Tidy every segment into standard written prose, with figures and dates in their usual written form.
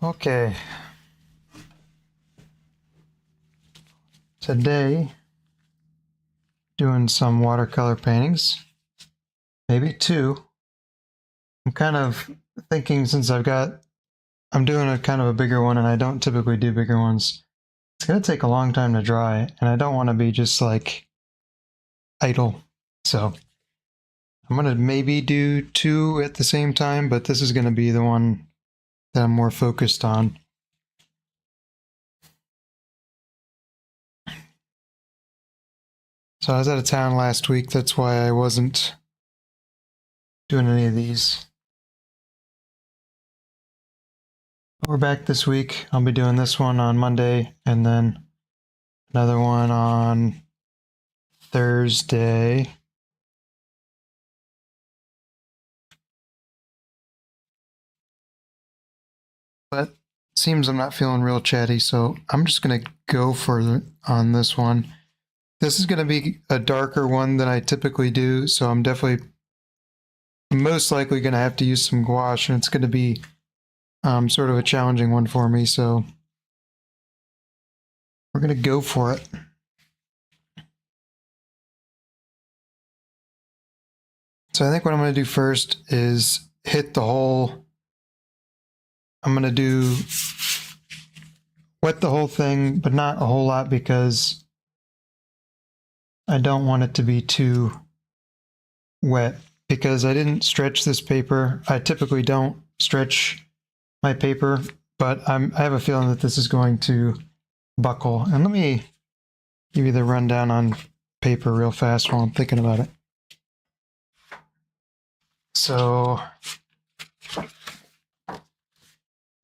Okay. Today, doing some watercolor paintings. Maybe two. I'm kind of thinking since I'm doing a kind of a bigger one and I don't typically do bigger ones. It's going to take a long time to dry and I don't want to be just like idle. So I'm going to maybe do two at the same time, but this is going to be the one that I'm more focused on. So I was out of town last week. That's why I wasn't doing any of these. But we're back this week. I'll be doing this one on Monday and then another one on Thursday. But seems I'm not feeling real chatty, so I'm just going to go for on this one. This is going to be a darker one than I typically do, so I'm definitely most likely going to have to use some gouache, and it's going to be sort of a challenging one for me, so we're going to go for it. So I think what I'm going to do first is hit the whole, I'm going to do wet the whole thing, but not a whole lot because I don't want it to be too wet because I didn't stretch this paper. I typically don't stretch my paper, but I have a feeling that this is going to buckle. And let me give you the rundown on paper real fast while I'm thinking about it. So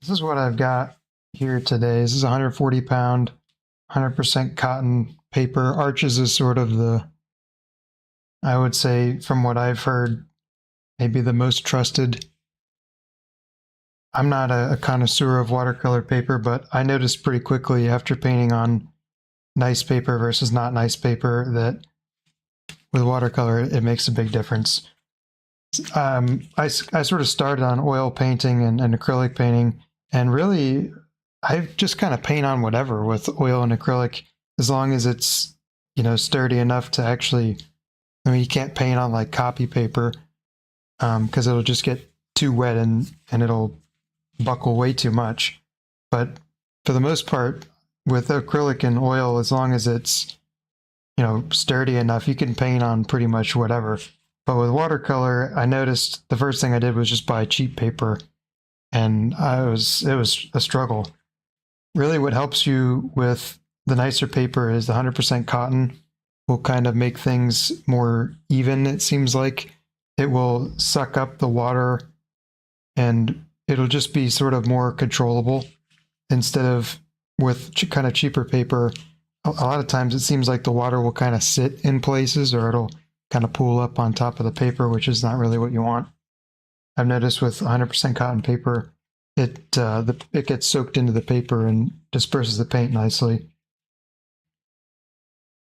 this is what I've got here today. This is 140 pound, 100% cotton paper. Arches is sort of the, I would say from what I've heard, maybe the most trusted. I'm not a connoisseur of watercolor paper, but I noticed pretty quickly after painting on nice paper versus not nice paper that with watercolor, it makes a big difference. I sort of started on oil painting and acrylic painting, and really I just kind of paint on whatever with oil and acrylic as long as it's, you know, sturdy enough to actually, I mean, you can't paint on like copy paper because it'll just get too wet and it'll buckle way too much. But for the most part, with acrylic and oil, as long as it's, you know, sturdy enough, you can paint on pretty much whatever. But with watercolor, I noticed the first thing I did was just buy cheap paper, and it was a struggle. Really, what helps you with the nicer paper is the 100% cotton will kind of make things more even. It seems like it will suck up the water and it'll just be sort of more controllable instead of with kind of cheaper paper. A lot of times it seems like the water will kind of sit in places or it'll kind of pool up on top of the paper, which is not really what you want. I've noticed with 100% cotton paper, it gets soaked into the paper and disperses the paint nicely.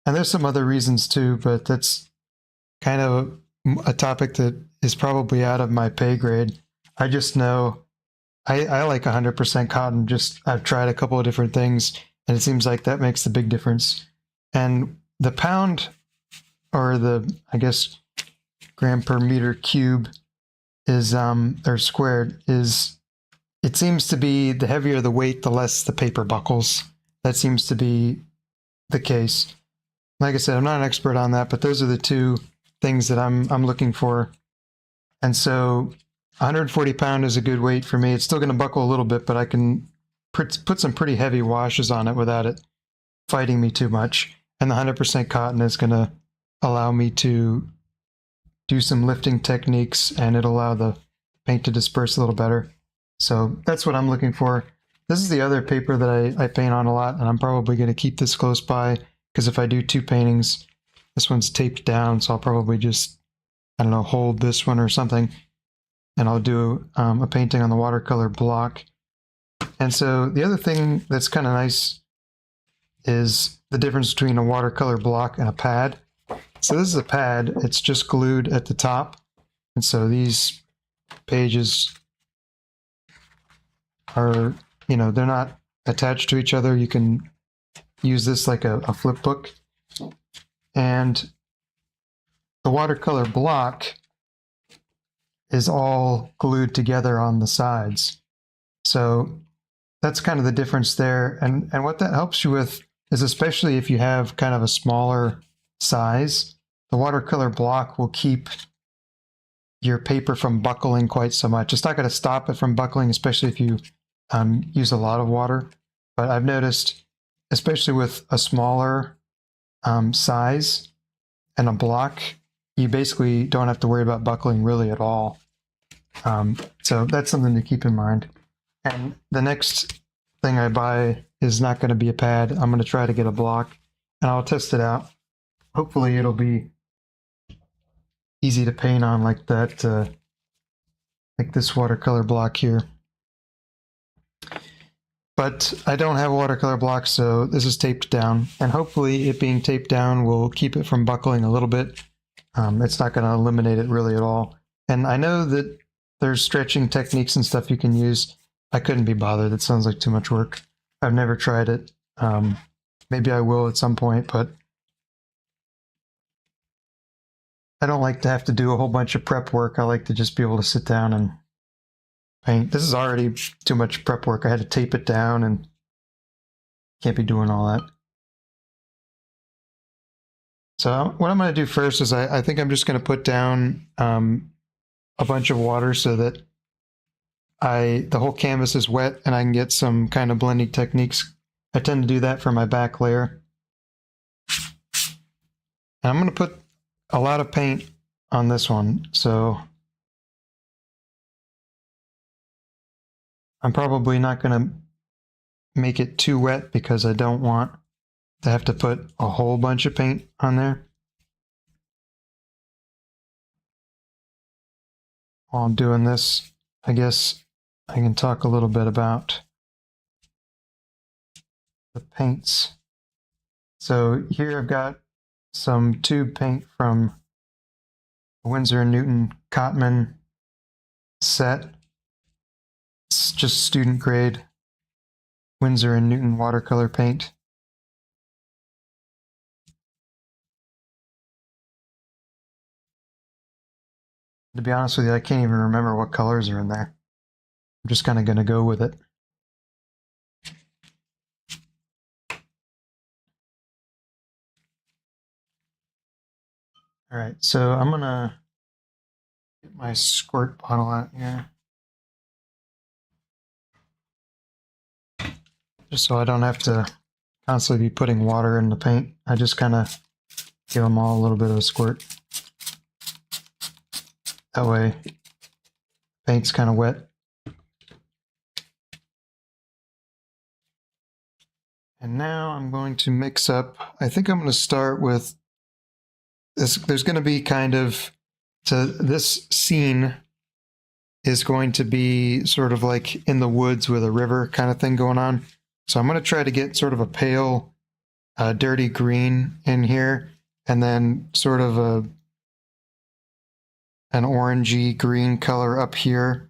And there's some other reasons too, but that's kind of a topic that is probably out of my pay grade. I just know I like 100% cotton. I've tried a couple of different things, and it seems like that makes the big difference. And the pound, or the, I guess, gram per meter cube is, or squared, is, it seems to be the heavier the weight, the less the paper buckles. That seems to be the case. Like I said, I'm not an expert on that, but those are the two things that I'm looking for. And so 140 pound is a good weight for me. It's still going to buckle a little bit, but I can put some pretty heavy washes on it without it fighting me too much. And the 100% cotton is going to allow me to do some lifting techniques, and it'll allow the paint to disperse a little better. So that's what I'm looking for. This is the other paper that I paint on a lot, and I'm probably going to keep this close by because if I do two paintings, this one's taped down, so I'll probably just, I don't know, hold this one or something, and I'll do a painting on the watercolor block. And so the other thing that's kind of nice is the difference between a watercolor block and a pad. So this is a pad, it's just glued at the top. And so these pages are they're not attached to each other. You can use this like a flip book. And the watercolor block is all glued together on the sides. So that's kind of the difference there. And what that helps you with is, especially if you have kind of a smaller size, the watercolor block will keep your paper from buckling quite so much. It's not going to stop it from buckling, especially if you use a lot of water. But I've noticed, especially with a smaller size and a block, you basically don't have to worry about buckling really at all. So that's something to keep in mind. And the next thing I buy is not going to be a pad. I'm going to try to get a block, and I'll test it out. Hopefully it'll be easy to paint on like that, like this watercolor block here. But I don't have a watercolor block, so this is taped down, and hopefully it being taped down will keep it from buckling a little bit. It's not going to eliminate it really at all. And I know that there's stretching techniques and stuff you can use. I couldn't be bothered. It sounds like too much work. I've never tried it. Maybe I will at some point, but I don't like to have to do a whole bunch of prep work. I like to just be able to sit down and paint. This is already too much prep work. I had to tape it down and can't be doing all that. So what I'm going to do first is I think I'm just going to put down a bunch of water so that the whole canvas is wet and I can get some kind of blending techniques. I tend to do that for my back layer. And I'm going to put a lot of paint on this one, so I'm probably not going to make it too wet because I don't want to have to put a whole bunch of paint on there. While I'm doing this, I guess I can talk a little bit about the paints. So here I've got some tube paint from Winsor & Newton Cotman set. It's just student grade Winsor & Newton watercolor paint. To be honest with you, I can't even remember what colors are in there. I'm just kind of going to go with it. All right, so I'm going to get my squirt bottle out here, just so I don't have to constantly be putting water in the paint. I just kind of give them all a little bit of a squirt. That way, paint's kind of wet. And now I'm going to mix up, I think I'm going to start with this. There's going to be kind of, so this scene is going to be sort of like in the woods with a river kind of thing going on. So I'm going to try to get sort of a pale, dirty green in here, and then sort of an orangey green color up here.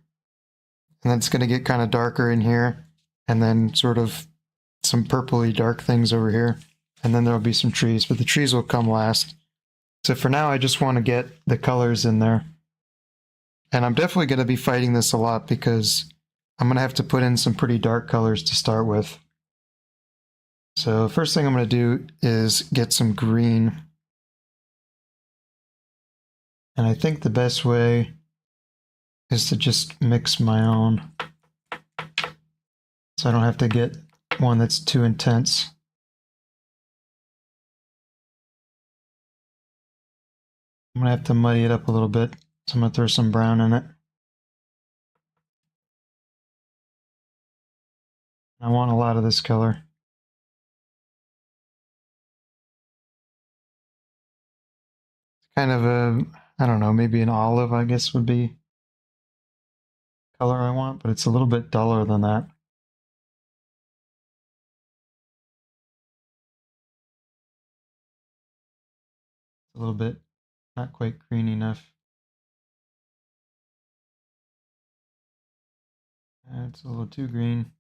And then it's going to get kind of darker in here, and then sort of some purpley dark things over here. And then there'll be some trees, but the trees will come last. So for now, I just want to get the colors in there. And I'm definitely going to be fighting this a lot because I'm going to have to put in some pretty dark colors to start with. So first thing I'm going to do is get some green. And I think the best way is to just mix my own, so I don't have to get one that's too intense. I'm going to have to muddy it up a little bit, so I'm going to throw some brown in it. I want a lot of this color. It's kind of a, I don't know, maybe an olive, I guess, would be color I want, but it's a little bit duller than that. A little bit, not quite green enough. It's a little too green.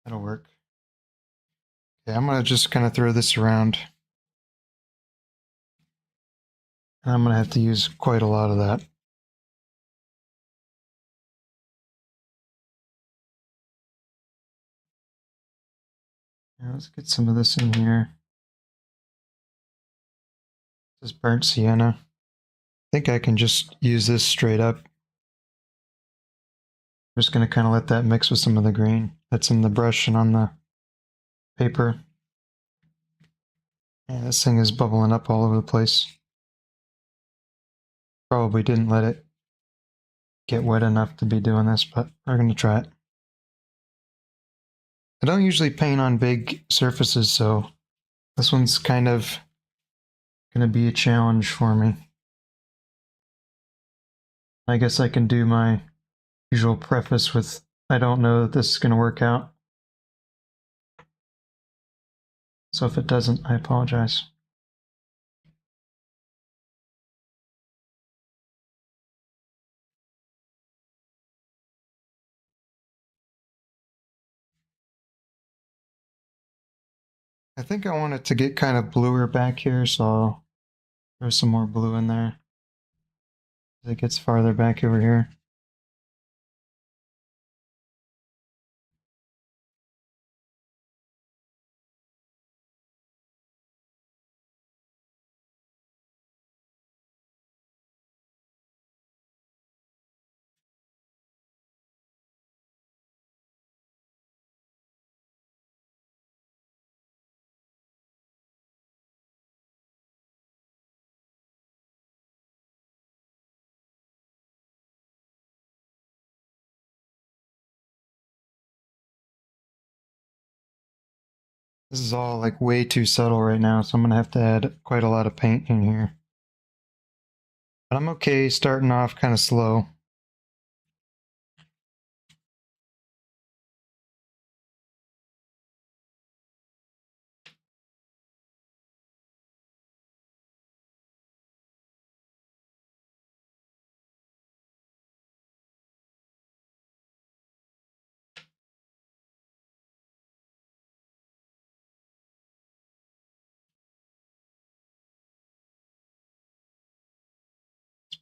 That'll work. Okay, I'm gonna just kind of throw this around. And I'm gonna have to use quite a lot of that. Now let's get some of this in here. This is burnt sienna. I think I can just use this straight up. I'm just gonna kind of let that mix with some of the green that's in the brush and on the paper. Yeah, this thing is bubbling up all over the place. Probably didn't let it get wet enough to be doing this, but we're gonna try it. I don't usually paint on big surfaces, so this one's kind of gonna be a challenge for me. I guess I can do my usual preface with, I don't know that this is gonna work out. So if it doesn't, I apologize. I think I want it to get kind of bluer back here, so I'll throw some more blue in there as it gets farther back over here. This is all like way too subtle right now, so I'm gonna have to add quite a lot of paint in here. But I'm okay starting off kind of slow.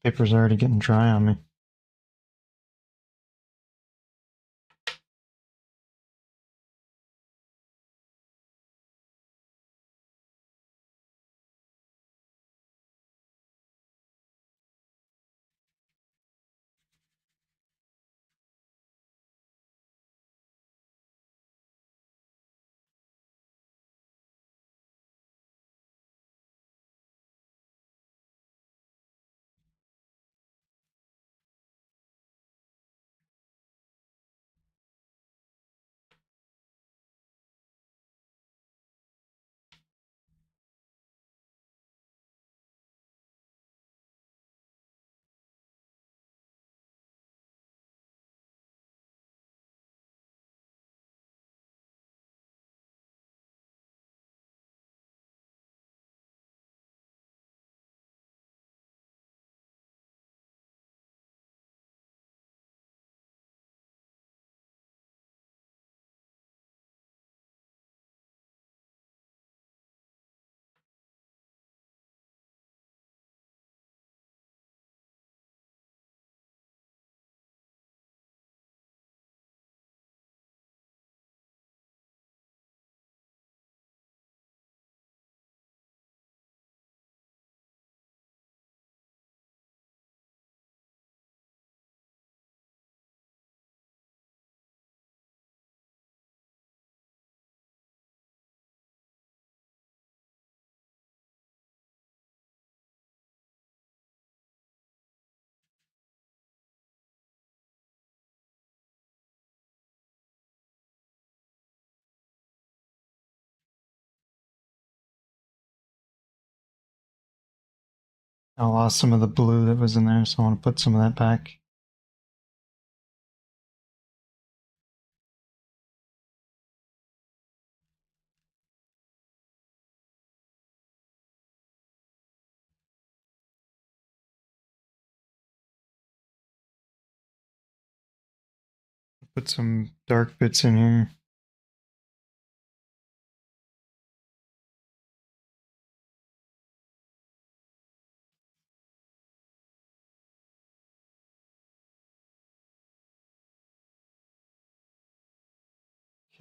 This paper's already getting dry on me. I lost some of the blue that was in there, so I want to put some of that back. Put some dark bits in here.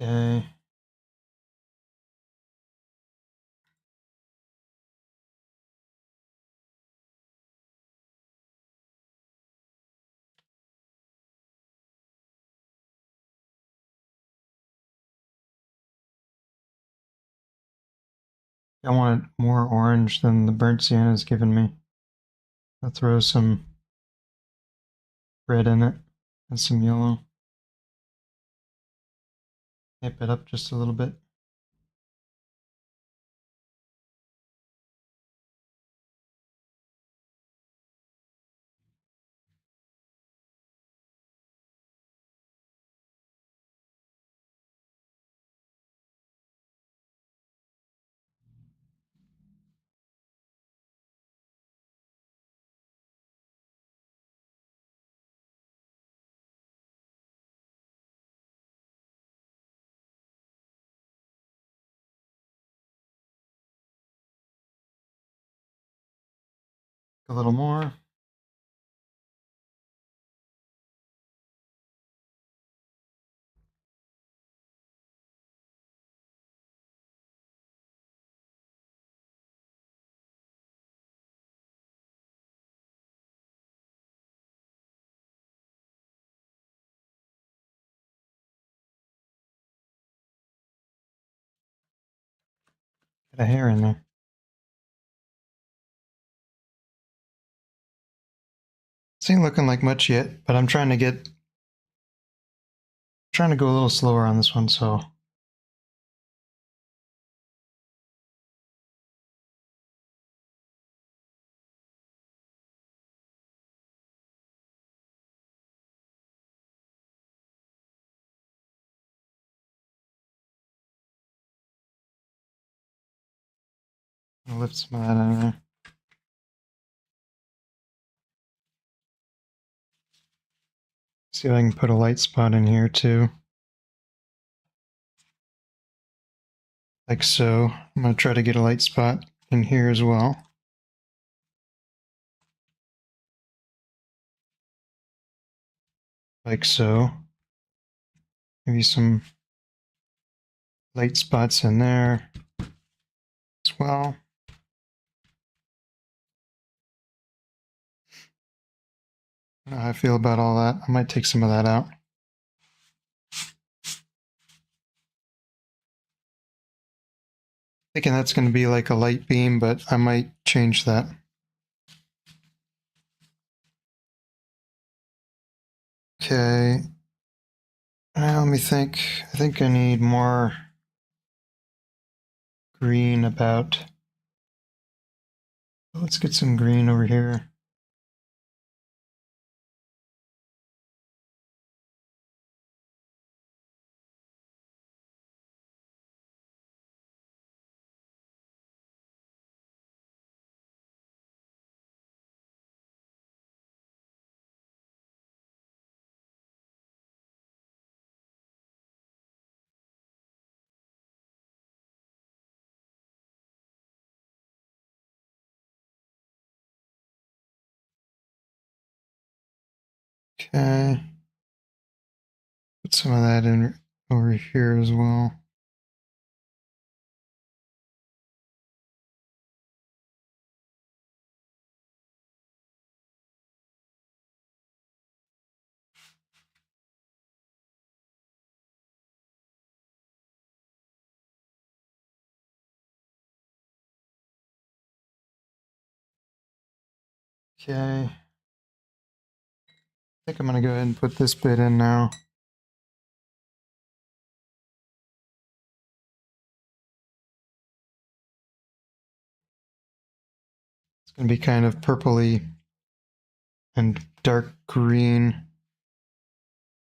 Okay. I want it more orange than the burnt sienna has given me. I'll throw some red in it and some yellow. Amp it up just a little bit. A little more. Get a hair in there. This ain't looking like much yet, but I'm trying to go a little slower on this one, so I'll lift some of that out of there. See if I can put a light spot in here too. Like so. I'm going to try to get a light spot in here as well. Like so. Maybe some light spots in there as well. I don't know how I feel about all that. I might take some of that out. Thinking that's going to be like a light beam, but I might change that. Okay. Now let me think. I think I need more green about. Let's get some green over here. Okay. Put some of that in over here as well. Okay. I think I'm going to go ahead and put this bit in now. It's going to be kind of purpley and dark green.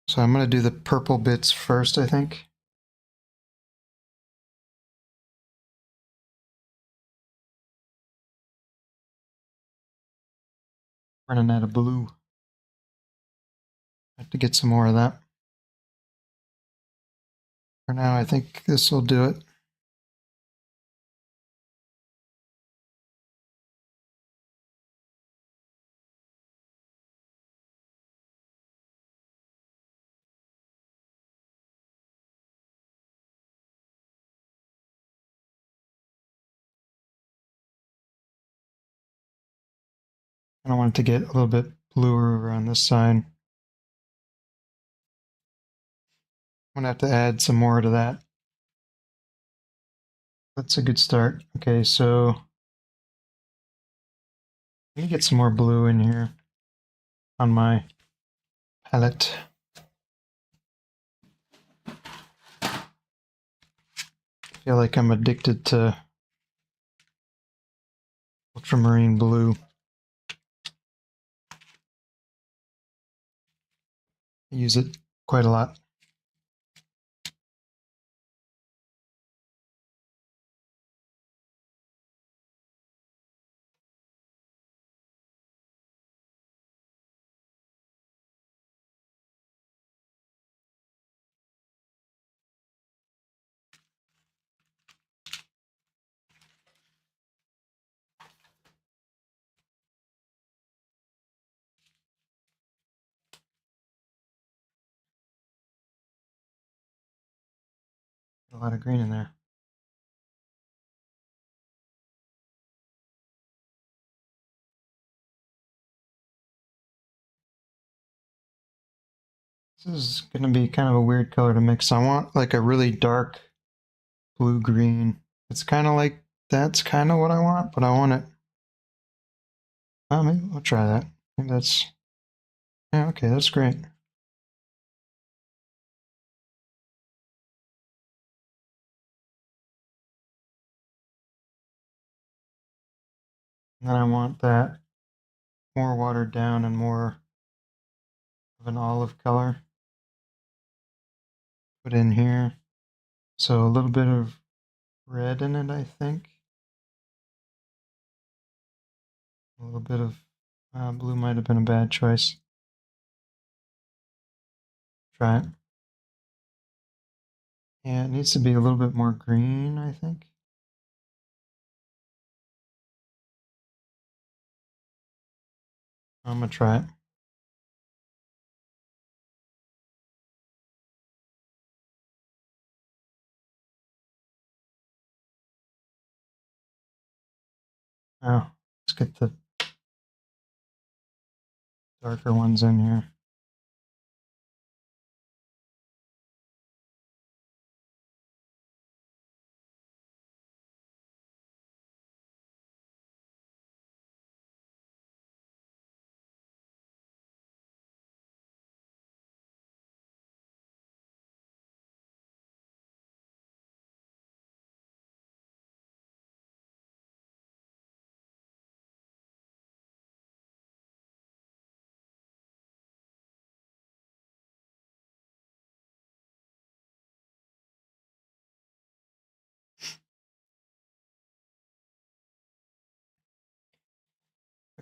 So I'm going to do the purple bits first, I think. Running out of blue. I have to get some more of that. For now, I think this will do it. And I want it to get a little bit bluer over on this side. I'm gonna have to add some more to that. That's a good start. Okay, so let me get some more blue in here on my palette. I feel like I'm addicted to ultramarine blue. I use it quite a lot. A lot of green in there. This is going to be kind of a weird color to mix. I want like a really dark blue-green. It's kind of like, that's kind of what I want, but I want it. Maybe we'll try that. Maybe that's, yeah, okay, that's great. And then I want that more watered down and more of an olive color put in here. So a little bit of red in it, I think. A little bit of blue might have been a bad choice. Try it. Yeah, it needs to be a little bit more green, I think. I'm gonna try it. Oh, let's get the darker ones in here.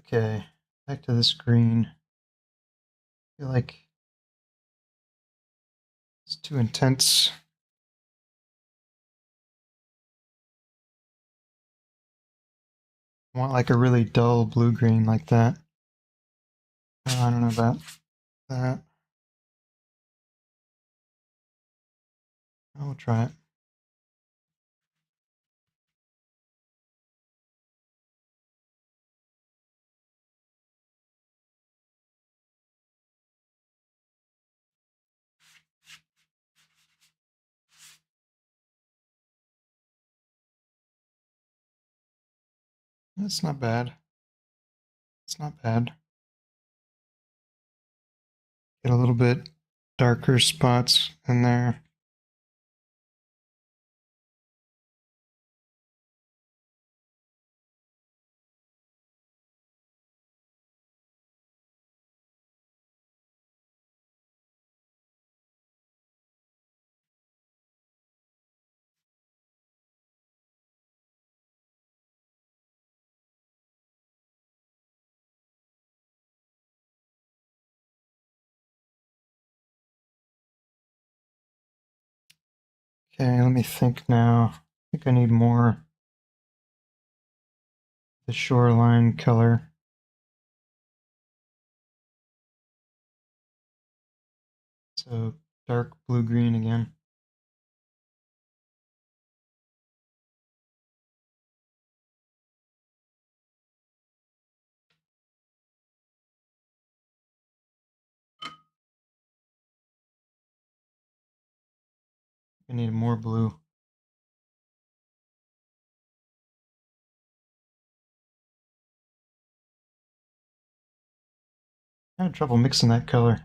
Okay, back to this green. I feel like it's too intense. I want like a really dull blue-green like that. I don't know about that. I'll try it. That's not bad. It's not bad. Get a little bit darker spots in there. Okay, let me think now. I think I need more the shoreline color. So dark blue-green again. I need more blue. I had trouble mixing that color.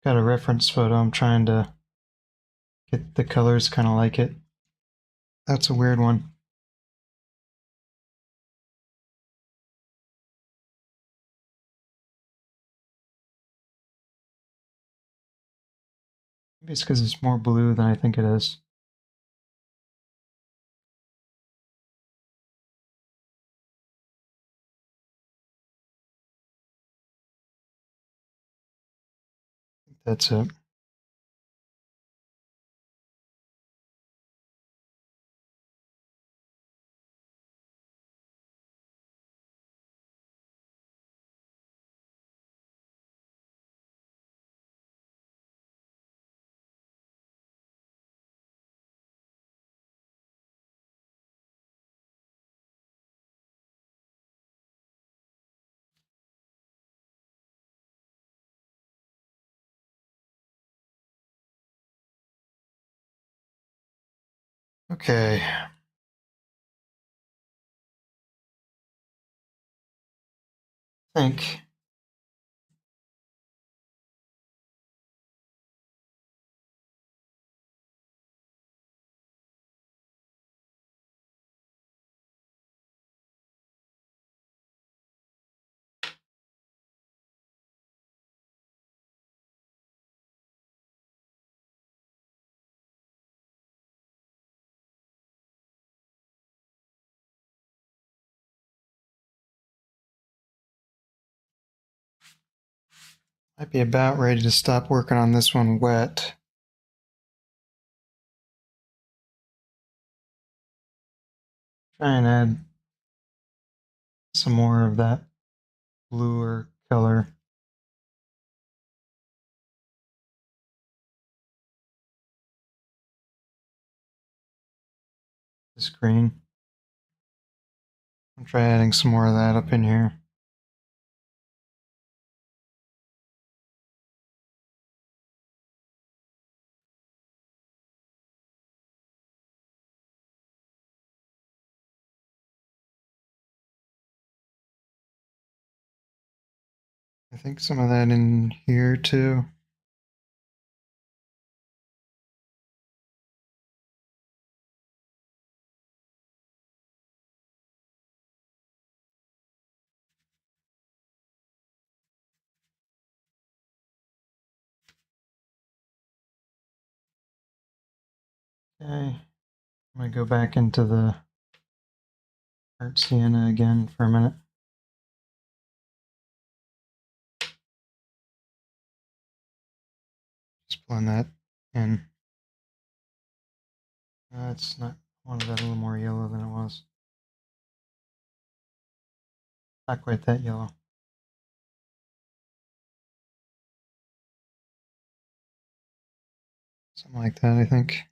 Got a reference photo. I'm trying to get the colors kind of like it. That's a weird one. Maybe it's because it's more blue than I think it is. That's it. Okay. I think I'd be about ready to stop working on this one wet. Try and add some more of that bluer color. This green. I'll try adding some more of that up in here. I think some of that in here too. Okay, I'm gonna go back into the art sienna again for a minute. Just blend that in. It's not, I wanted that a little more yellow than it was. Not quite that yellow. Something like that, I think.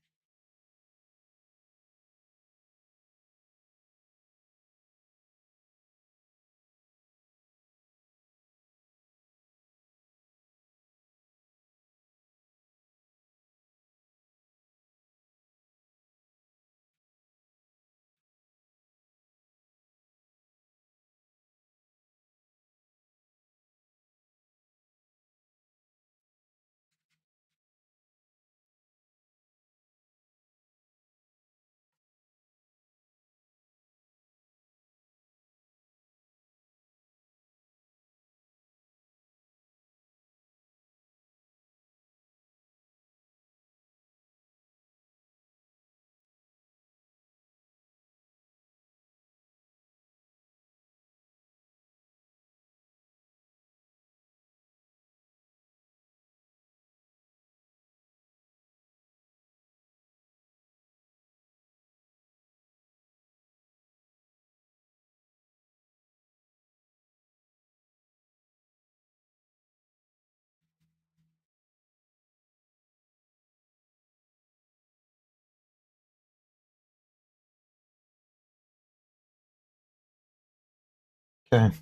Okay. I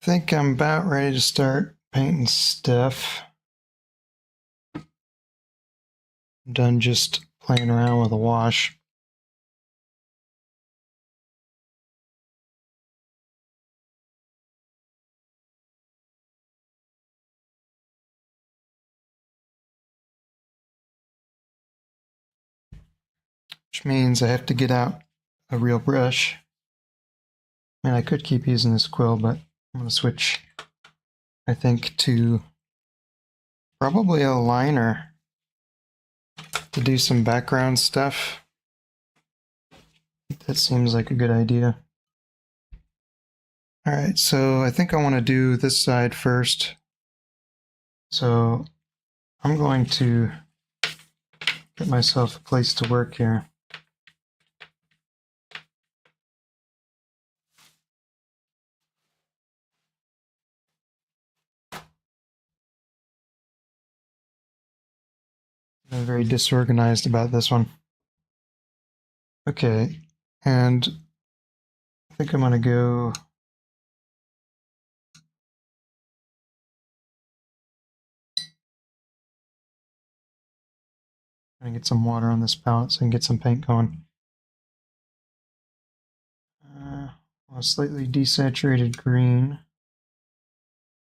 think I'm about ready to start painting stuff. I'm done just playing around with a wash. Which means I have to get out a real brush. I mean, I could keep using this quill, but I'm going to switch, I think, to probably a liner to do some background stuff. That seems like a good idea. All right, so I think I want to do this side first. So I'm going to get myself a place to work here. I'm very disorganized about this one. Okay, and I think I'm going to go and get some water on this palette so I can get some paint going. A slightly desaturated green,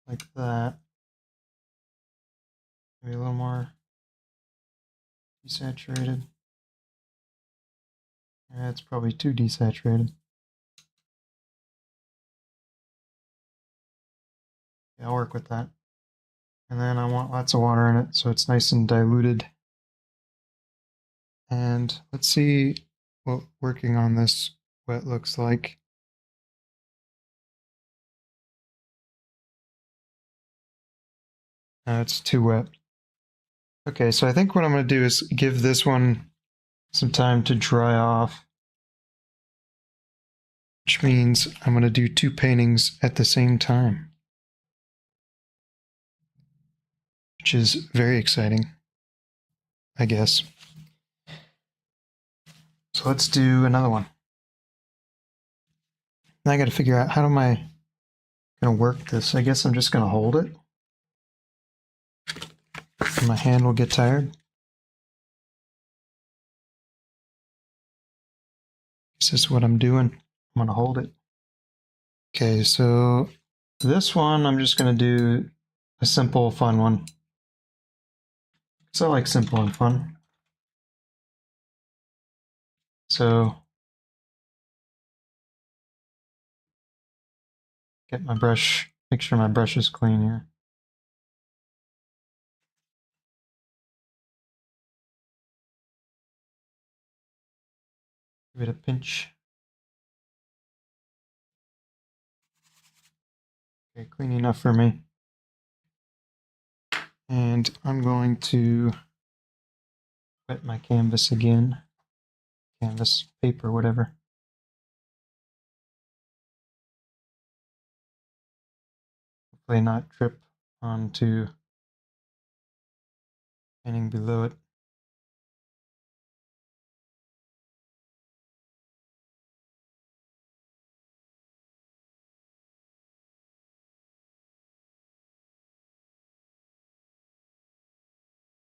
like that. Maybe a little more desaturated. Yeah, it's probably too desaturated. Yeah, I'll work with that. And then I want lots of water in it so it's nice and diluted. And let's see what working on this wet looks like. It's too wet. Okay, so I think what I'm going to do is give this one some time to dry off, which means I'm going to do two paintings at the same time, which is very exciting, I guess. So let's do another one. Now I got to figure out how am I going to work this. I guess I'm just going to hold it. And my hand will get tired. This is what I'm doing. I'm going to hold it. Okay, so this one I'm just going to do a simple, fun one. So I like simple and fun. So get my brush, make sure my brush is clean here. Give it a pinch. Okay, clean enough for me. And I'm going to wet my canvas again. Canvas, paper, whatever. Hopefully not drip onto anything below it.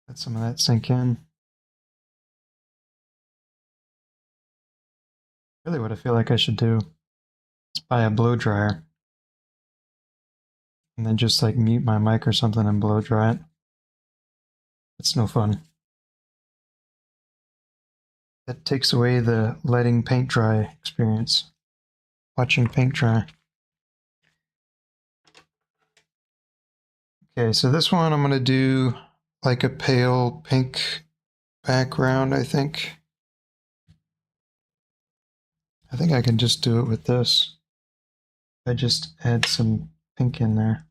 Let some of that sink in. Really what I feel like I should do is buy a blow dryer and then just like mute my mic or something and blow dry it. It's no fun. That takes away the letting paint dry experience. Watching paint dry. Okay, so this one I'm going to do like a pale pink background, I think. I think I can just do it with this. I just add some pink in there.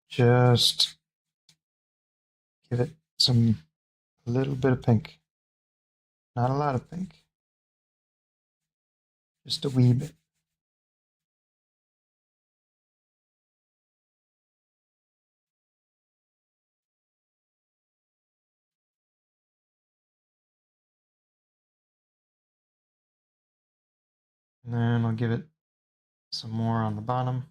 Just give it a little bit of pink. Not a lot of pink. Just a wee bit. And then I'll give it some more on the bottom.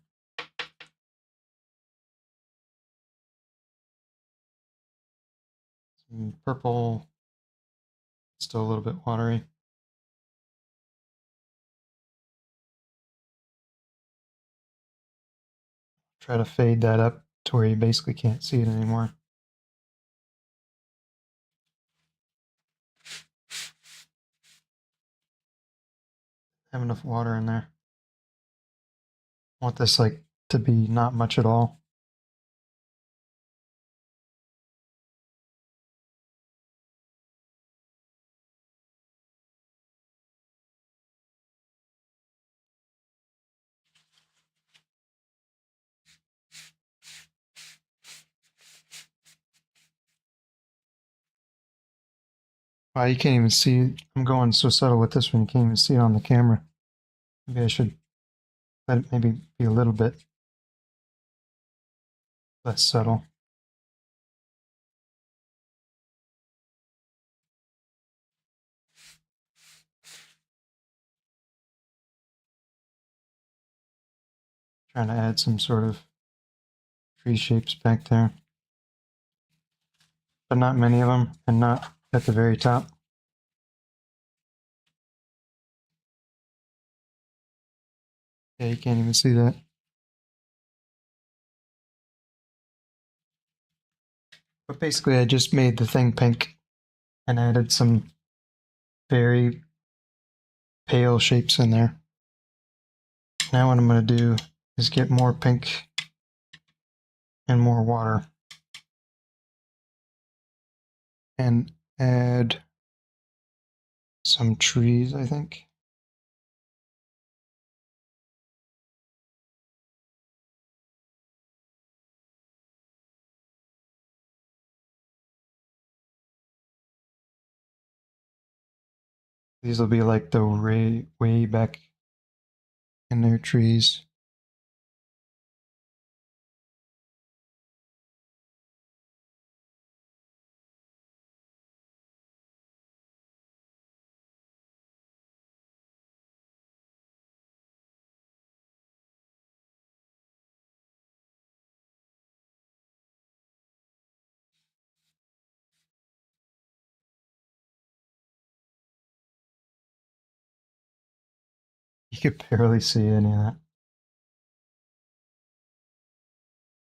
And purple, still a little bit watery. Try to fade that up to where you basically can't see it anymore. Have enough water in there. I want this like to be not much at all. Wow, you can't even see. I'm going so subtle with this one, you can't even see it on the camera. Maybe I should let it maybe be a little bit less subtle. Trying to add some sort of tree shapes back there, but not many of them, and not at the very top. Yeah, you can't even see that. But basically, I just made the thing pink and added some very pale shapes in there. Now what I'm going to do is get more pink and more water and add some trees, I think. These will be like the way back in their trees. You could barely see any of that.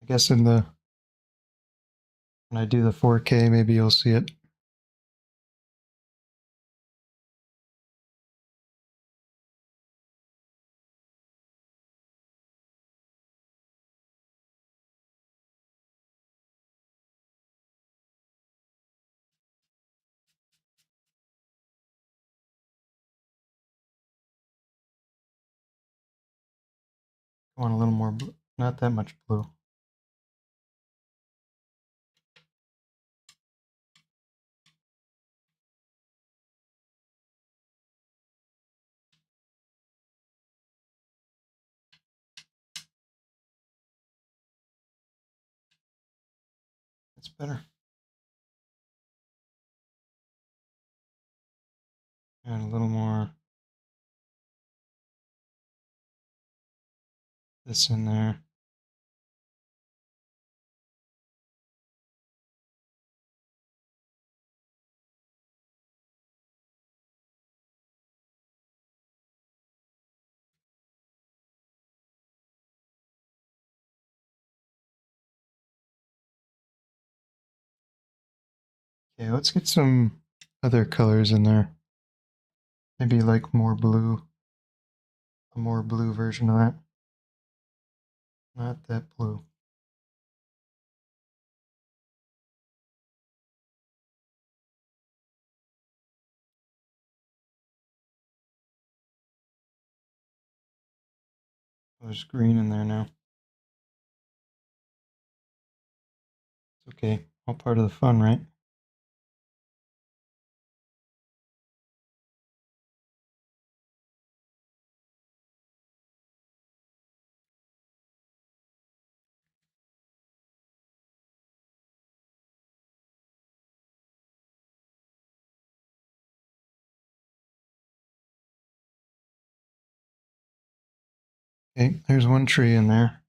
I guess in the when I do the 4K, maybe you'll see it. I want a little more blue, not that much blue. That's better. And a little more this in there. Okay, let's get some other colors in there. Maybe like more blue, a more blue version of that. Not that blue. There's green in there now. It's okay, all part of the fun, right? Okay, there's one tree in there.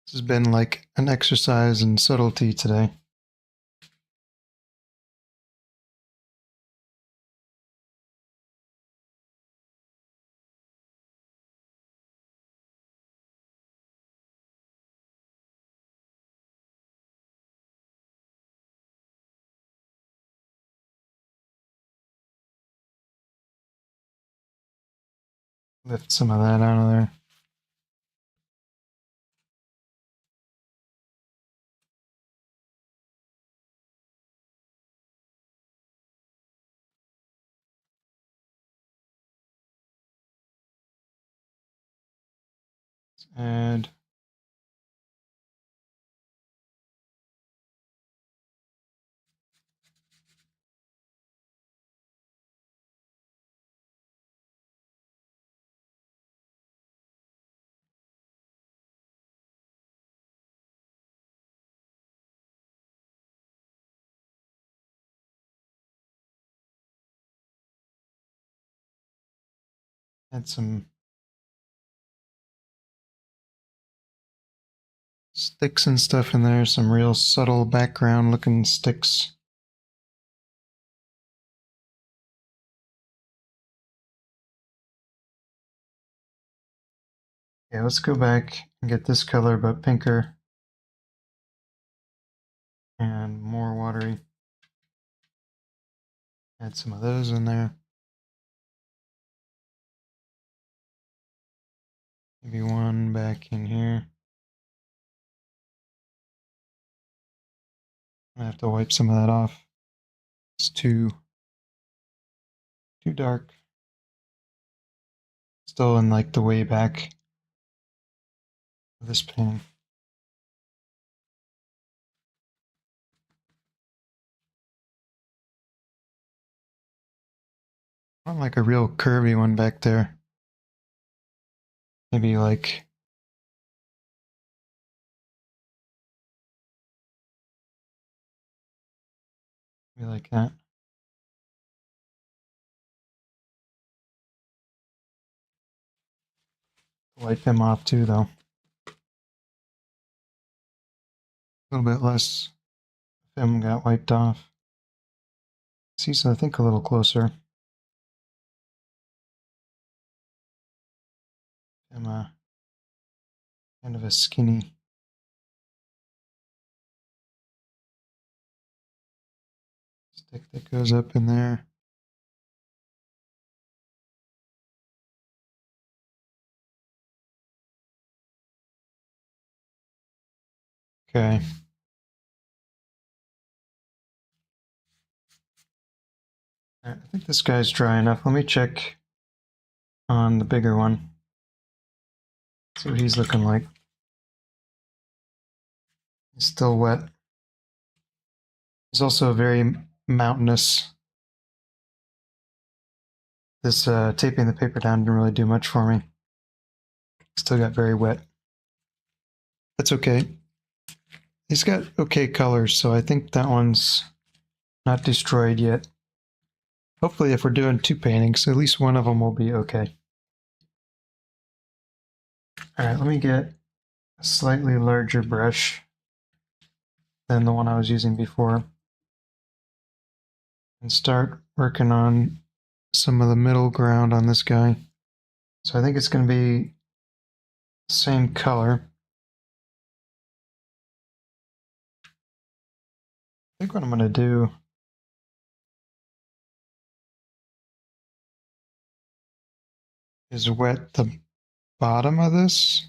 This has been like an exercise in subtlety today. Lift some of that out of there. And add some sticks and stuff in there, some real subtle background looking sticks. Okay, let's go back and get this color but pinker and more watery. Add some of those in there. Maybe one back in here. I have to wipe some of that off. It's too dark. Still in like the way back of this painting. I want like a real curvy one back there. Maybe like that. Wipe them off too, though. A little bit less film got wiped off. See, so I think a little closer. I'm kind of a skinny. Stick that goes up in there. Okay. All right, I think this guy's dry enough. Let me check on the bigger one. See what he's looking like. He's still wet. He's also very mountainous. This taping the paper down didn't really do much for me. Still got very wet. That's okay. He's got okay colors, so I think that one's not destroyed yet. Hopefully, if we're doing two paintings, at least one of them will be okay. All right, let me get a slightly larger brush than the one I was using before and start working on some of the middle ground on this guy. So I think it's going to be the same color. I think what I'm going to do is wet the bottom of this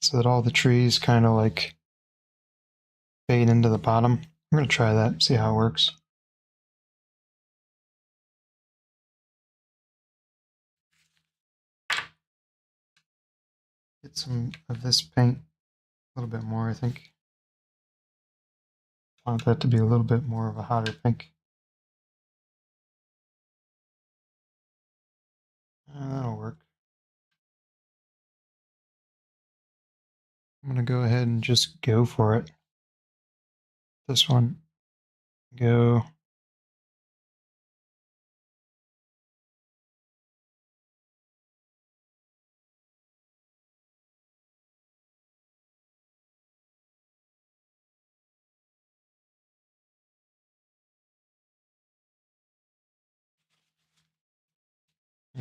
so that all the trees kind of like fade into the bottom. I'm going to try that, see how it works. Get some of this paint, a little bit more, I think. I want that to be a little bit more of a hotter pink. That'll work. I'm going to go ahead and just go for it. This one, go.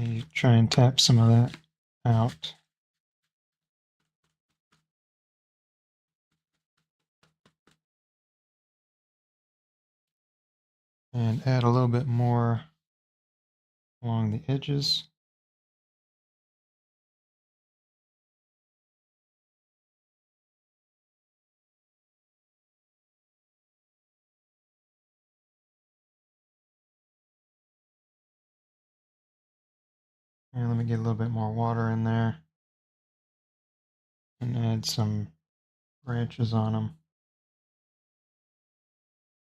Let me try and tap some of that out. And add a little bit more along the edges. And let me get a little bit more water in there and add some branches on them.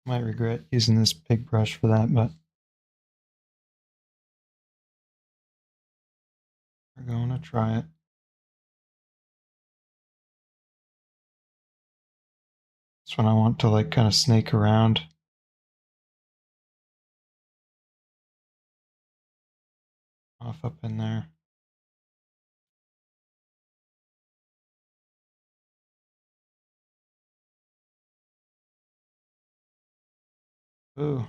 Might regret using this big brush for that, but we're going to try it. This one I want to like kind of snake around. Off up in there. Ooh.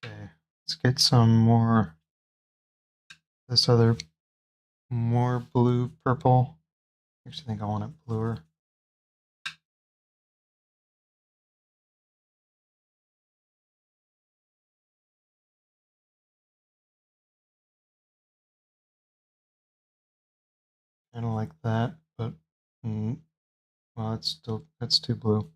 Okay, let's get some more, this other more blue purple. Actually, I think I want it bluer. Kind of like that, but well, that's too blue.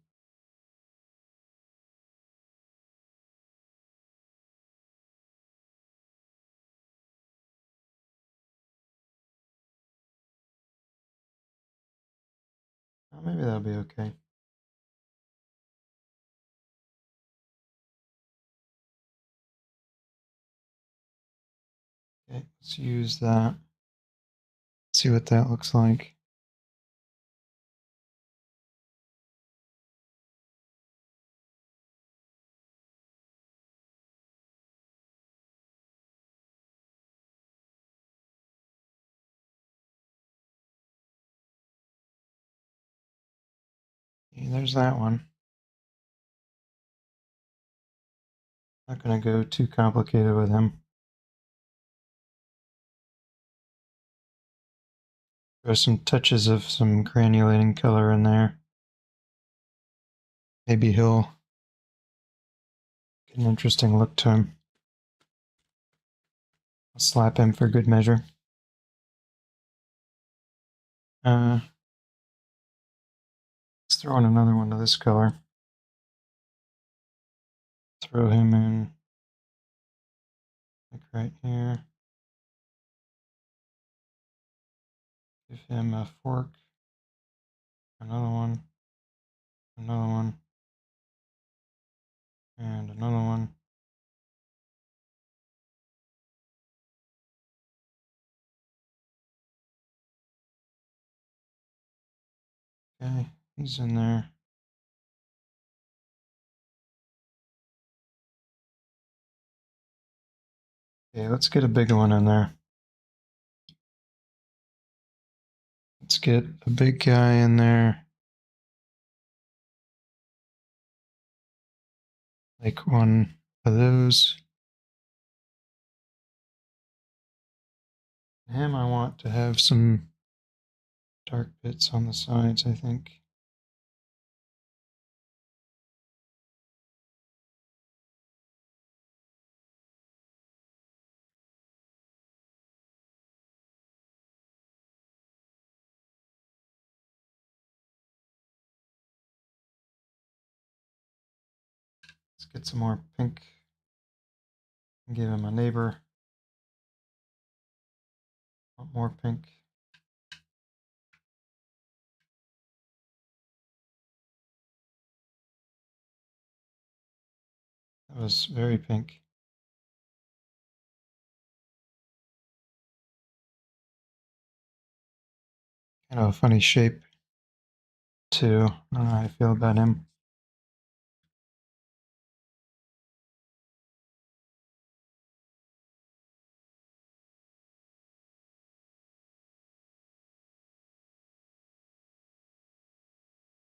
Well, maybe that'll be okay. Okay, let's use that. See what that looks like. Okay, there's that one. Not going to go too complicated with him. Throw some touches of some granulating color in there. Maybe he'll get an interesting look to him. I'll slap him for good measure. Let's throw in another one of this color. Throw him in like right here. Give him a fork. Another one. Another one. And another one. Okay, he's in there. Okay, let's get a bigger one in there. Let's get a big guy in there. Like one of those. Him, I want to have some dark bits on the sides, I think. Let's get some more pink. Give him a neighbor. Want more pink. That was very pink. Kind of a funny shape, too. I don't know how I feel about him.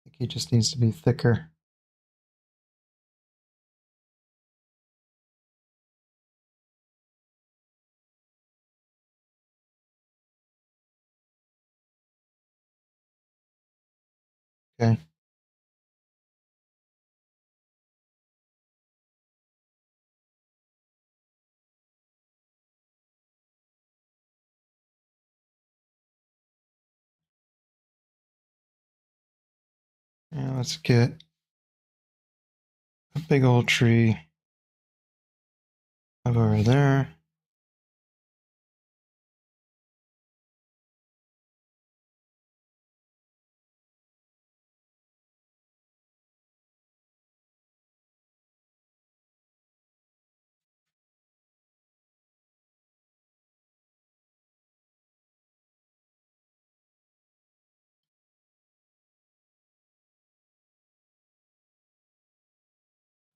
I think he just needs to be thicker. Okay. And let's get a big old tree over there.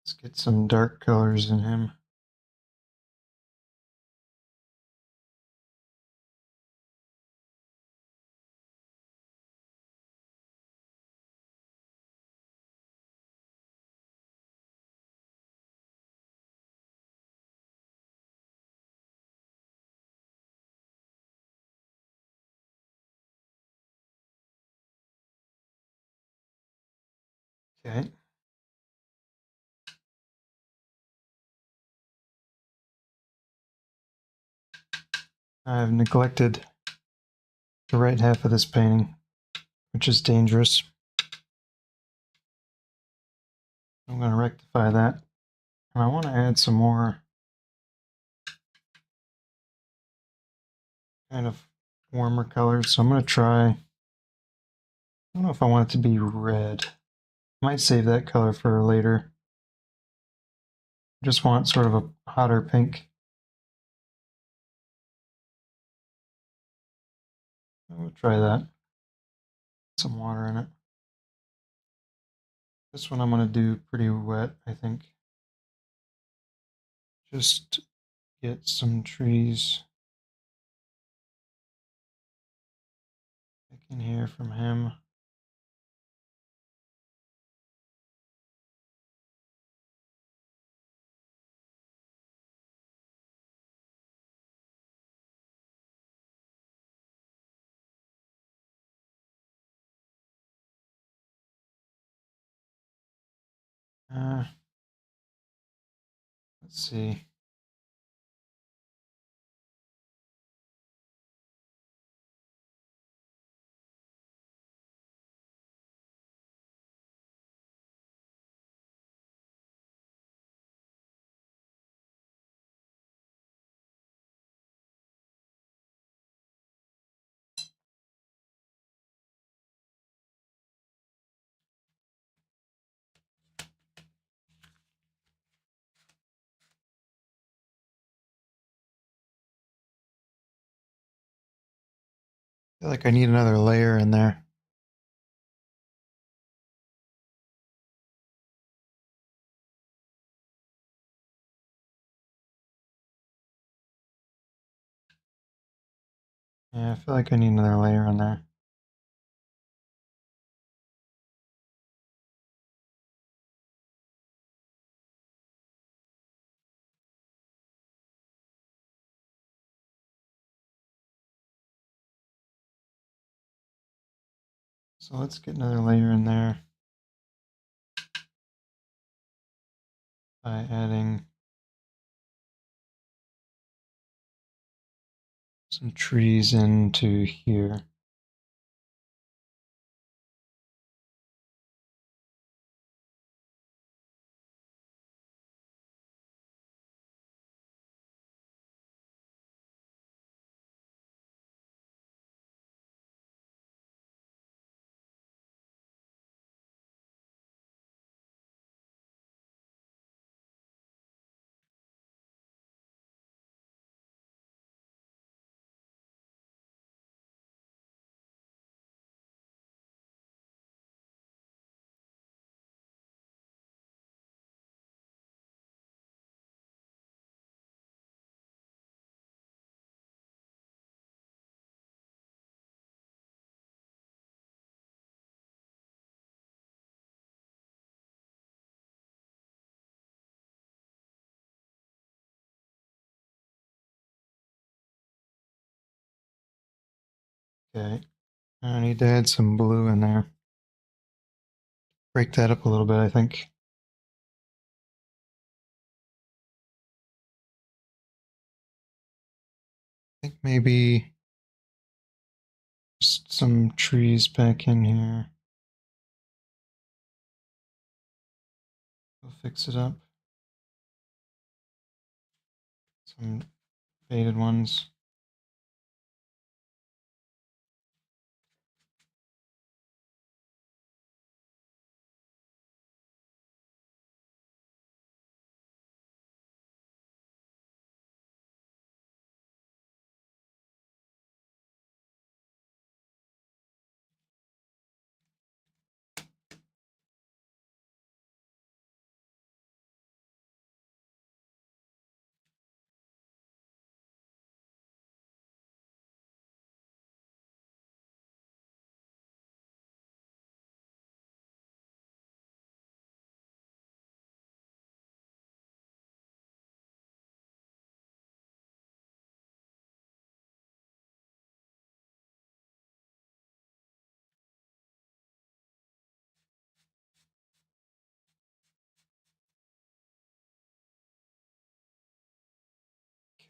Let's get some dark colors in him. Okay. I've neglected the right half of this painting, which is dangerous. I'm going to rectify that. And I want to add some more kind of warmer colors. So I'm going to try, I don't know if I want it to be red. I might save that color for later. I just want sort of a hotter pink. We'll try that. Some water in it. This one I'm going to do pretty wet, I think. Just get some trees I can hear from him. Let's see. I feel like I need another layer in there. Yeah, I feel like I need another layer in there. So let's get another layer in there by adding some trees into here. Okay. I need to add some blue in there. Break that up a little bit, I think. I think maybe just some trees back in here. We'll fix it up. Some faded ones.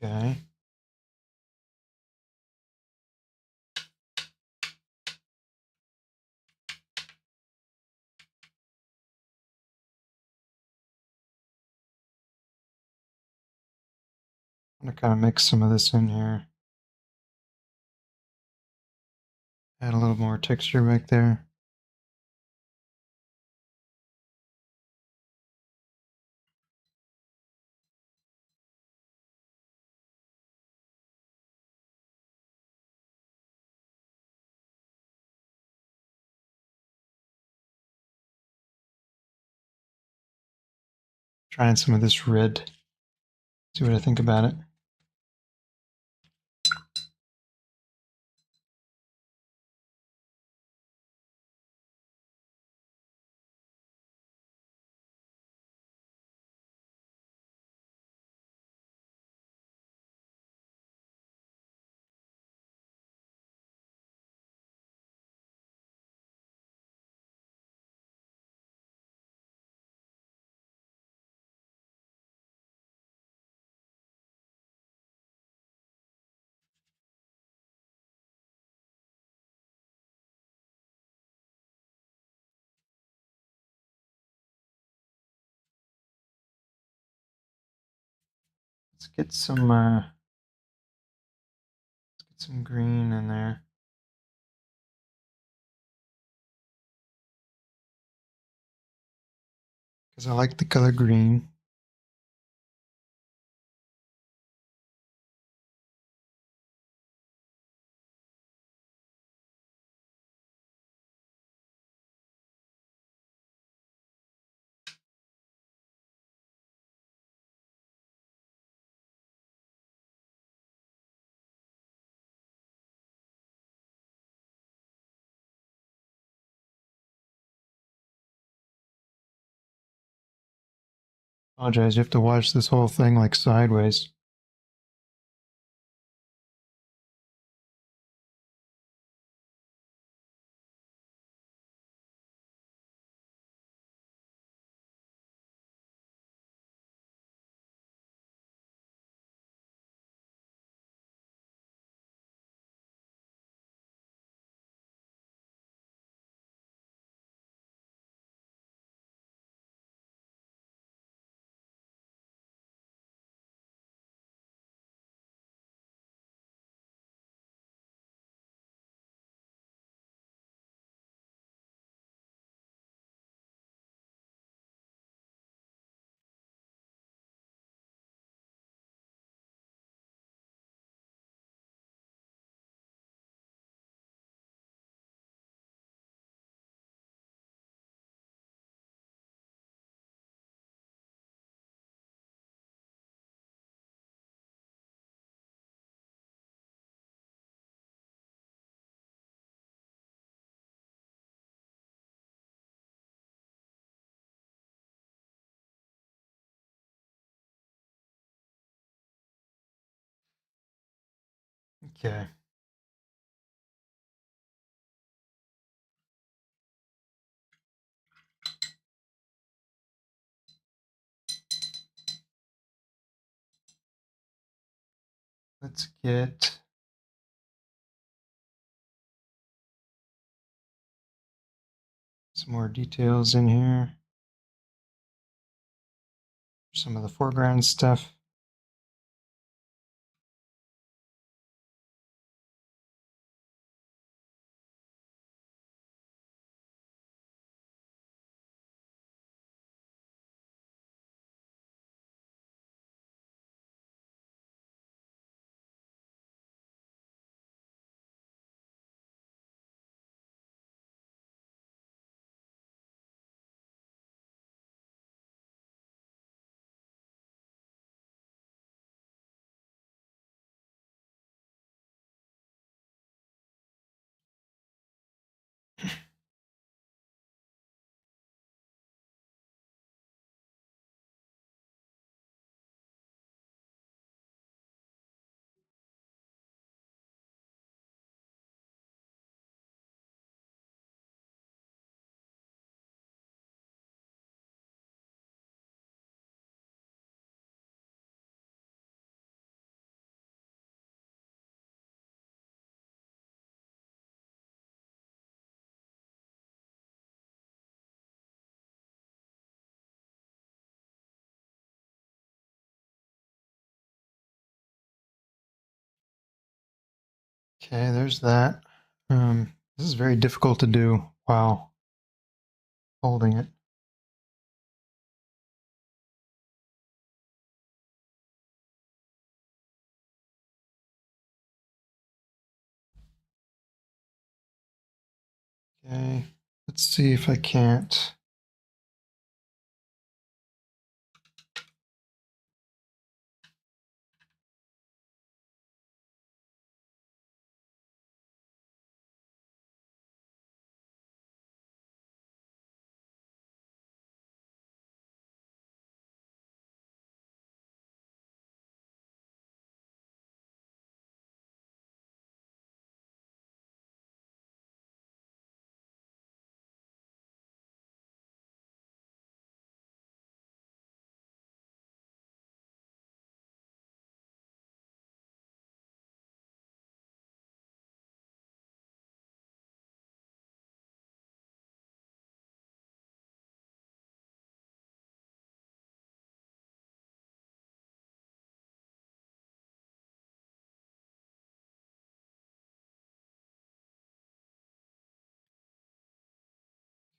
Okay. I'm gonna kind of mix some of this in here. Add a little more texture back there. Trying some of this red. See what I think about it. Let's get some green in there. Because I like the color green. Apologize, you have to watch this whole thing like sideways. Okay. Let's get some more details in here. Some of the foreground stuff. Okay, there's that. This is very difficult to do while holding it. Okay, let's see if I can't.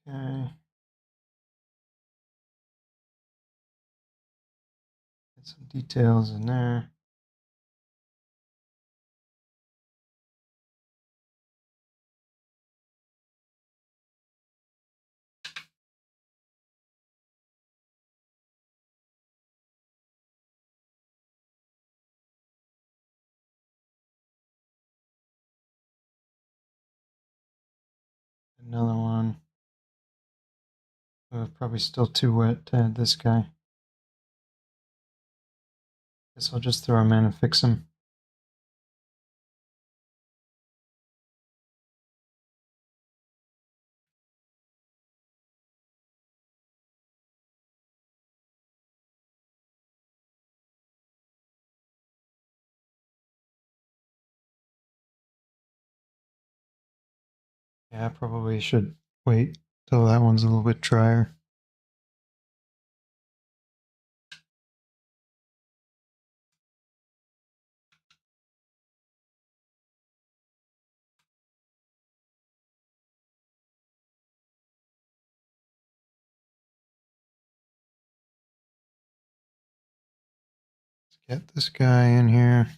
Okay. Get some details in there. Another one. Probably still too wet to add this guy. Guess I'll just throw him in and fix him. Yeah, I probably should wait till that one's a little bit drier. Let's get this guy in here.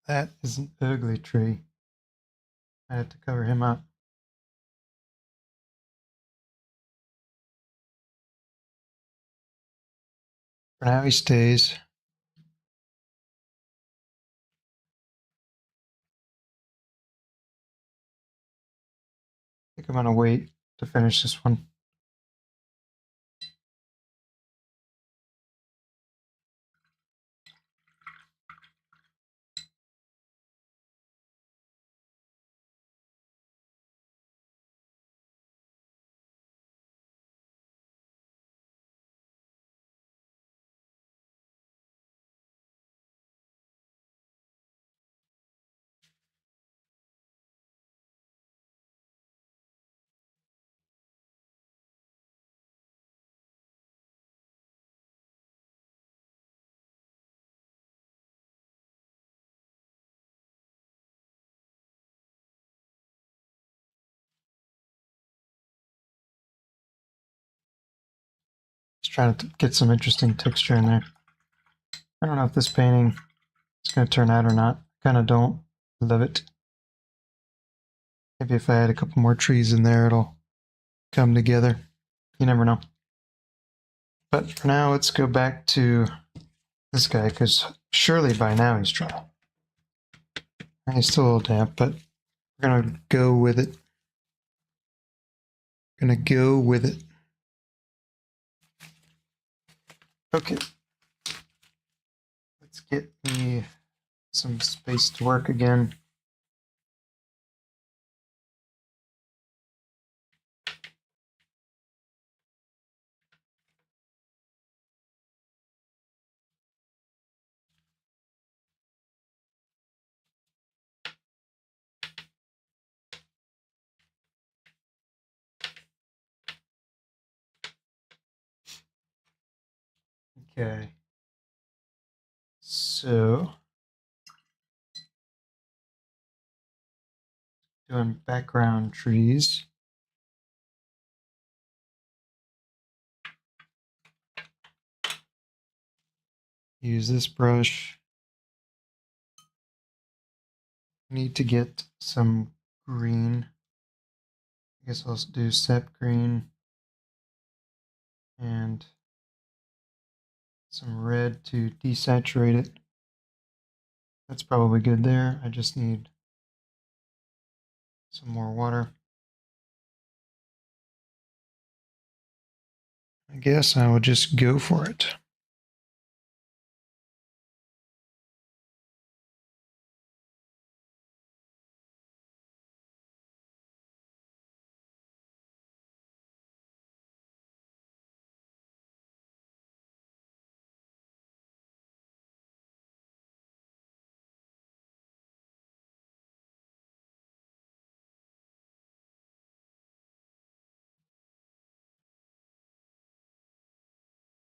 That is an ugly tree. I have to cover him up. For now, he stays. I think I'm going to wait to finish this one. Just trying to get some interesting texture in there. I don't know if this painting is going to turn out or not. I kind of don't love it. Maybe if I add a couple more trees in there, it'll come together. You never know. But for now, let's go back to this guy, because surely by now he's dry. He's still a little damp, but we're going to go with it. Gonna go with it. Okay. Let's get me some space to work again. Okay. So, doing background trees. Use this brush. Need to get some green. I guess I'll do sap green and some red to desaturate it. That's probably good there. I just need some more water. I guess I will just go for it.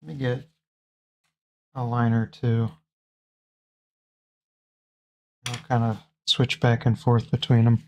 Let me get a line or two. I'll kind of switch back and forth between them.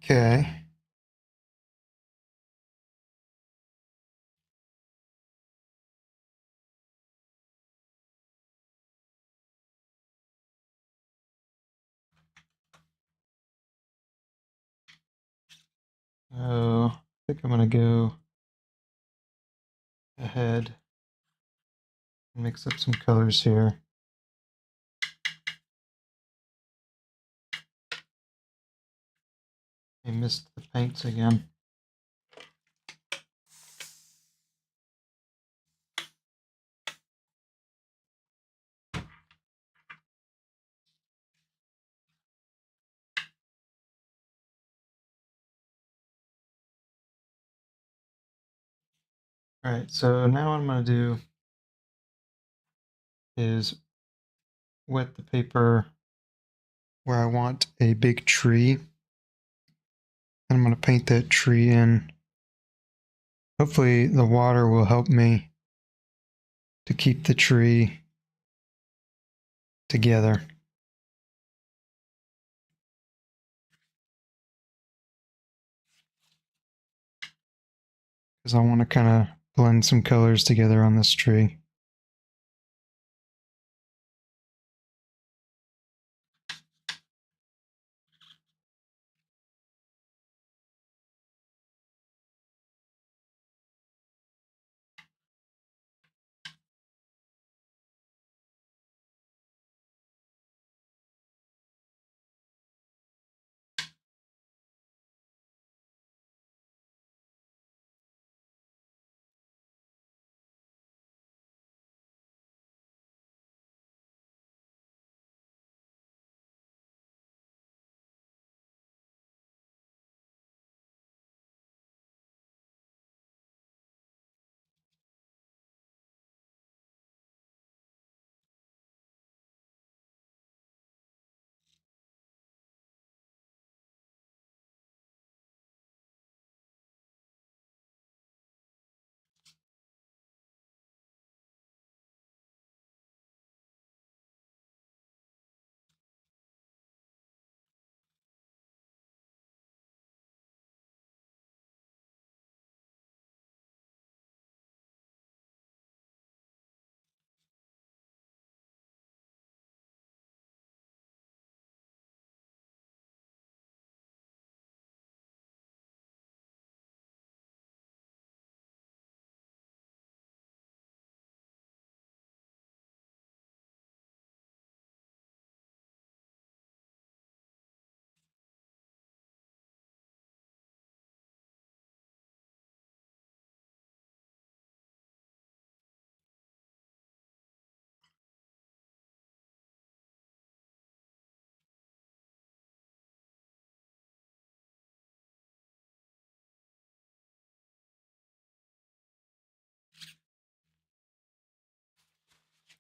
Okay. Oh, I think I'm gonna go ahead and mix up some colors here. I missed the paints again. All right, so now what I'm gonna do is wet the paper where I want a big tree. And I'm gonna paint that tree in. Hopefully the water will help me to keep the tree together. Because I want to kind of blend some colors together on this tree.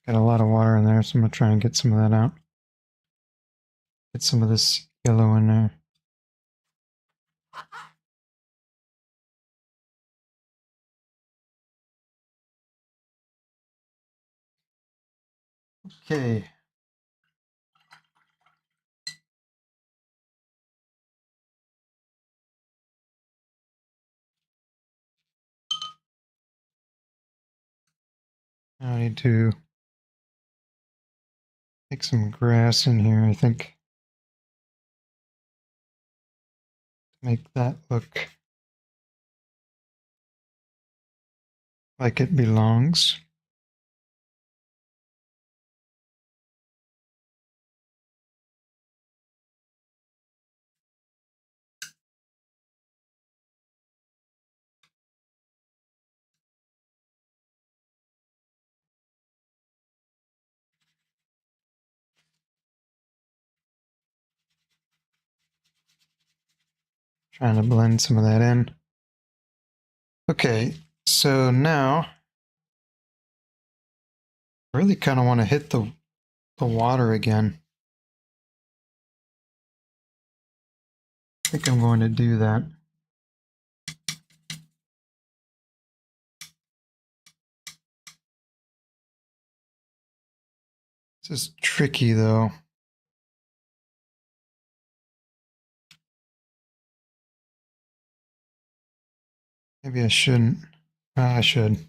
Got a lot of water in there, so I'm going to try and get some of that out. Get some of this yellow in there. Okay. Now I need to take some grass in here, I think, to make that look like it belongs. Trying to blend some of that in. Okay, so now I really kind of want to hit the water again. I think I'm going to do that. This is tricky though. Maybe I shouldn't. I should.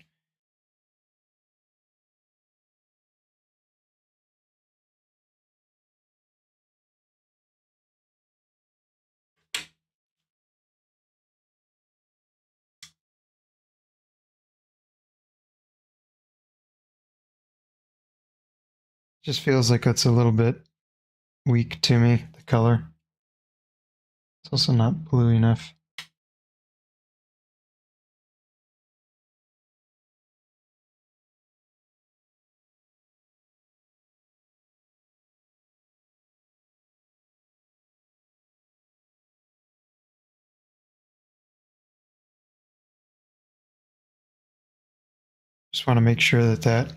Just feels like it's a little bit weak to me, the color. It's also not blue enough. Just want to make sure that that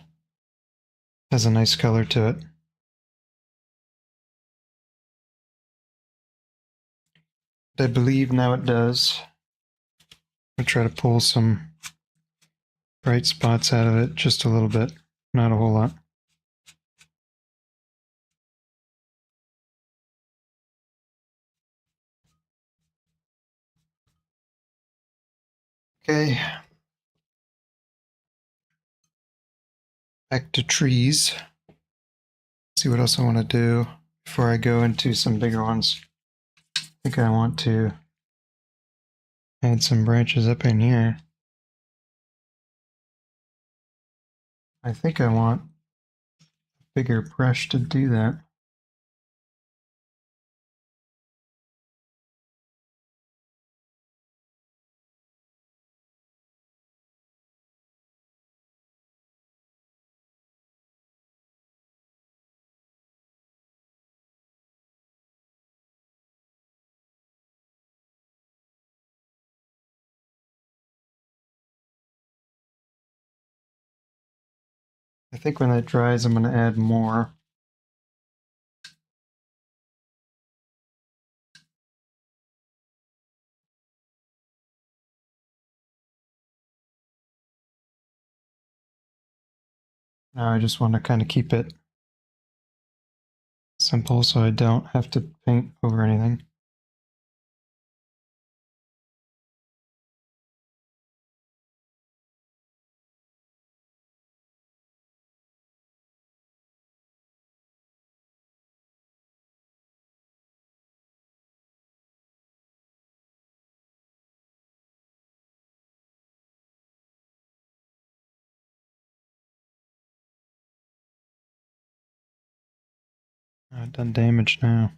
has a nice color to it. I believe now it does. I'll try to pull some bright spots out of it just a little bit, not a whole lot. Okay. Back to trees. Let's see what else I want to do before I go into some bigger ones. I think I want to add some branches up in here. I think I want a bigger brush to do that. I think when that dries, I'm going to add more. Now I just want to kind of keep it simple so I don't have to paint over anything. I've done damage now.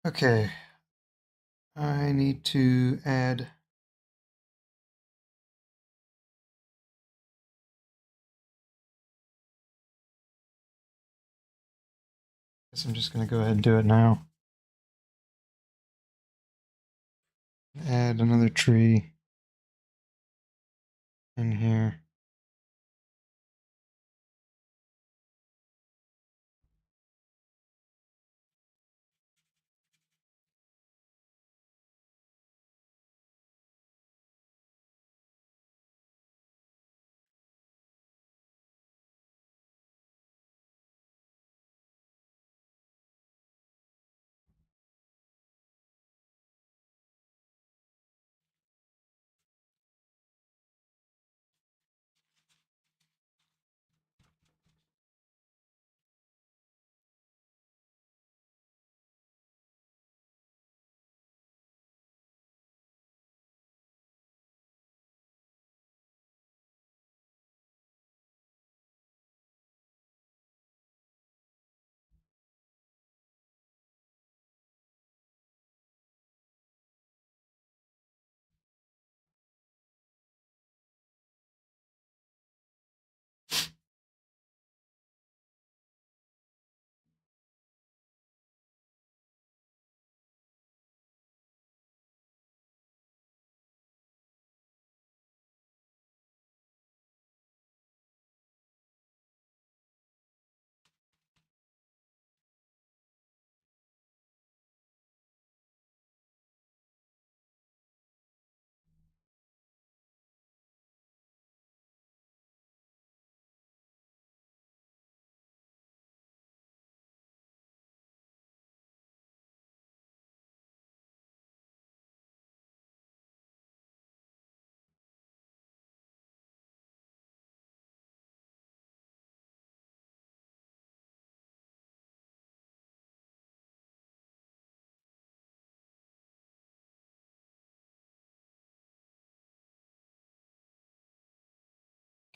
Okay, I need to add I guess I'm just going to go ahead and do it now. Add another tree in here.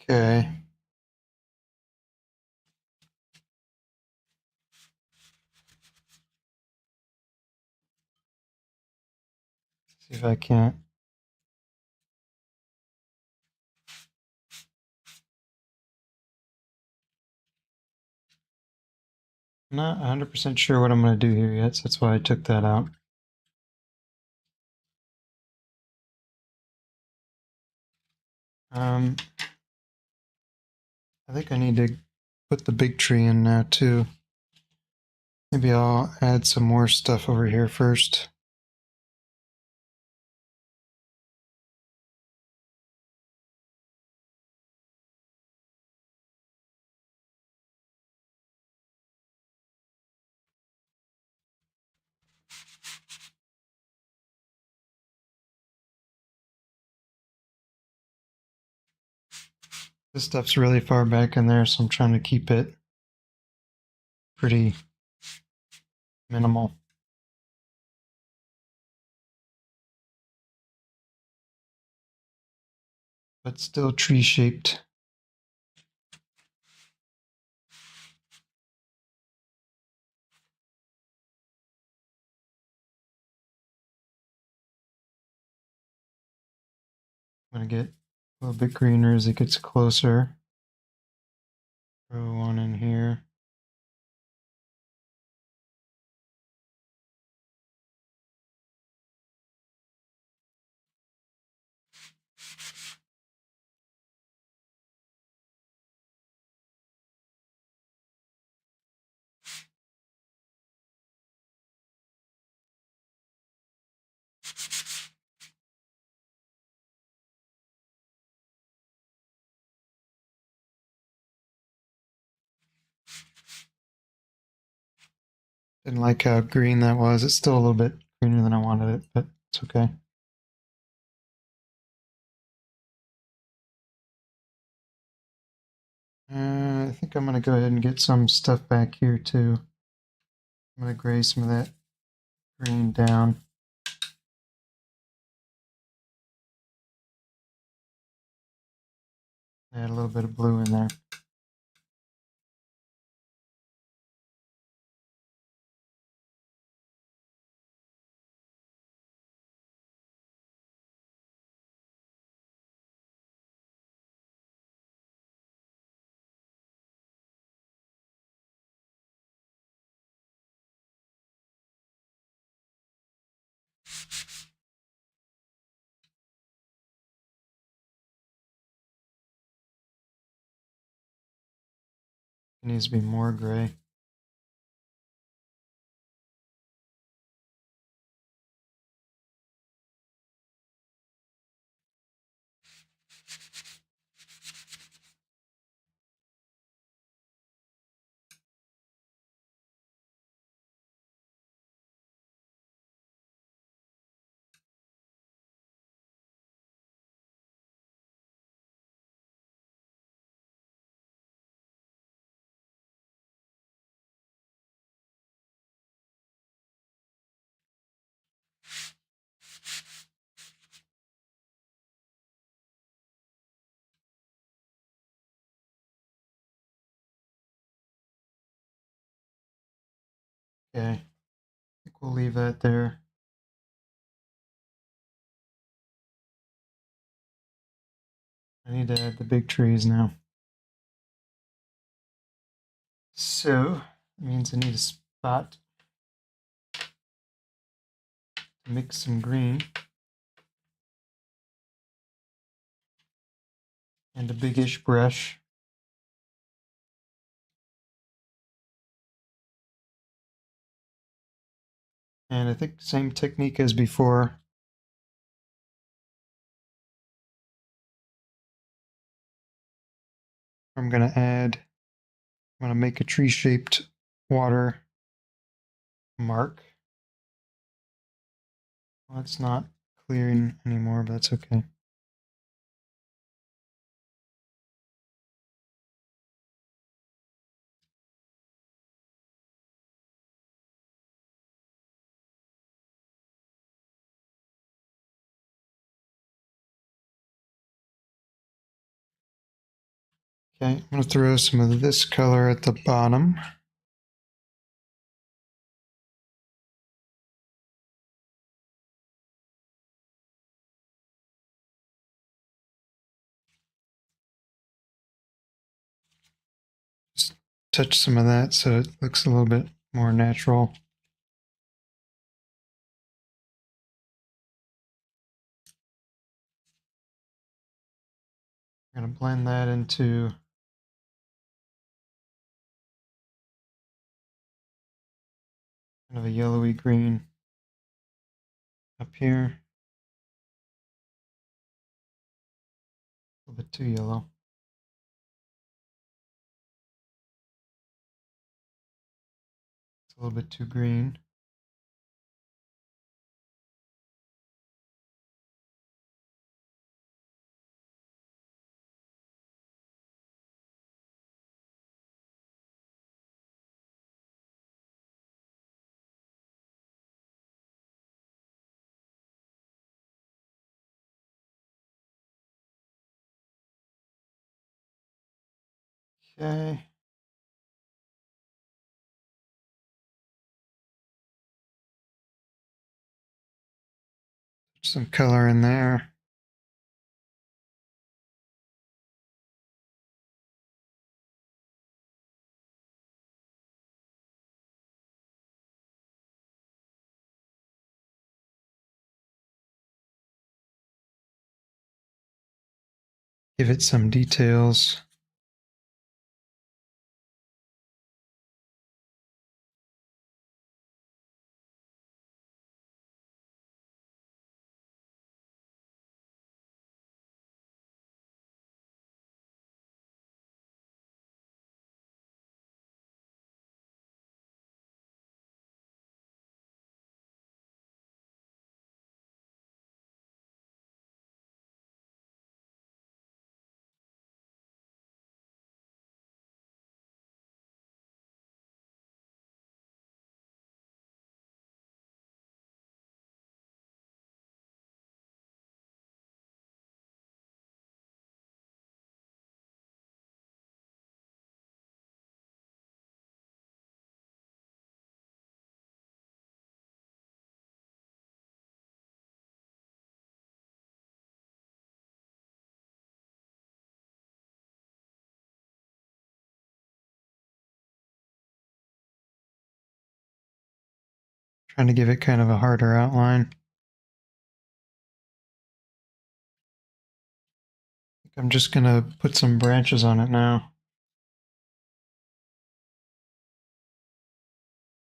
Okay. See if I can't. I'm not 100% sure what I'm going to do here yet, so that's why I took that out. I think I need to put the big tree in now too. Maybe I'll add some more stuff over here first. This stuff's really far back in there, so I'm trying to keep it pretty minimal. But still tree shaped. I'm going to get a little bit greener as it gets closer. Throw one in here. Didn't like how green that was. It's still a little bit greener than I wanted it, but it's okay. I think I'm going to go ahead and get some stuff back here too. I'm going to gray some of that green down. Add a little bit of blue in there. It needs to be more gray. Okay, I think we'll leave that there. I need to add the big trees now. So, that means I need a spot to mix some green. And a biggish brush. And I think same technique as before. I'm going to make a tree shaped water mark. Well, it's not clearing anymore, but that's okay. Okay, I'm going to throw some of this color at the bottom. Just touch some of that so it looks a little bit more natural. I'm going to blend that into kind of a yellowy green up here. A little bit too yellow. It's a little bit too green. Okay. Some color in there. Give it some details. Trying to give it kind of a harder outline. I'm just going to put some branches on it now.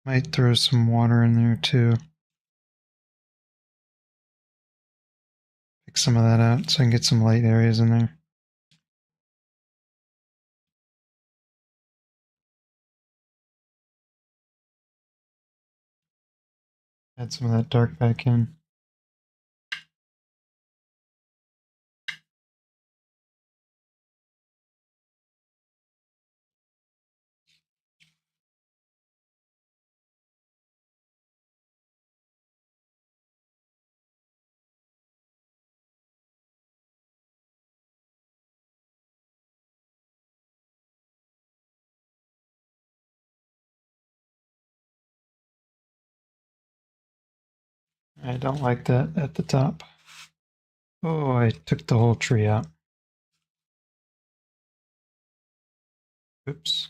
Might throw some water in there too. Pick some of that out so I can get some light areas in there. Add some of that dark back in. I don't like that at the top. Oh, I took the whole tree out. Oops.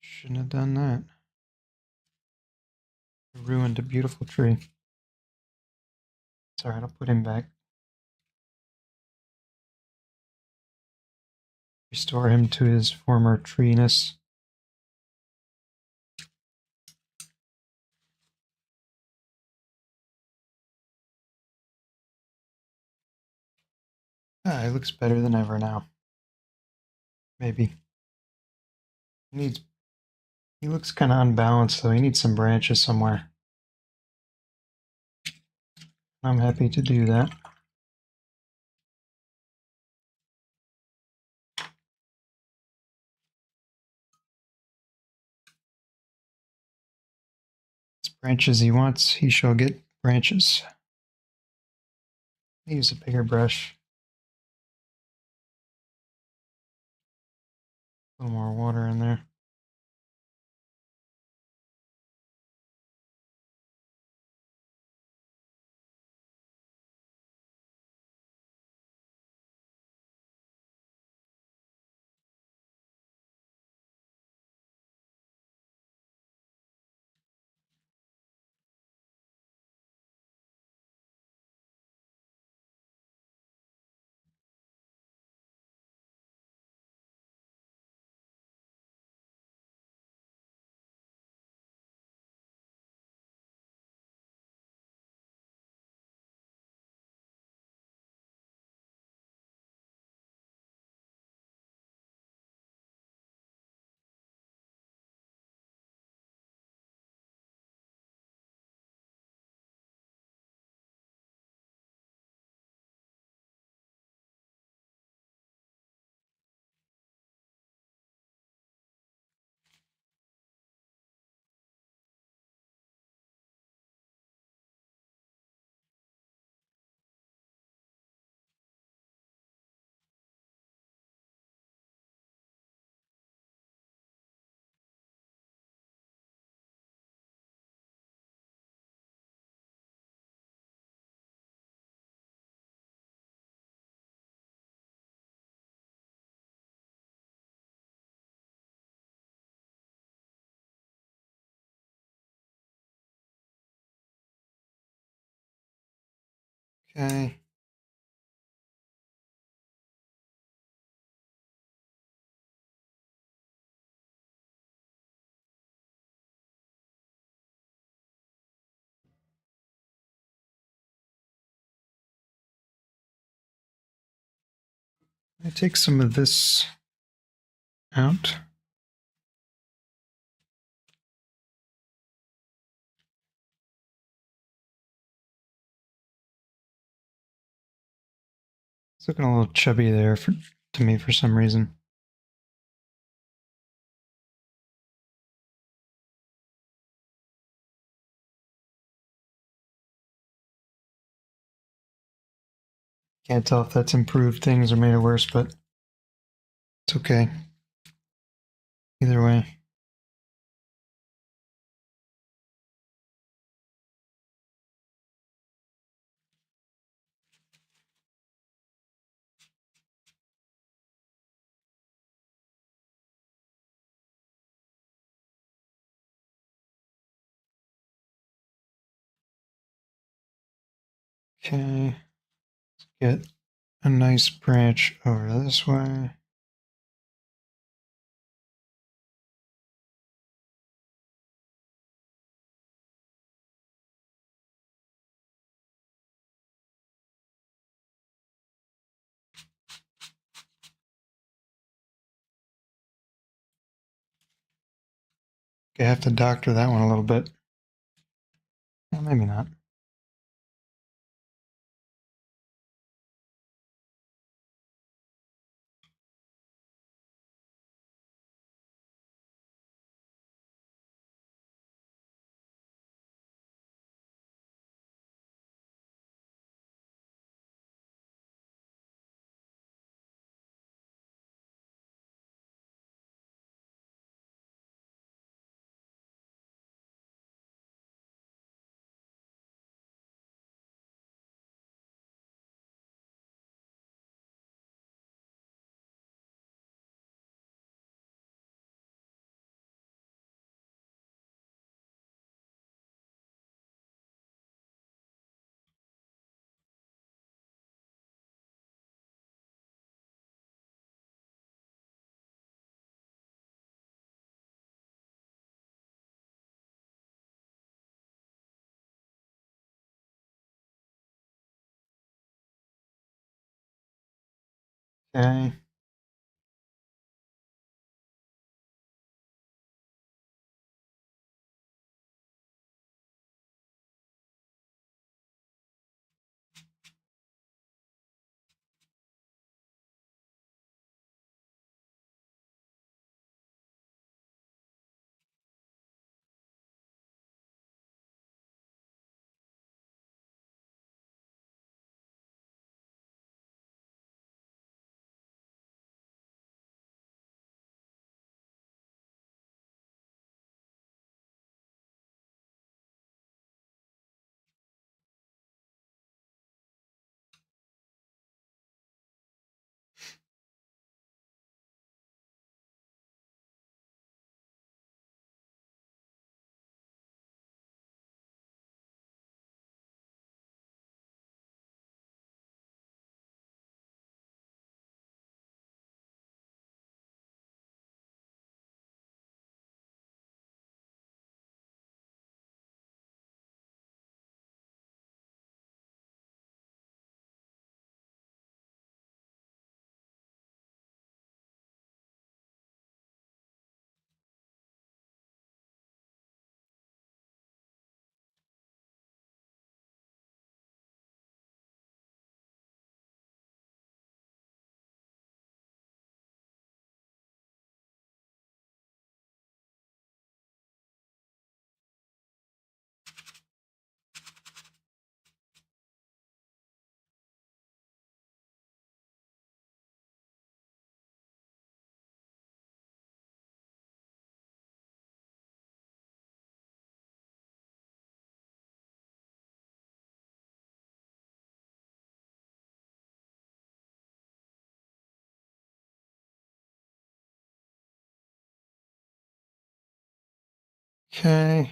Shouldn't have done that. I ruined a beautiful tree. It's alright, I'll put him back. Restore him to his former treeness. Ah, he looks better than ever now. Maybe. He looks kind of unbalanced though. He needs some branches somewhere. I'm happy to do that. Branches he wants, he shall get branches. Use a bigger brush. A little more water in there. Okay. I take some of this out. It's looking a little chubby there to me for some reason. Can't tell if that's improved things or made it worse, but it's okay. Either way. Okay. Let's get a nice branch over this way. Okay, I have to doctor that one a little bit. Well, maybe not. Okay. Okay.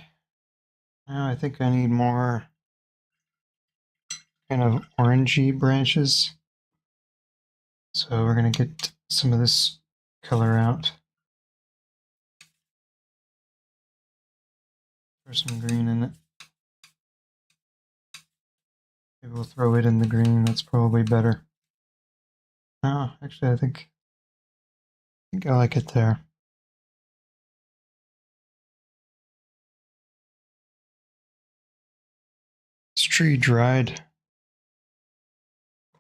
Now I think I need more kind of orangey branches. So we're going to get some of this color out. Throw some green in it. Maybe we'll throw it in the green. That's probably better. No, actually, I think I like it there. This tree dried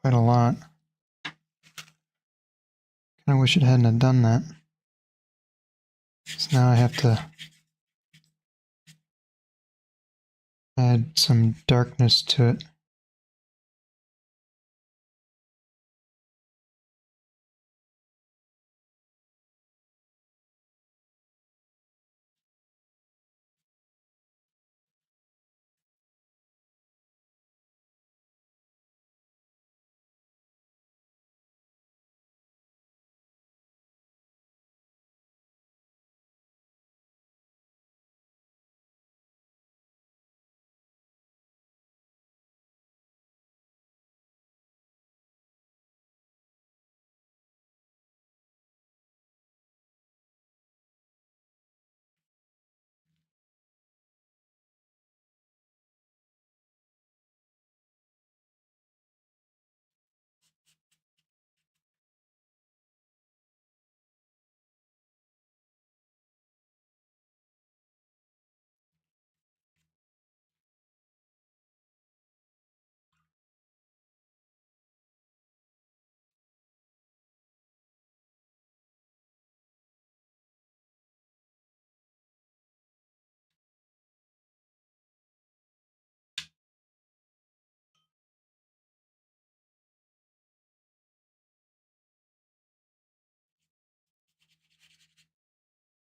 quite a lot. Kind of wish it hadn't have done that. So now I have to add some darkness to it.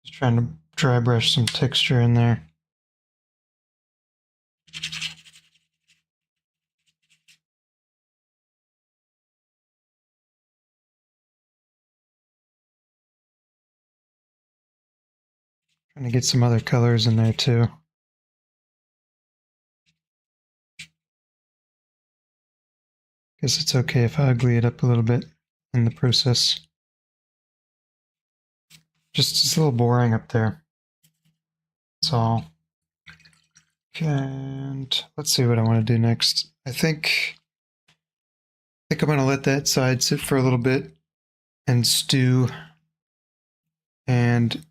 Just trying to dry brush some texture in there. Trying to get some other colors in there too. Guess it's okay if I ugly it up a little bit in the process. Just it's a little boring up there. That's all. Okay, and let's see what I want to do next. I think I'm going to let that side sit for a little bit and stew, and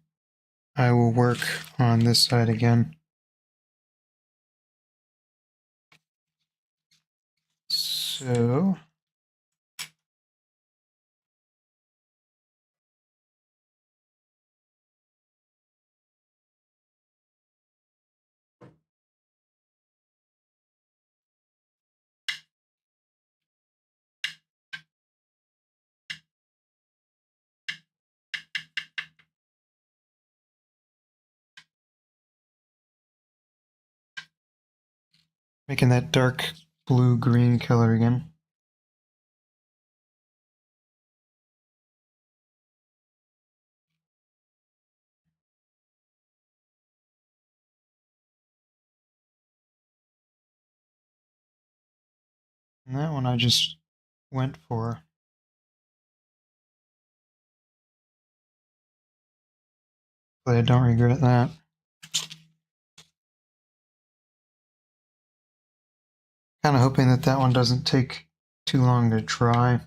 I will work on this side again. So making that dark blue-green color again. And that one I just went for. But I don't regret that. Kind of hoping that that one doesn't take too long to dry.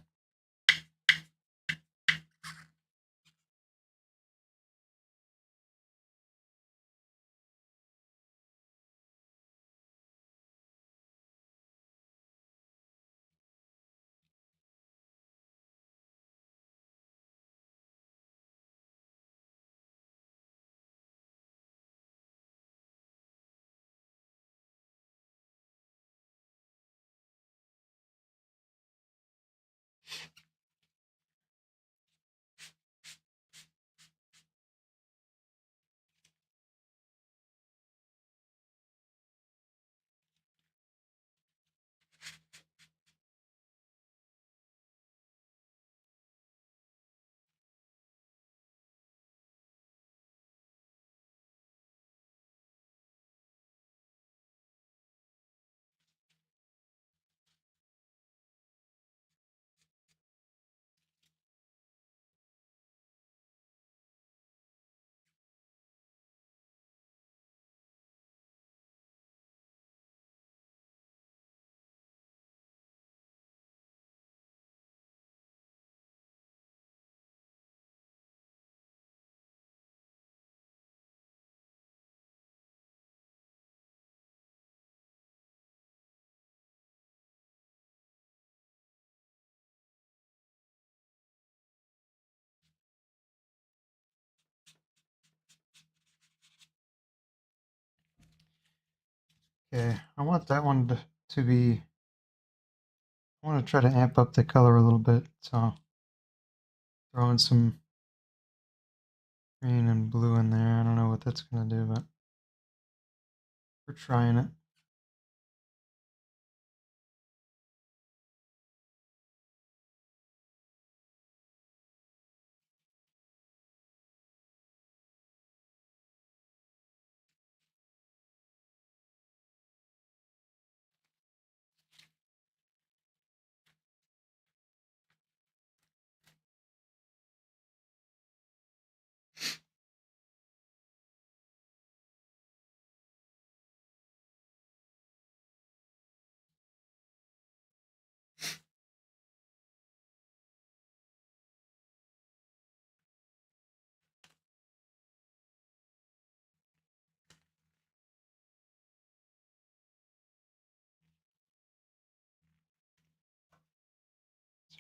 Okay, I want that one to be, I want to try to amp up the color a little bit, so throw in some green and blue in there. I don't know what that's going to do, but we're trying it.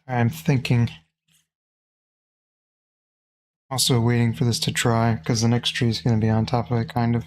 I'm thinking, also waiting for this to dry because the next tree is going to be on top of it, kind of.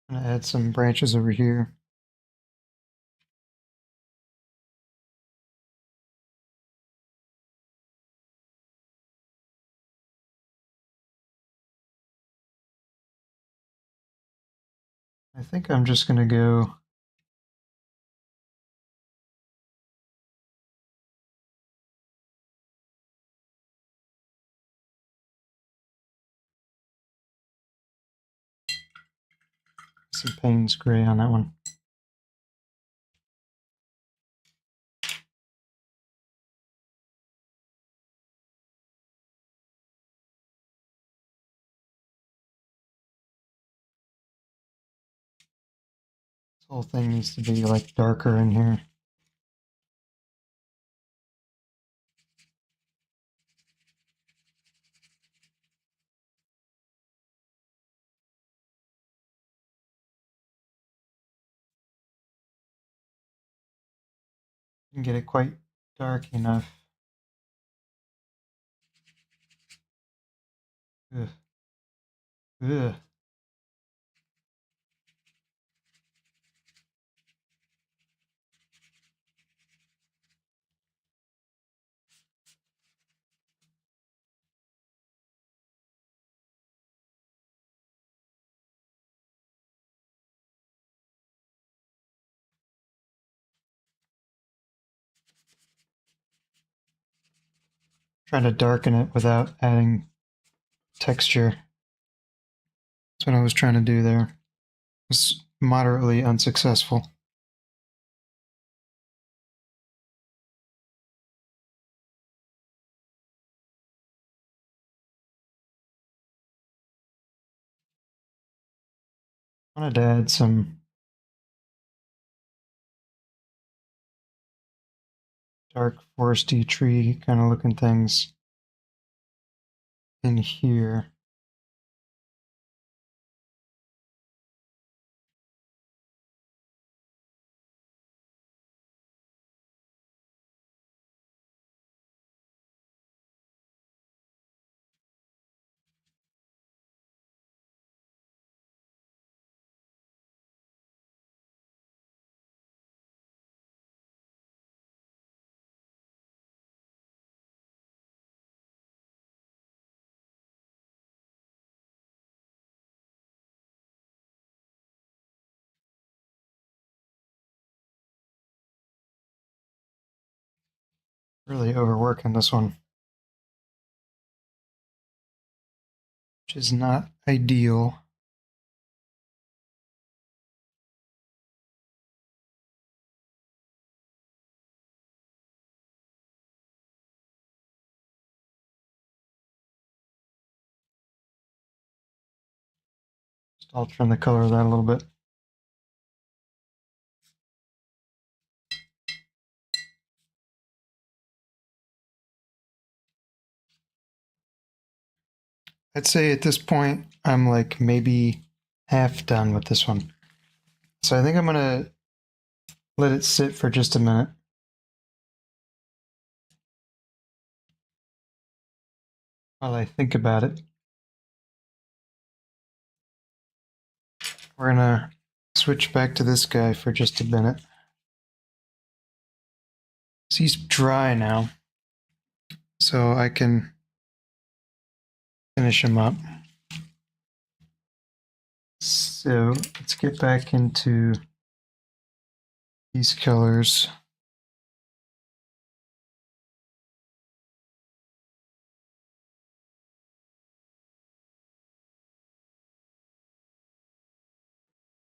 I'm going to add some branches over here. I think I'm just going to go some Payne's gray on that one. This whole thing needs to be like darker in here. And get it quite dark enough. Ugh. Ugh. Trying to darken it without adding texture. That's what I was trying to do there. It was moderately unsuccessful. I wanted to add some dark foresty tree kind of looking things in here. Really overworking this one, which is not ideal. Just altering the color of that a little bit. I'd say at this point, I'm like maybe half done with this one. So I think I'm gonna let it sit for just a minute. While I think about it. We're gonna switch back to this guy for just a minute. So he's dry now, so I can finish him up. So let's get back into these colors.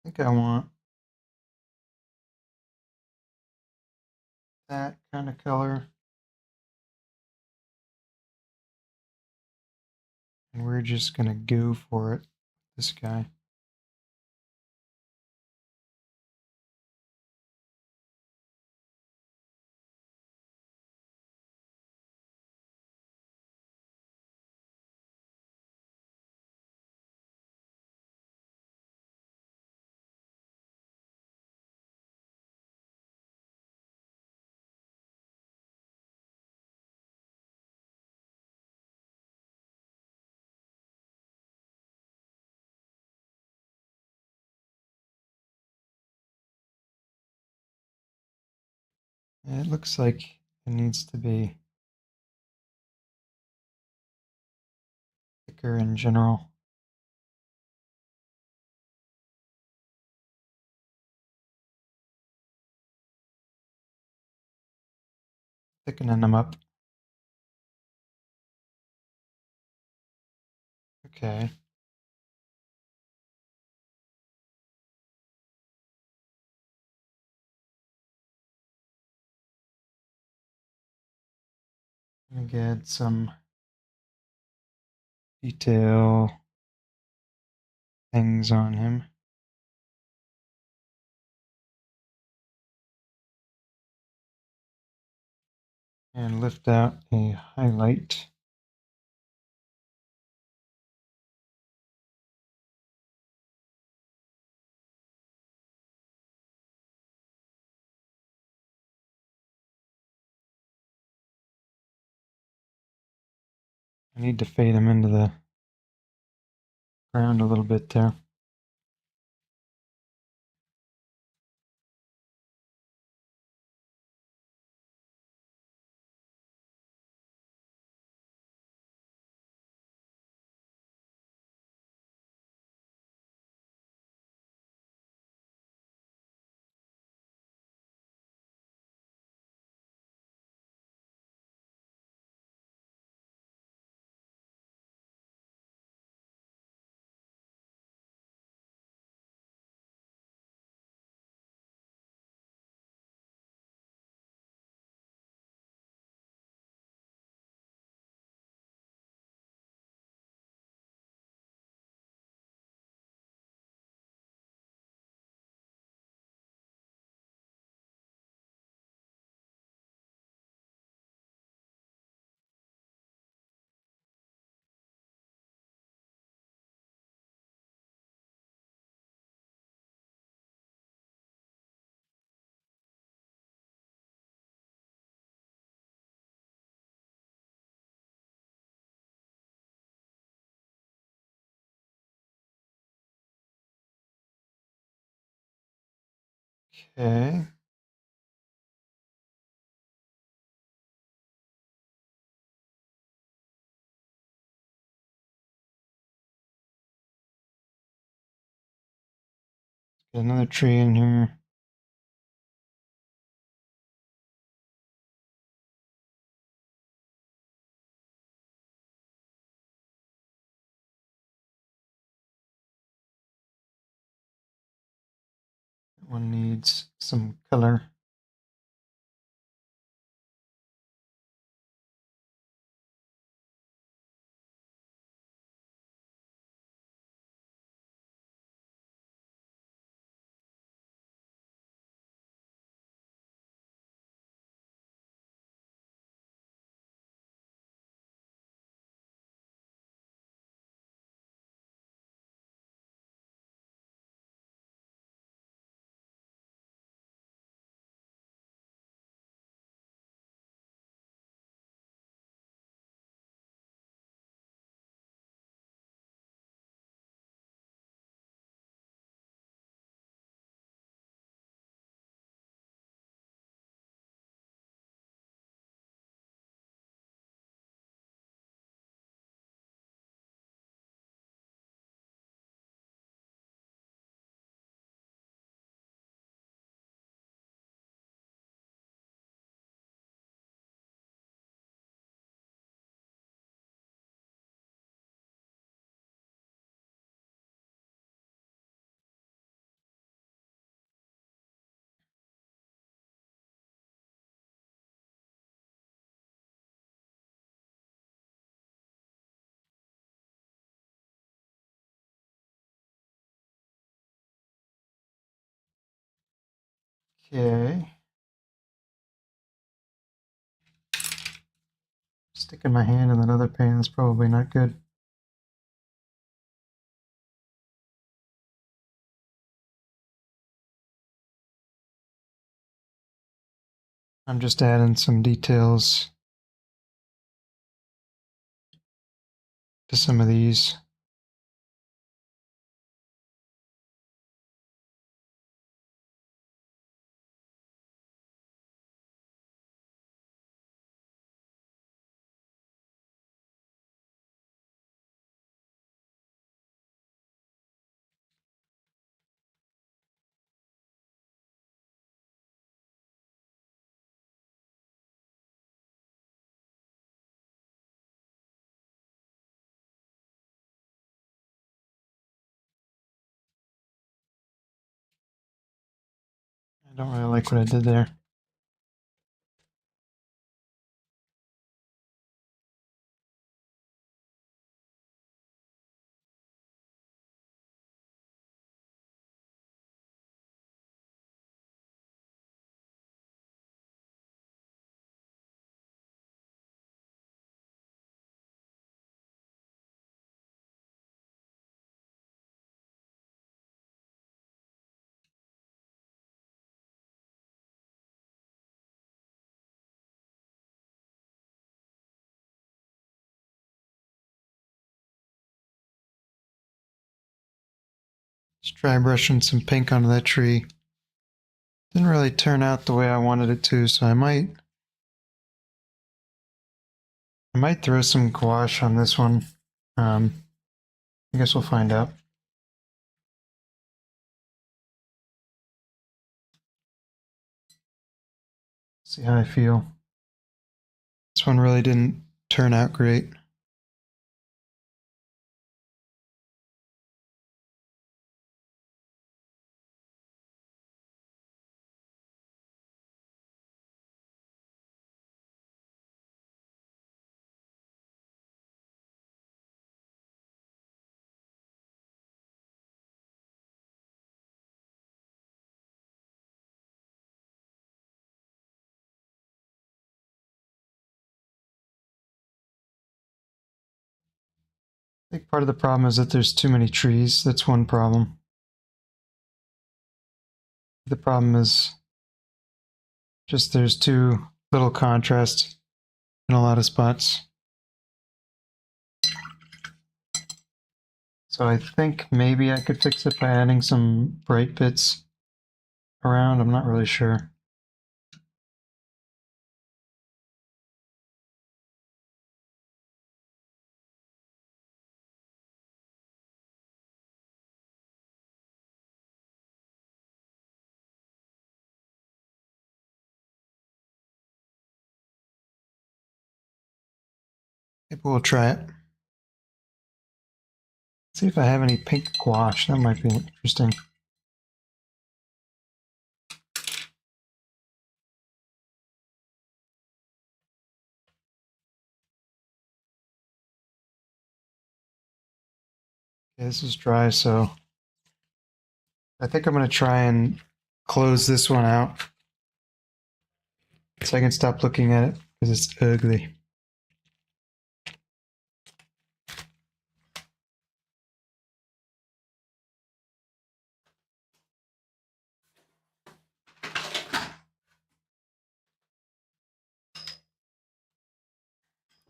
I think I want that kind of color. And we're just gonna go for it, this guy. It looks like it needs to be thicker in general. Thickening them up. Okay. I'm gonna add some detail things on him. And lift out a highlight. I need to fade him into the ground a little bit there. Okay. Get another tree in here. That one needs some color. Okay. Sticking my hand in that other pan is probably not good. I'm just adding some details to some of these. I don't really like what I did there. Just dry brushing some pink onto that tree. Didn't really turn out the way I wanted it to, so I might throw some gouache on this one. I guess we'll find out. See how I feel. This one really didn't turn out great. I think part of the problem is that there's too many trees. That's one problem. The problem is just there's too little contrast in a lot of spots. So I think maybe I could fix it by adding some bright bits around. I'm not really sure. Maybe we'll try it. See if I have any pink gouache. That might be interesting. Okay, this is dry, so I think I'm going to try and close this one out so I can stop looking at it because it's ugly.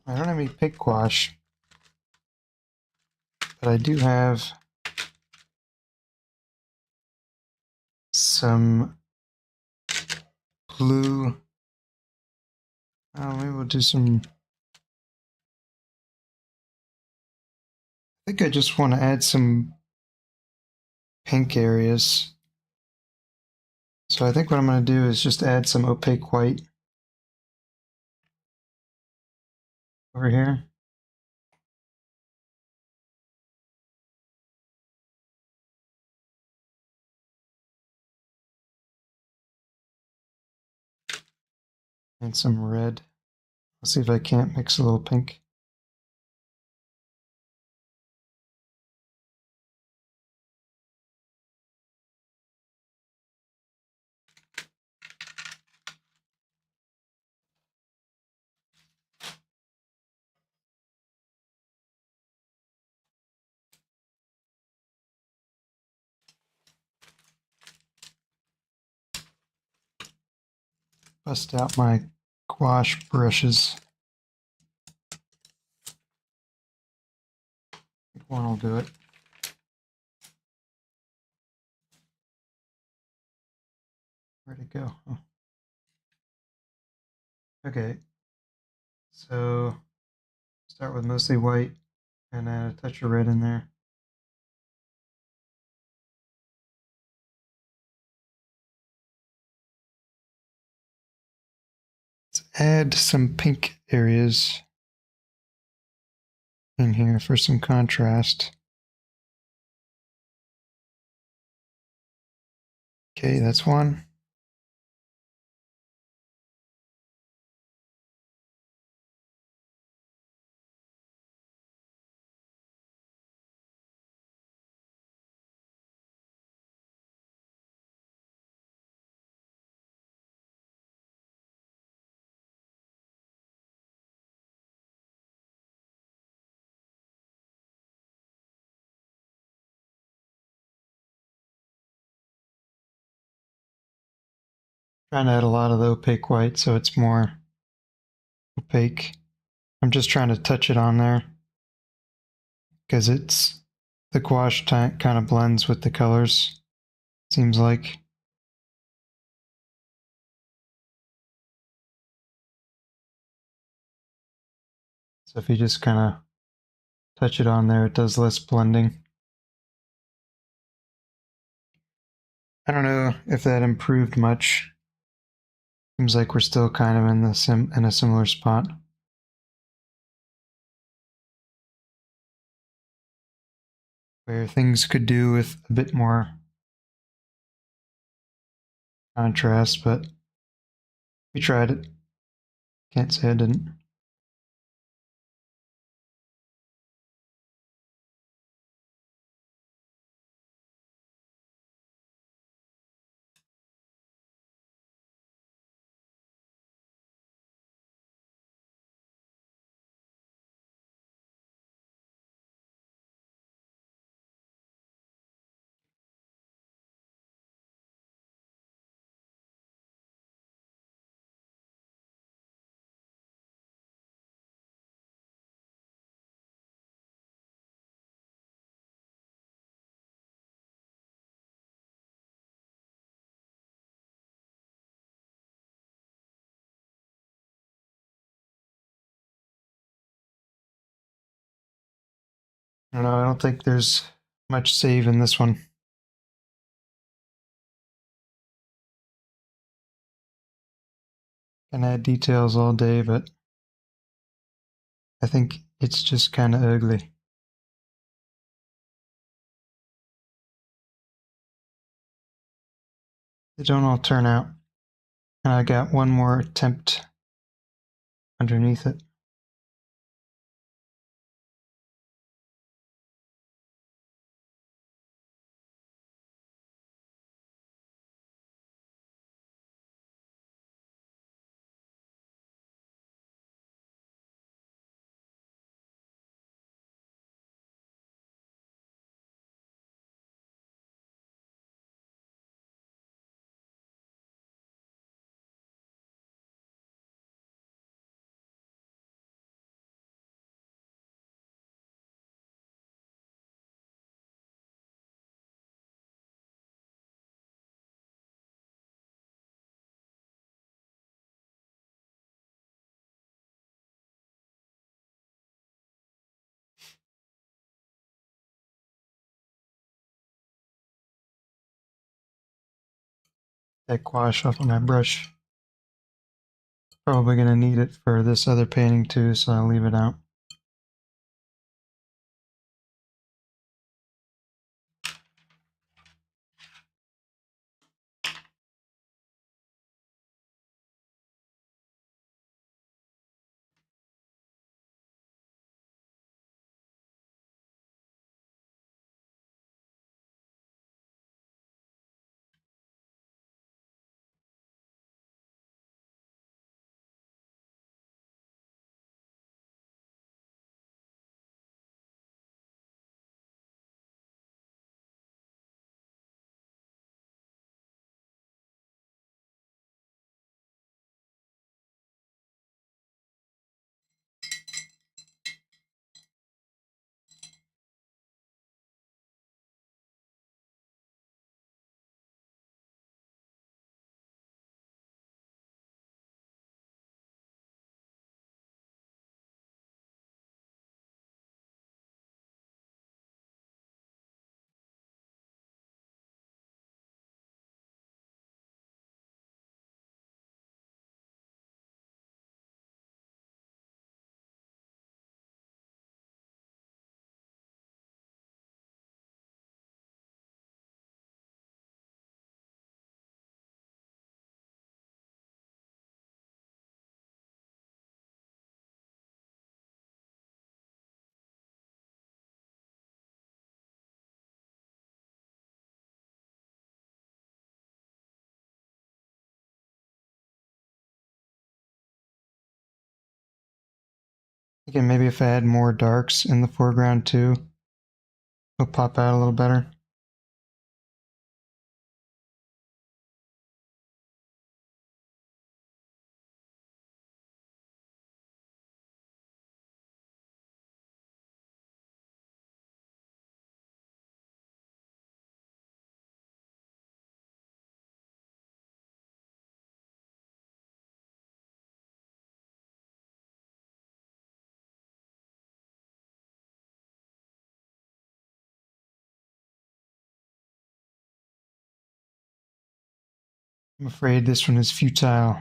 I don't have any pink gouache, but I do have some blue. Oh, maybe we'll do some. I think I just want to add some pink areas. So I think what I'm going to do is just add some opaque white over here. And some red. Let's see if I can't mix a little pink. Bust out my gouache brushes. One will do it. Where'd it go? Oh. Okay, so start with mostly white and add a touch of red in there. Let's add some pink areas in here for some contrast. Okay, that's one. Trying to add a lot of the opaque white so it's more opaque. I'm just trying to touch it on there because the gouache kind of blends with the colors, seems like. So if you just kind of touch it on there, it does less blending. I don't know if that improved much. Seems like we're still kind of in a similar spot. Where things could do with a bit more contrast, but we tried it. Can't say I didn't. I don't know, I don't think there's much save in this one. Can add details all day, but I think it's just kind of ugly. They don't all turn out. And I got one more attempt underneath it. That gouache off of my brush. Probably going to need it for this other painting too, so I'll leave it out. Again, maybe if I add more darks in the foreground too, it'll pop out a little better. I'm afraid this one is futile.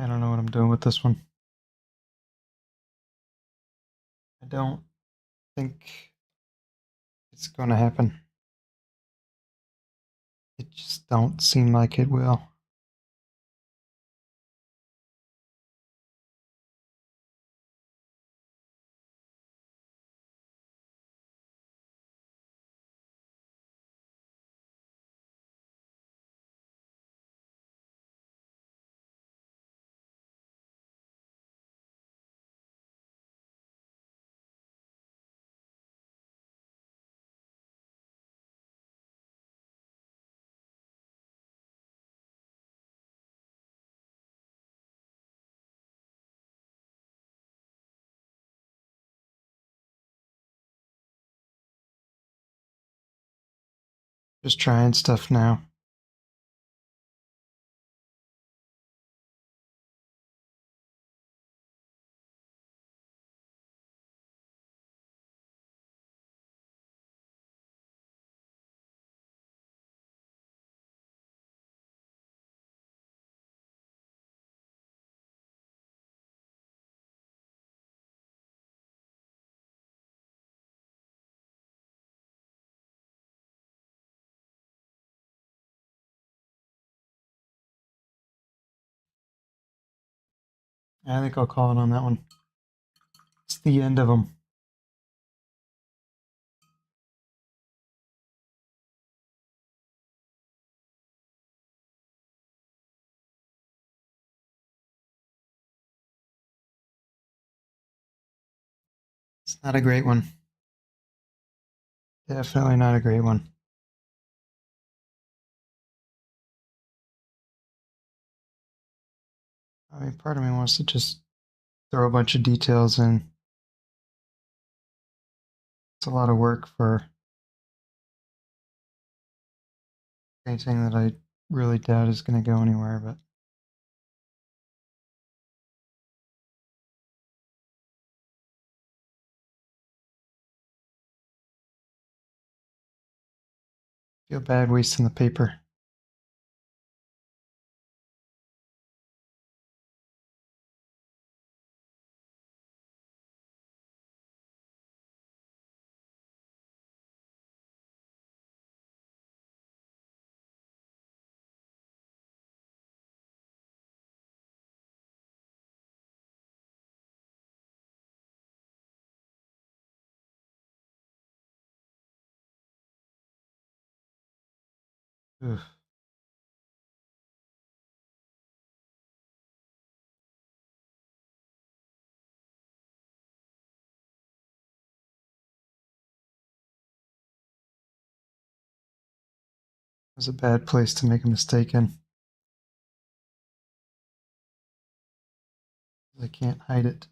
I don't know what I'm doing with this one. I don't think it's going to happen. It just don't seem like it will. Just trying stuff now. I think I'll call it on that one. It's the end of them. It's not a great one. Definitely not a great one. I mean, part of me wants to just throw a bunch of details in. It's a lot of work for painting that I really doubt is going to go anywhere, but I feel bad wasting the paper. Oof. It was a bad place to make a mistake in. I can't hide it.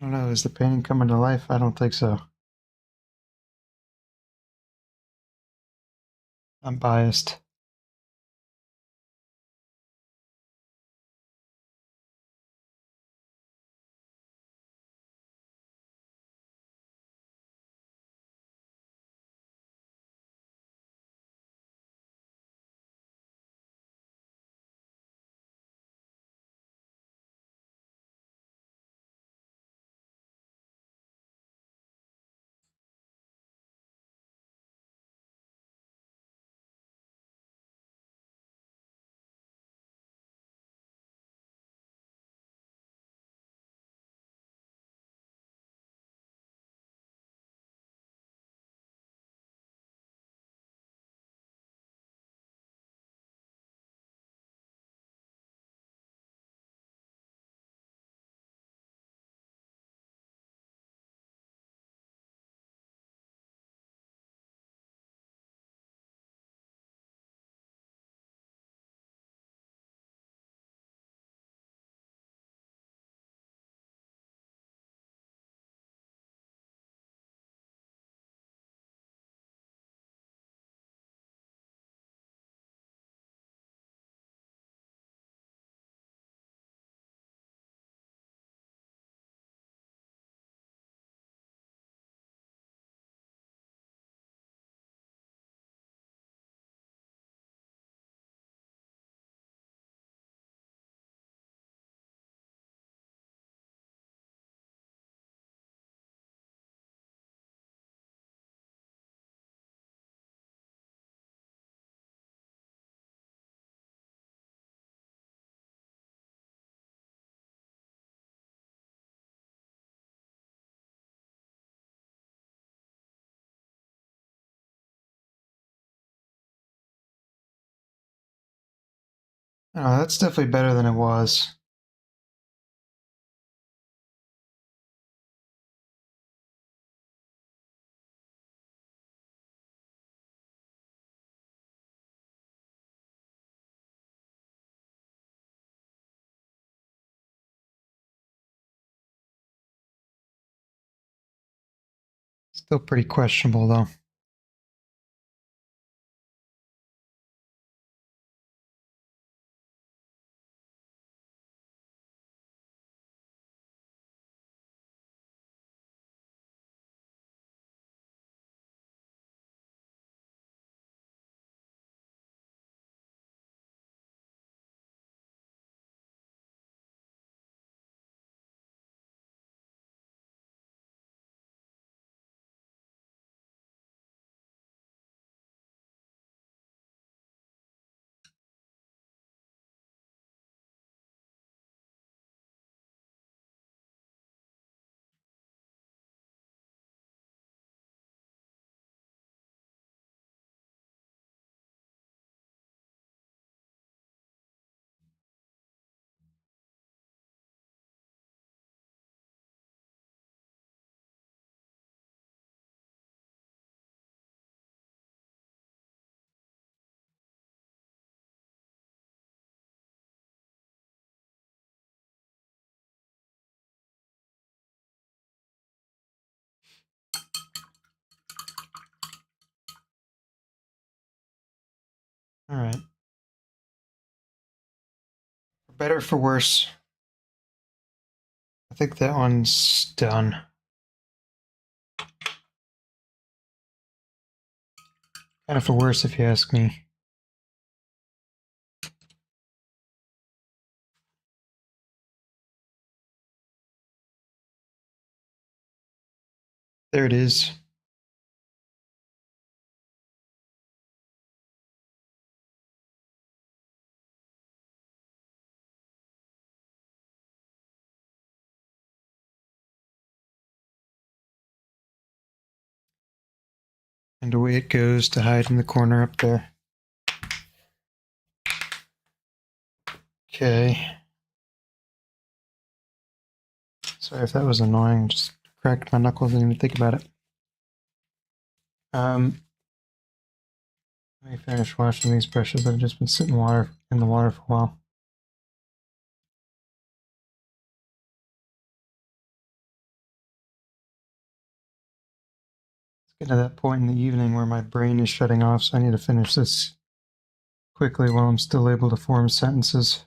I don't know, is the painting coming to life? I don't think so. I'm biased. Oh, that's definitely better than it was. Still pretty questionable though. All right. For better or for worse, I think that one's done. Kind of for worse, if you ask me. There it is. And away it goes to hide in the corner up there. Okay. Sorry if that was annoying. Just cracked my knuckles. Didn't even think about it. Let me finish washing these brushes. I've just been sitting in the water for a while. It's getting to that point in the evening where my brain is shutting off, so I need to finish this quickly while I'm still able to form sentences.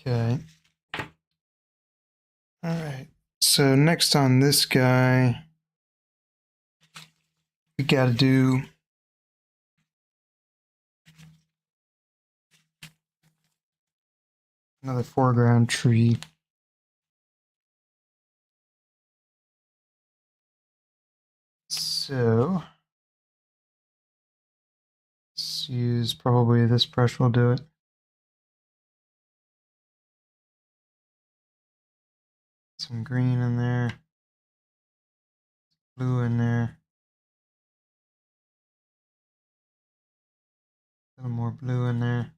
Okay. All right. So next on this guy, we got to do another foreground tree. So let's use probably this brush will do it. Some green in there, blue in there, a little more blue in there,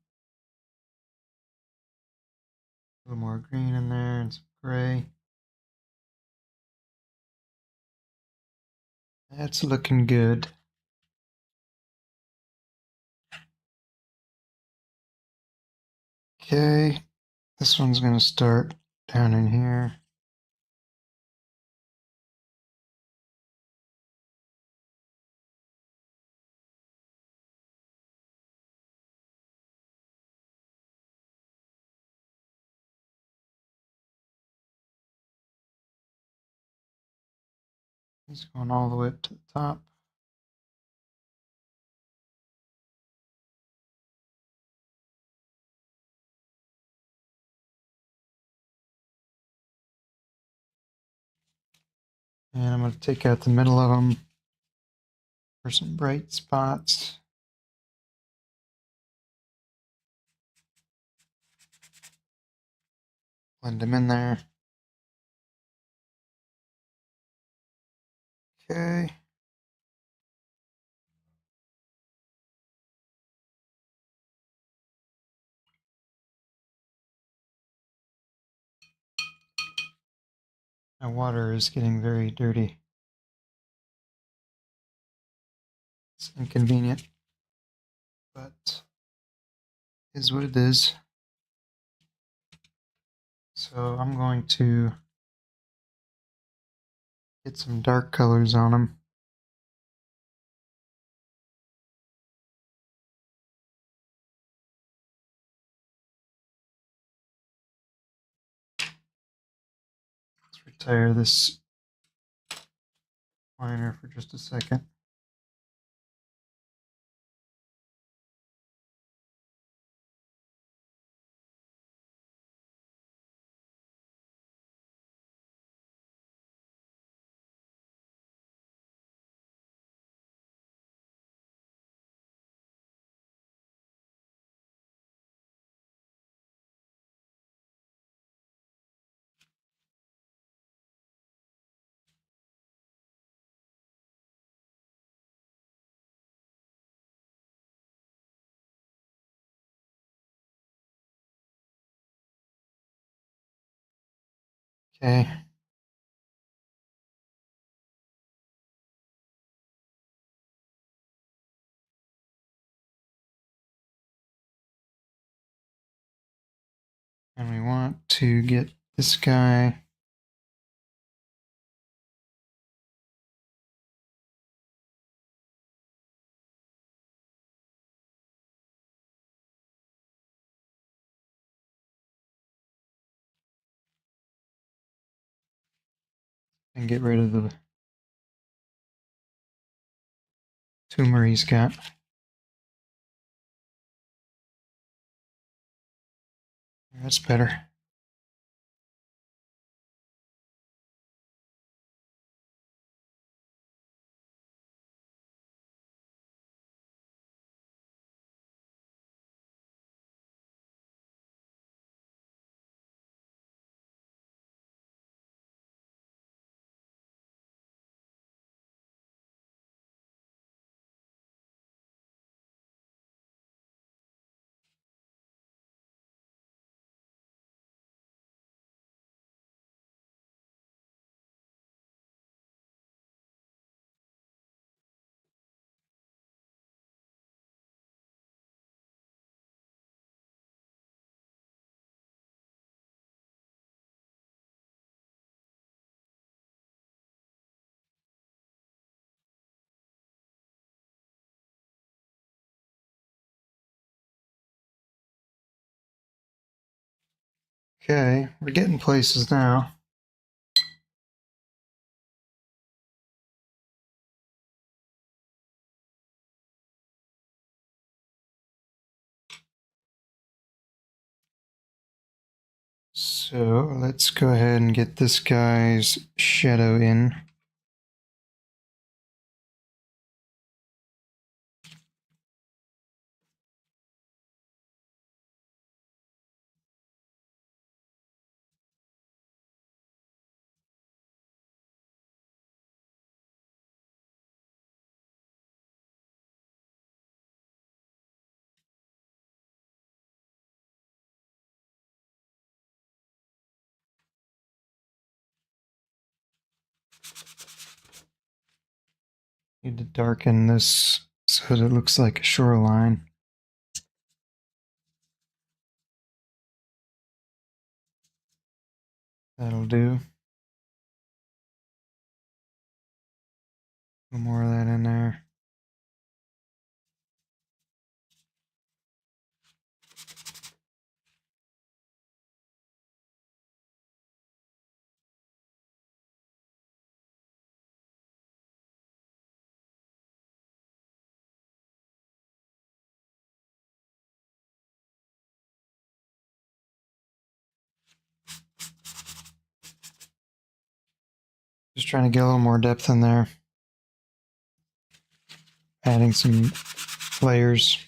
a little more green in there, and some gray. That's looking good. Okay, this one's going to start down in here. He's going all the way up to the top. And I'm going to take out the middle of them for some bright spots. Blend them in there. Okay. My water is getting very dirty. It's inconvenient, but is what it is. So I'm going to get some dark colors on them. Let's retire this liner for just a second. Okay. And we want to get this guy and get rid of the tumor he's got. That's better. Okay, we're getting places now. So let's go ahead and get this guy's shadow in. Need to darken this so that it looks like a shoreline. That'll do. A little more of that in there. Just trying to get a little more depth in there. Adding some layers.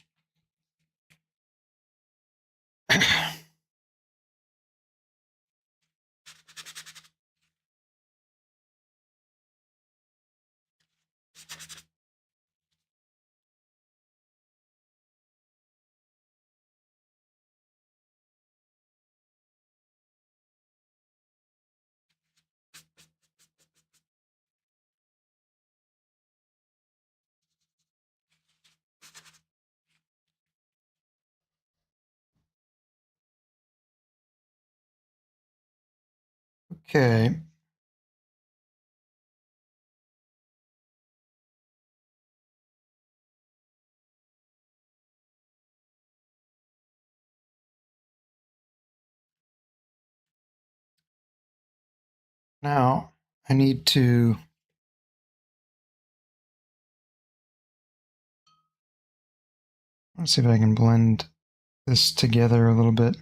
Okay. Now I need to let's see if I can blend this together a little bit.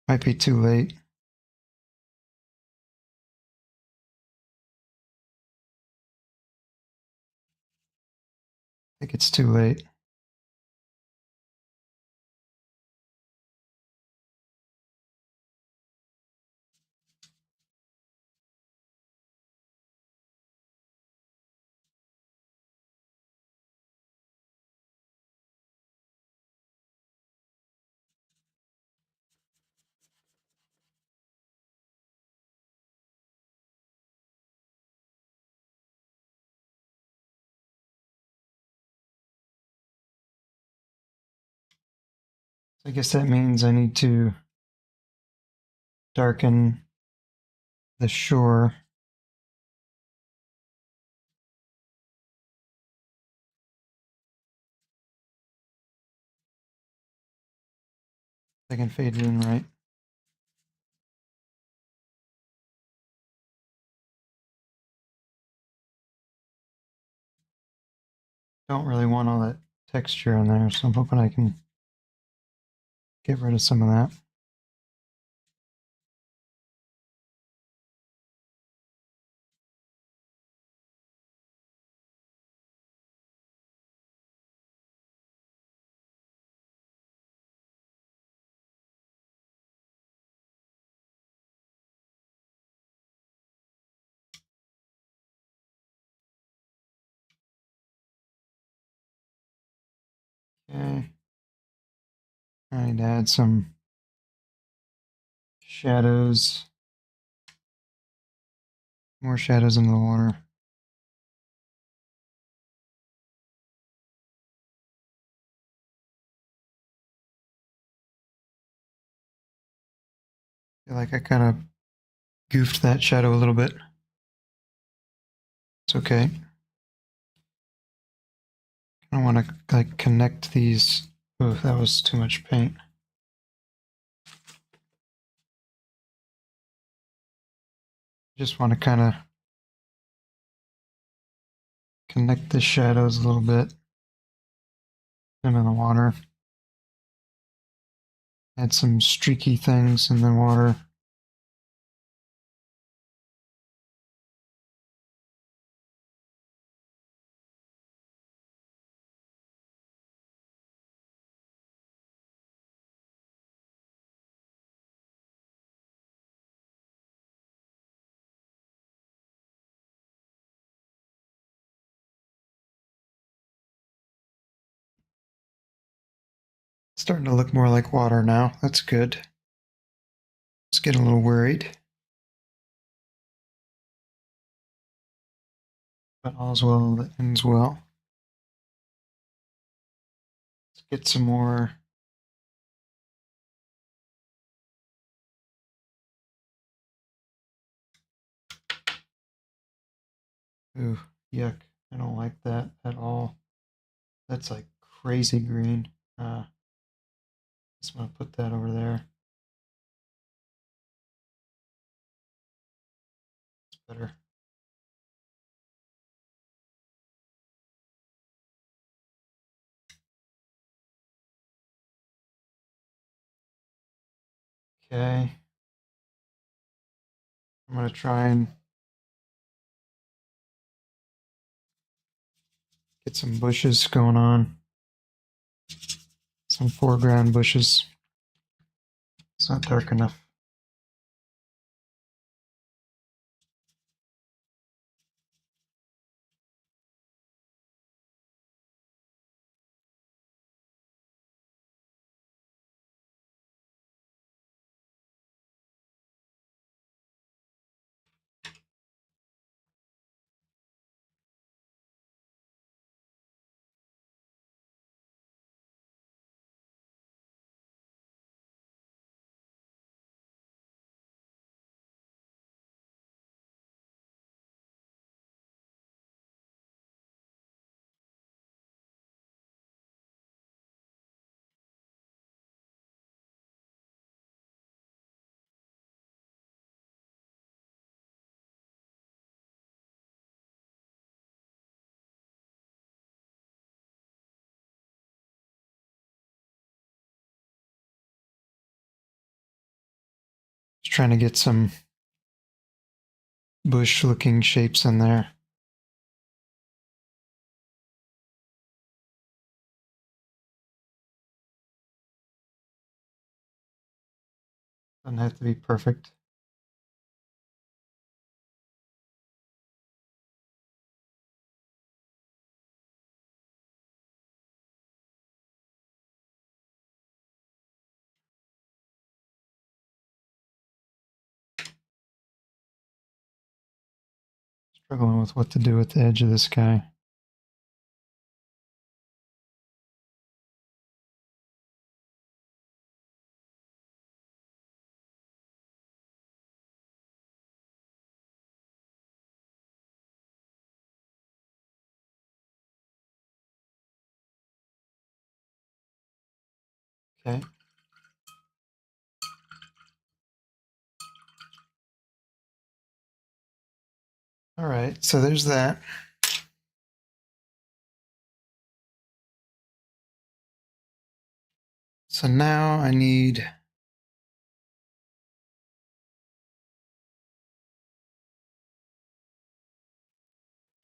Might be too late. I think it's too late. I guess that means I need to darken the shore. I can fade it in right. Don't really want all that texture in there, so I'm hoping I can get rid of some of that. Okay. I need to add some shadows. More shadows into the water. I feel like I kind of goofed that shadow a little bit. It's okay. I want to like connect these. Oh, that was too much paint. Just want to kind of connect the shadows a little bit. Them in the water. Add some streaky things in the water. It's starting to look more like water now. That's good. It's getting a little worried. But all's well that ends well. Let's get some more. Ooh, yuck. I don't like that at all. That's like crazy green. Just want to put that over there. It's better. Okay. I'm going to try and get some bushes going on. Some foreground bushes. It's not dark enough. Just trying to get some bush looking shapes in there. Doesn't have to be perfect. Struggling with what to do with the edge of this guy. Okay. All right, so there's that. So now I need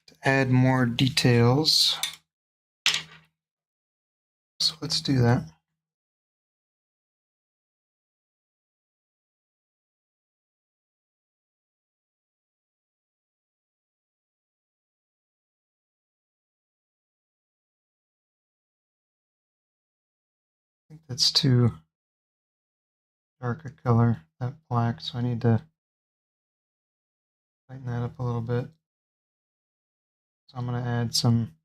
to add more details. So let's do that. I think that's too dark a color, that black, so I need to lighten that up a little bit. So I'm going to add some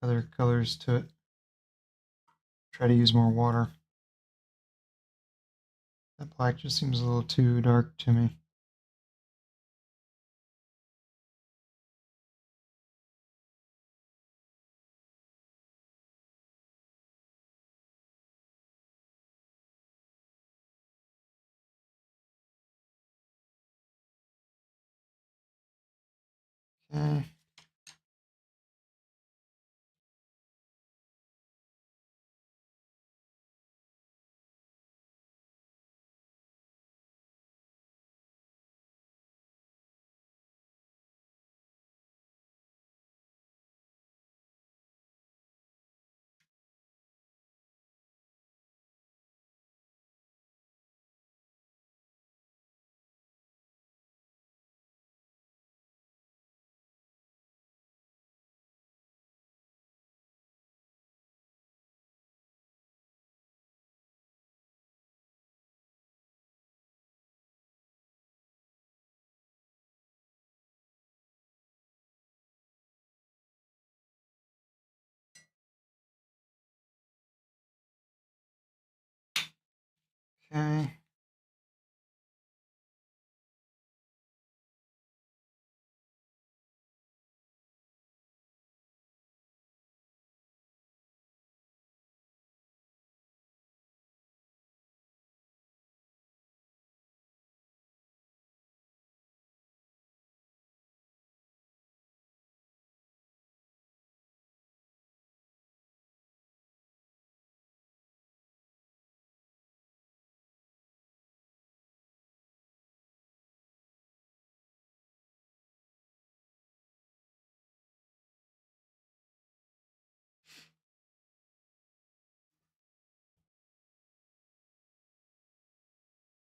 other colors to it. Try to use more water. That black just seems a little too dark to me. Okay. Okay.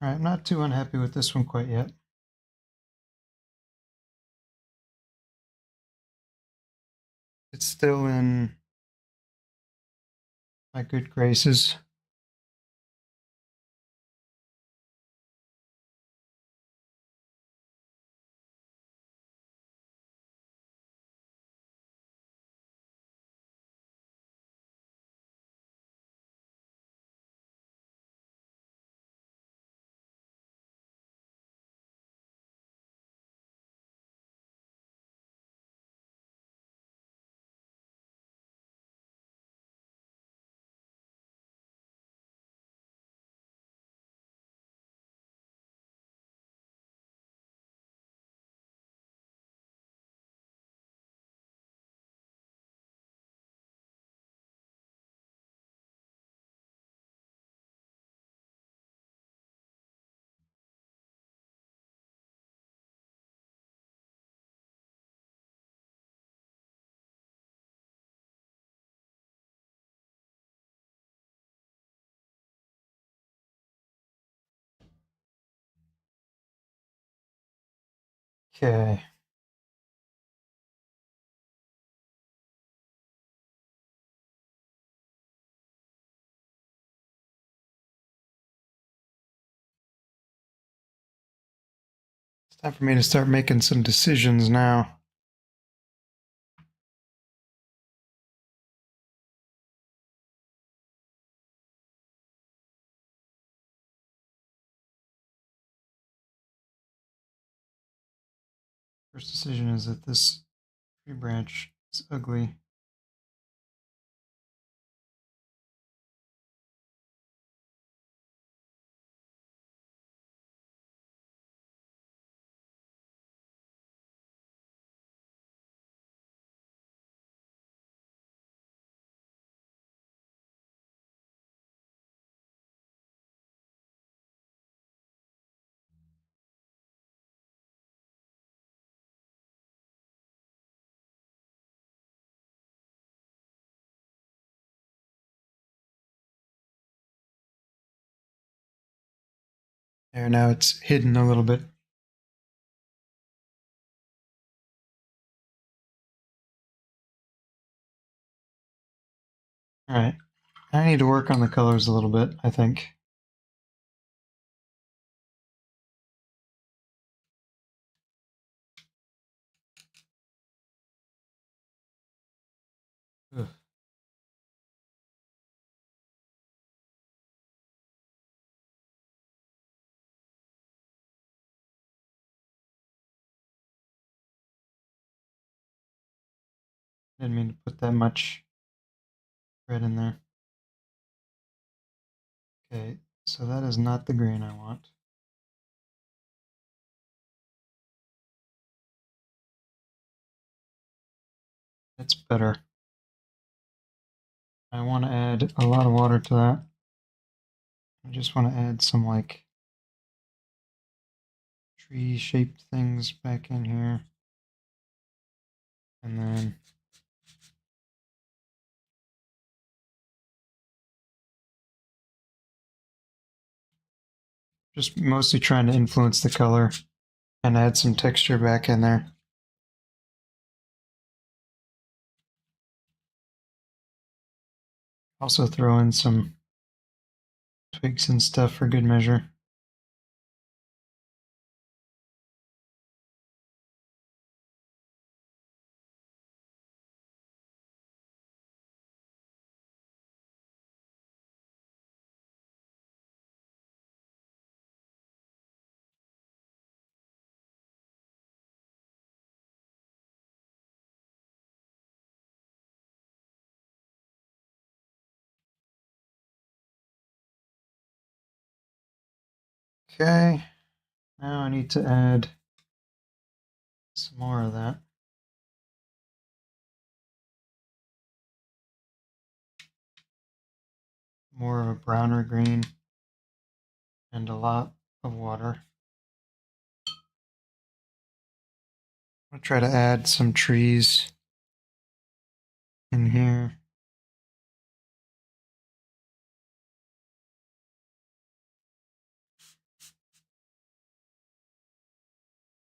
All right, I'm not too unhappy with this one quite yet. It's still in my good graces. Okay. It's time for me to start making some decisions now. First decision is that this tree branch is ugly. There, now it's hidden a little bit. All right. I need to work on the colors a little bit, I think. Ugh. Didn't mean to put that much red in there. Okay, so that is not the green I want. It's better. I want to add a lot of water to that. I just want to add some like tree shaped things back in here. And then just mostly trying to influence the color and add some texture back in there. Also throw in some twigs and stuff for good measure. Okay, now I need to add some more of that. More of a browner green and a lot of water. I'll try to add some trees in here.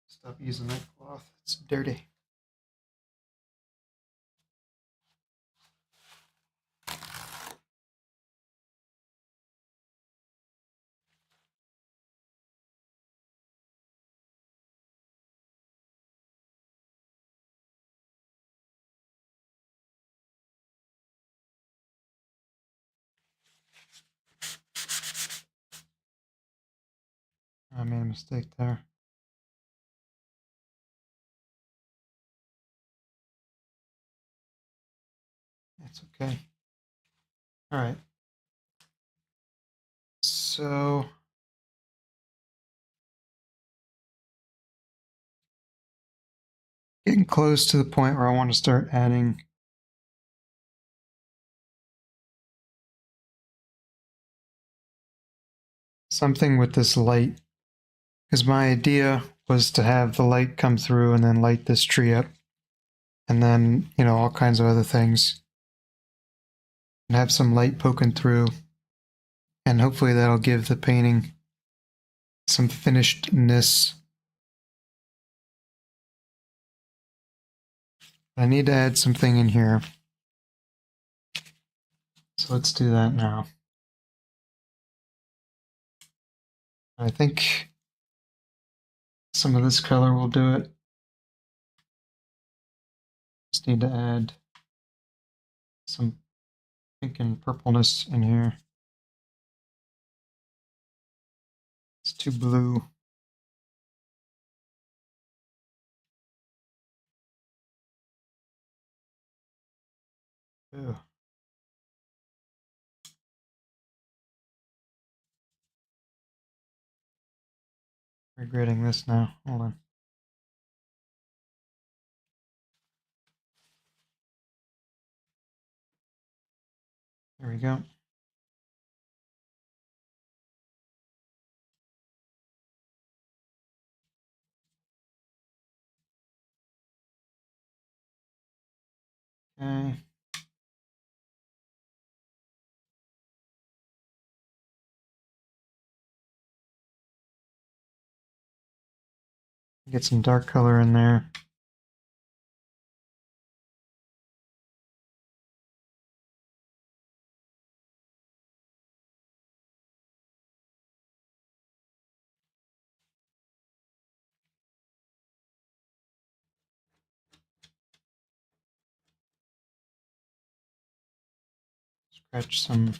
Stop using that cloth, it's dirty. I made a mistake there. It's okay. All right. So getting close to the point where I want to start adding something with this light, because my idea was to have the light come through and then light this tree up, and then, you know, all kinds of other things, and have some light poking through, and hopefully that'll give the painting some finishedness. I need to add something in here. So let's do that now. I think some of this color will do it. Just need to add some pink and purpleness in here. It's too blue. Ew. Regretting this now. Hold on. There we go. Okay. Get some dark color in there. Scratch some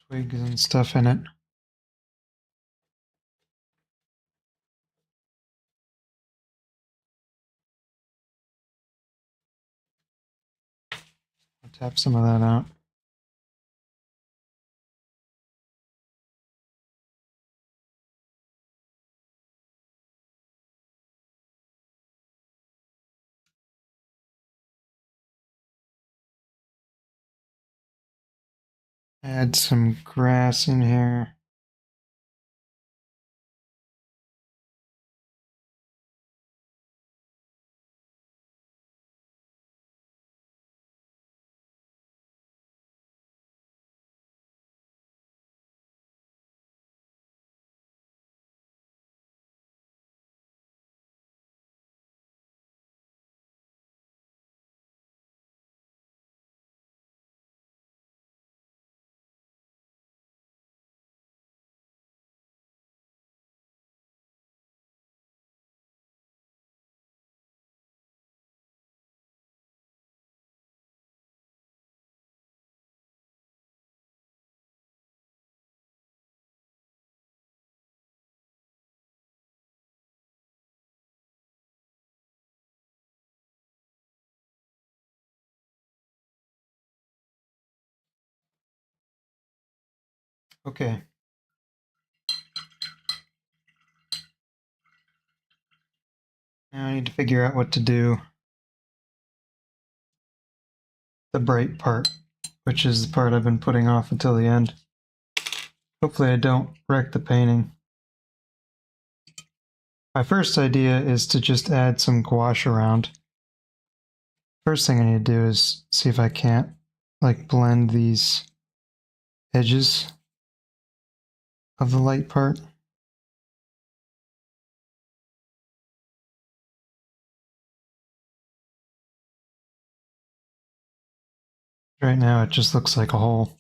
twigs and stuff in it. I'll tap some of that out. Add some grass in here. Okay. Now I need to figure out what to do. The bright part, which is the part I've been putting off until the end. Hopefully I don't wreck the painting. My first idea is to just add some gouache around. First thing I need to do is see if I can't like blend these edges of the light part. Right now it just looks like a hole.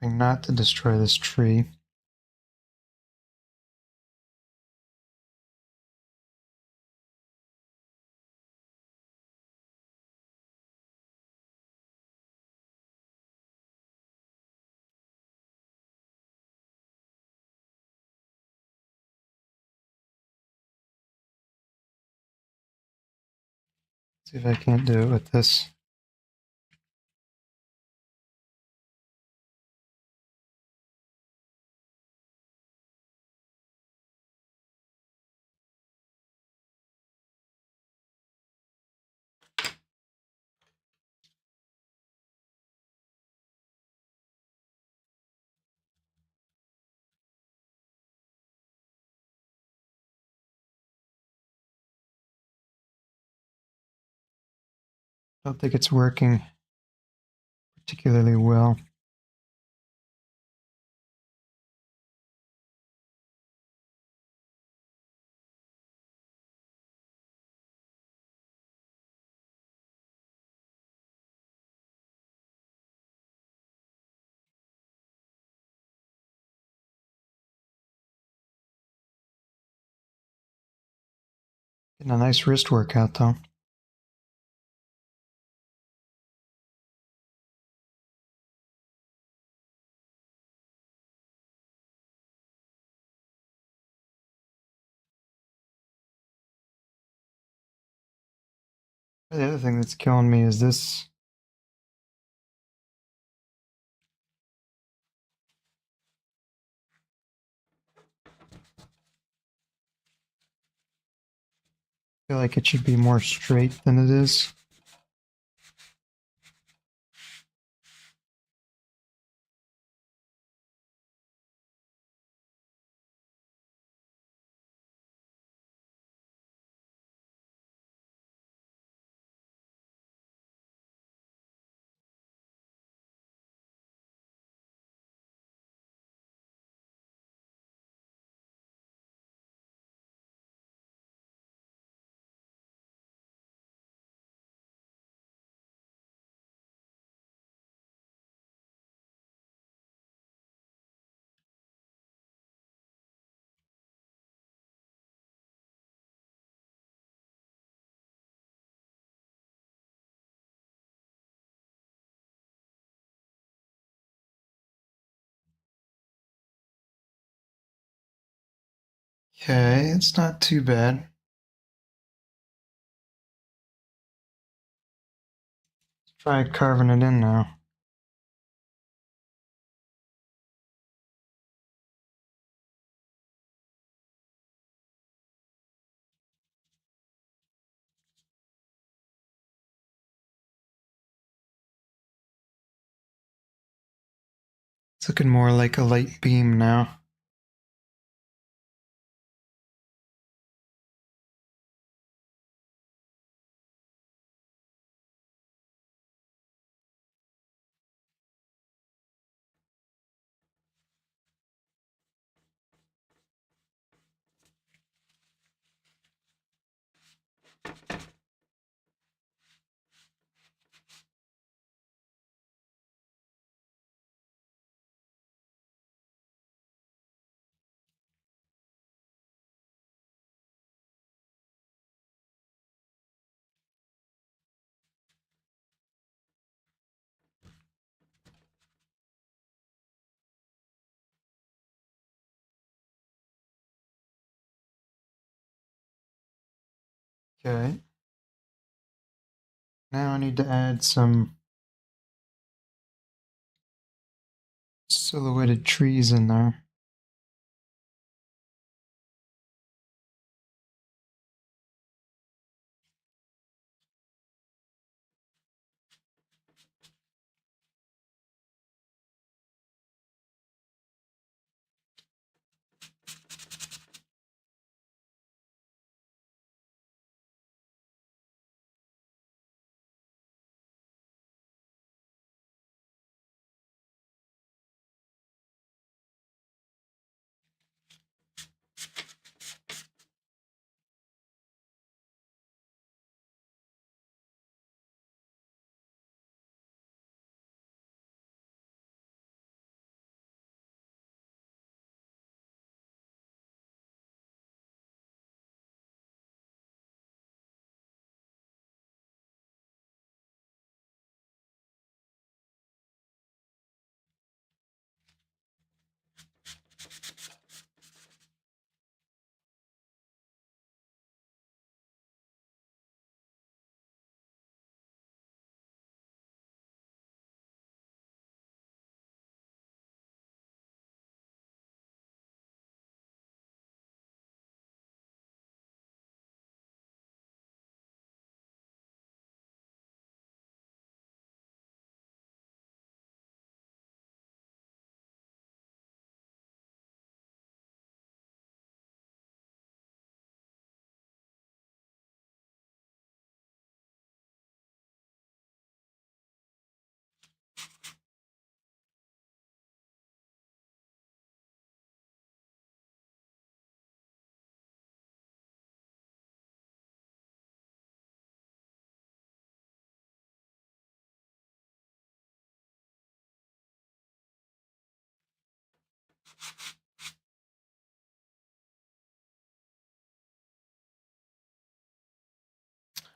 Hoping not to destroy this tree. See if I can't do it with this. Don't think it's working particularly well. Getting a nice wrist workout though. The other thing that's killing me is this. I feel like it should be more straight than it is. Okay, it's not too bad. Let's try carving it in now. It's looking more like a light beam now. Okay. Now I need to add some silhouetted trees in there.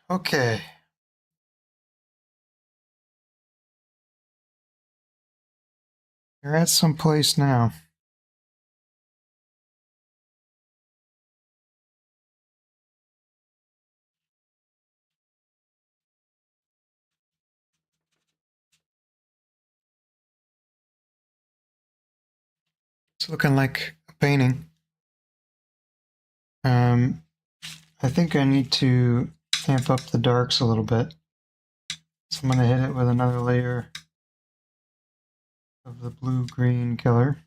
Okay. You're at some place now. It's looking like a painting. I think I need to amp up the darks a little bit. So I'm going to hit it with another layer of the blue-green color.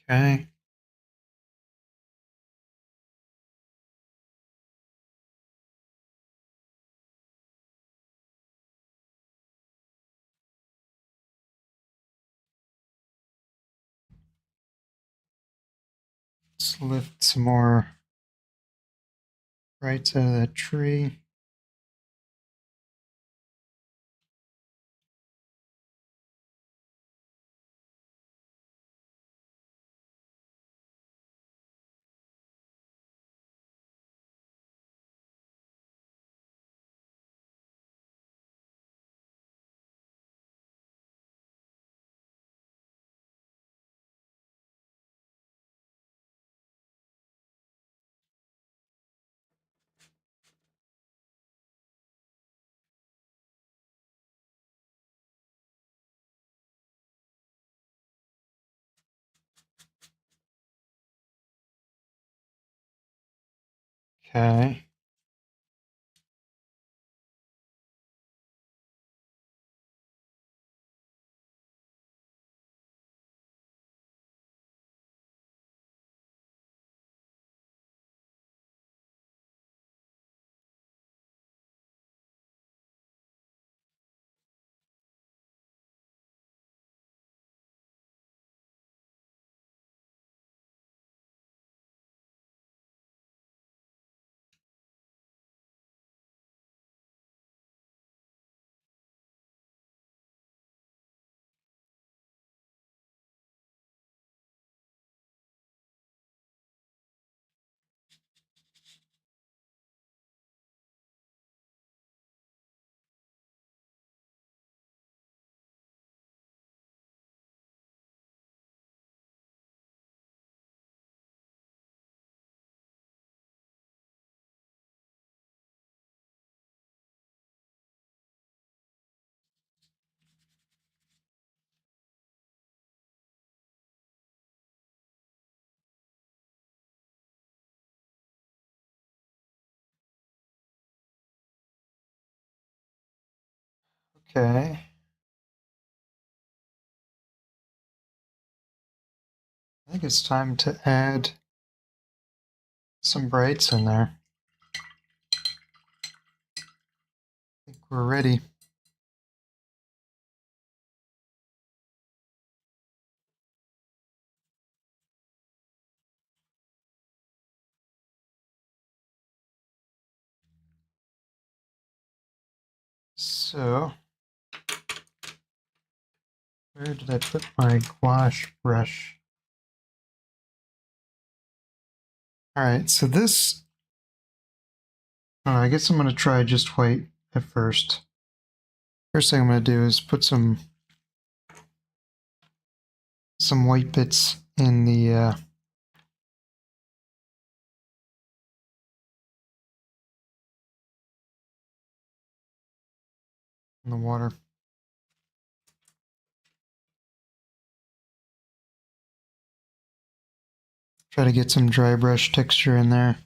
Okay. Let's lift some more brights out of that tree. Okay. Okay. I think it's time to add some brights in there. I think we're ready. So, where did I put my gouache brush? Alright, so this, I guess I'm going to try just white at first. First thing I'm going to do is put some white bits in the water. Try to get some dry brush texture in there.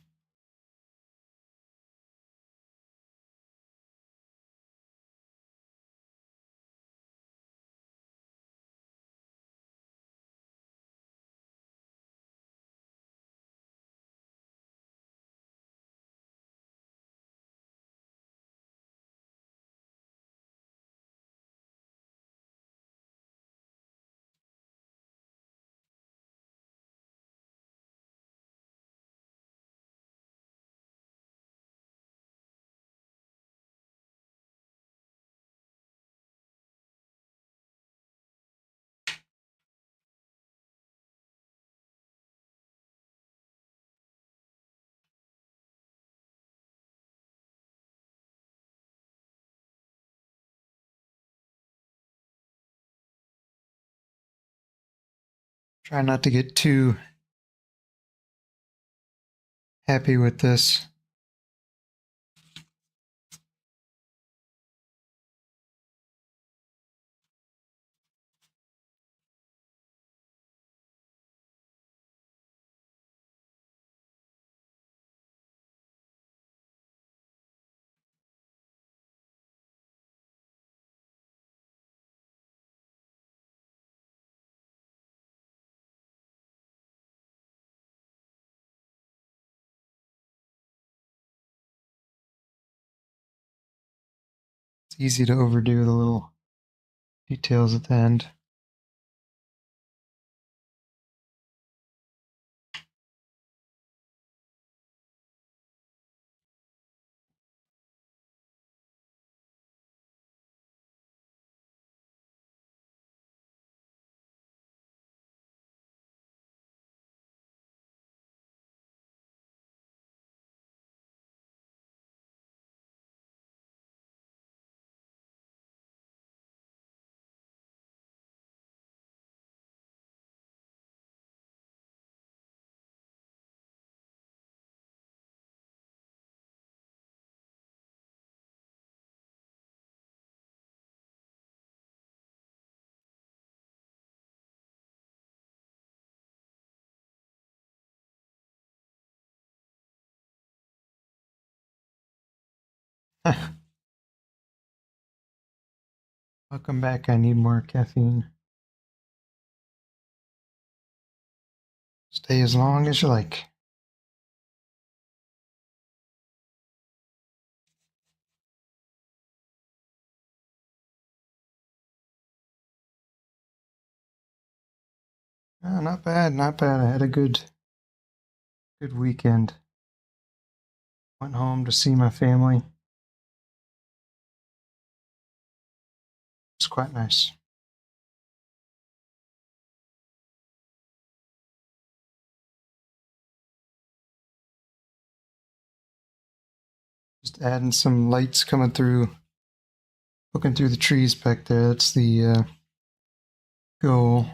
Try not to get too happy with this. It's easy to overdo the little details at the end. Welcome back. I need more caffeine. Stay as long as you like. Oh, not bad, not bad. I had a good weekend. Went home to see my family. It's quite nice. Just adding some lights coming through, looking through the trees back there. That's the goal.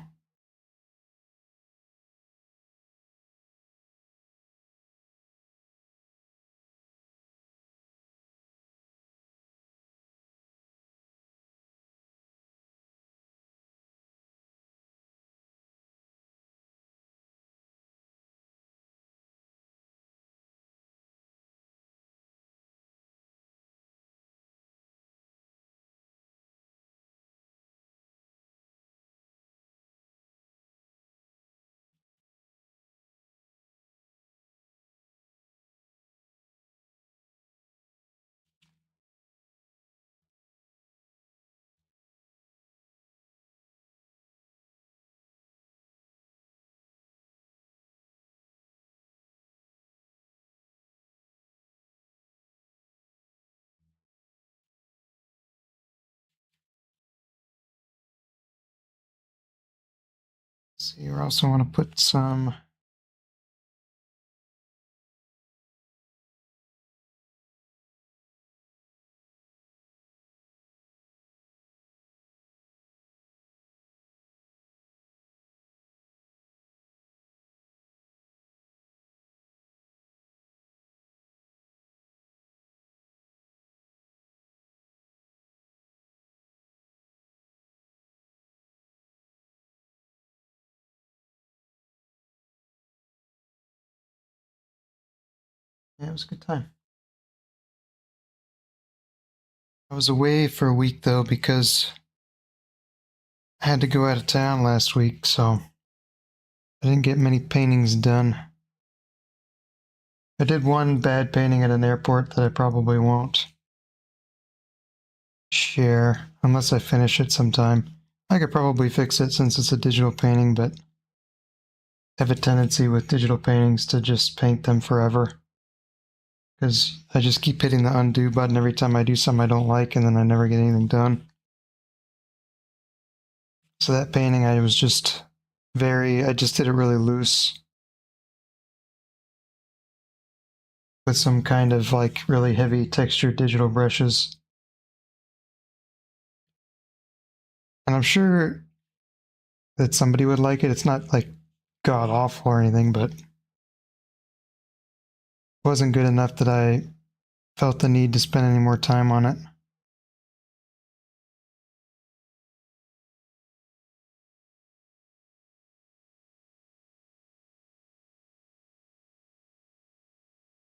see, you also want to put some yeah, it was a good time. I was away for a week though because I had to go out of town last week, so I didn't get many paintings done. I did one bad painting at an airport that I probably won't share unless I finish it sometime. I could probably fix it since it's a digital painting, but I have a tendency with digital paintings to just paint them forever because I just keep hitting the undo button every time I do something I don't like, and then I never get anything done. So that painting, I just did it really loose with some kind of like really heavy textured digital brushes. And I'm sure that somebody would like it. It's not like god awful or anything, but it wasn't good enough that I felt the need to spend any more time on it.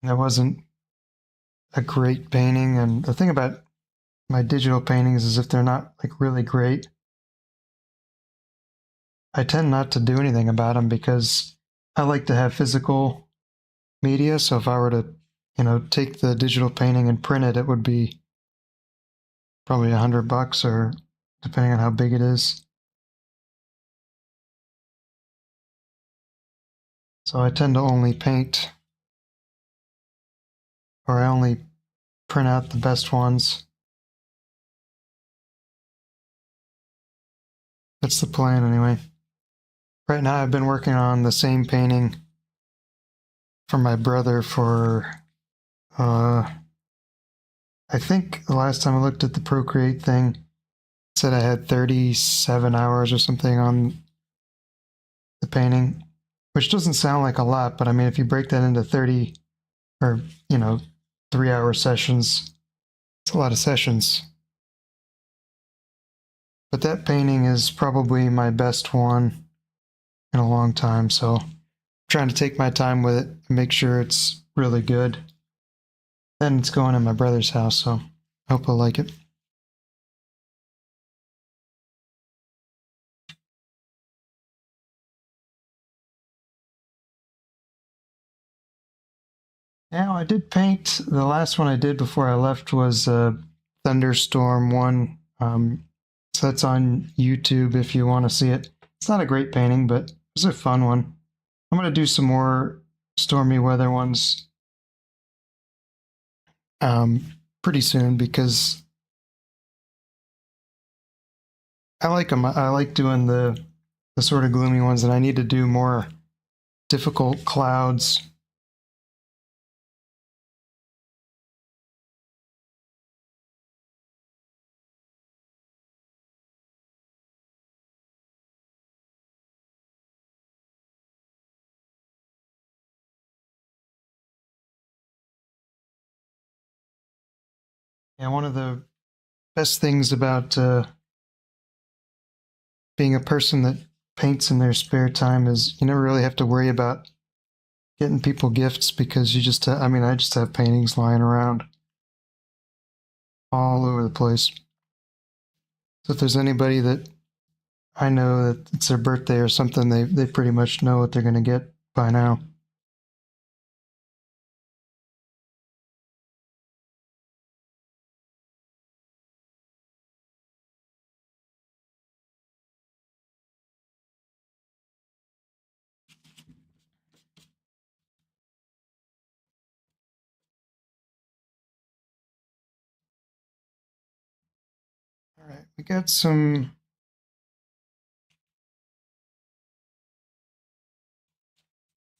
That wasn't a great painting. And the thing about my digital paintings is if they're not like really great, I tend not to do anything about them because I like to have physical media. So if I were to, take the digital painting and print it, it would be probably $100 or depending on how big it is. So I tend to only paint, or I only print out the best ones. That's the plan anyway. Right now I've been working on the same painting for my brother for, I think the last time I looked at the Procreate thing, it said I had 37 hours or something on the painting, which doesn't sound like a lot, but I mean, if you break that into 30 or, 3-hour sessions, it's a lot of sessions. But that painting is probably my best one in a long time, so I'm trying to take my time with it and make sure it's really good. And it's going in my brother's house, so I hope he'll like it. Now, I did paint. The last one I did before I left was Thunderstorm 1. So that's on YouTube if you want to see it. It's not a great painting, but it's a fun one. I'm going to do some more stormy weather ones pretty soon because I like them. I like doing the sort of gloomy ones, and I need to do more difficult clouds. And one of the best things about being a person that paints in their spare time is you never really have to worry about getting people gifts because you just, I just have paintings lying around all over the place. So if there's anybody that I know that it's their birthday or something, they pretty much know what they're going to get by now. All right, we got some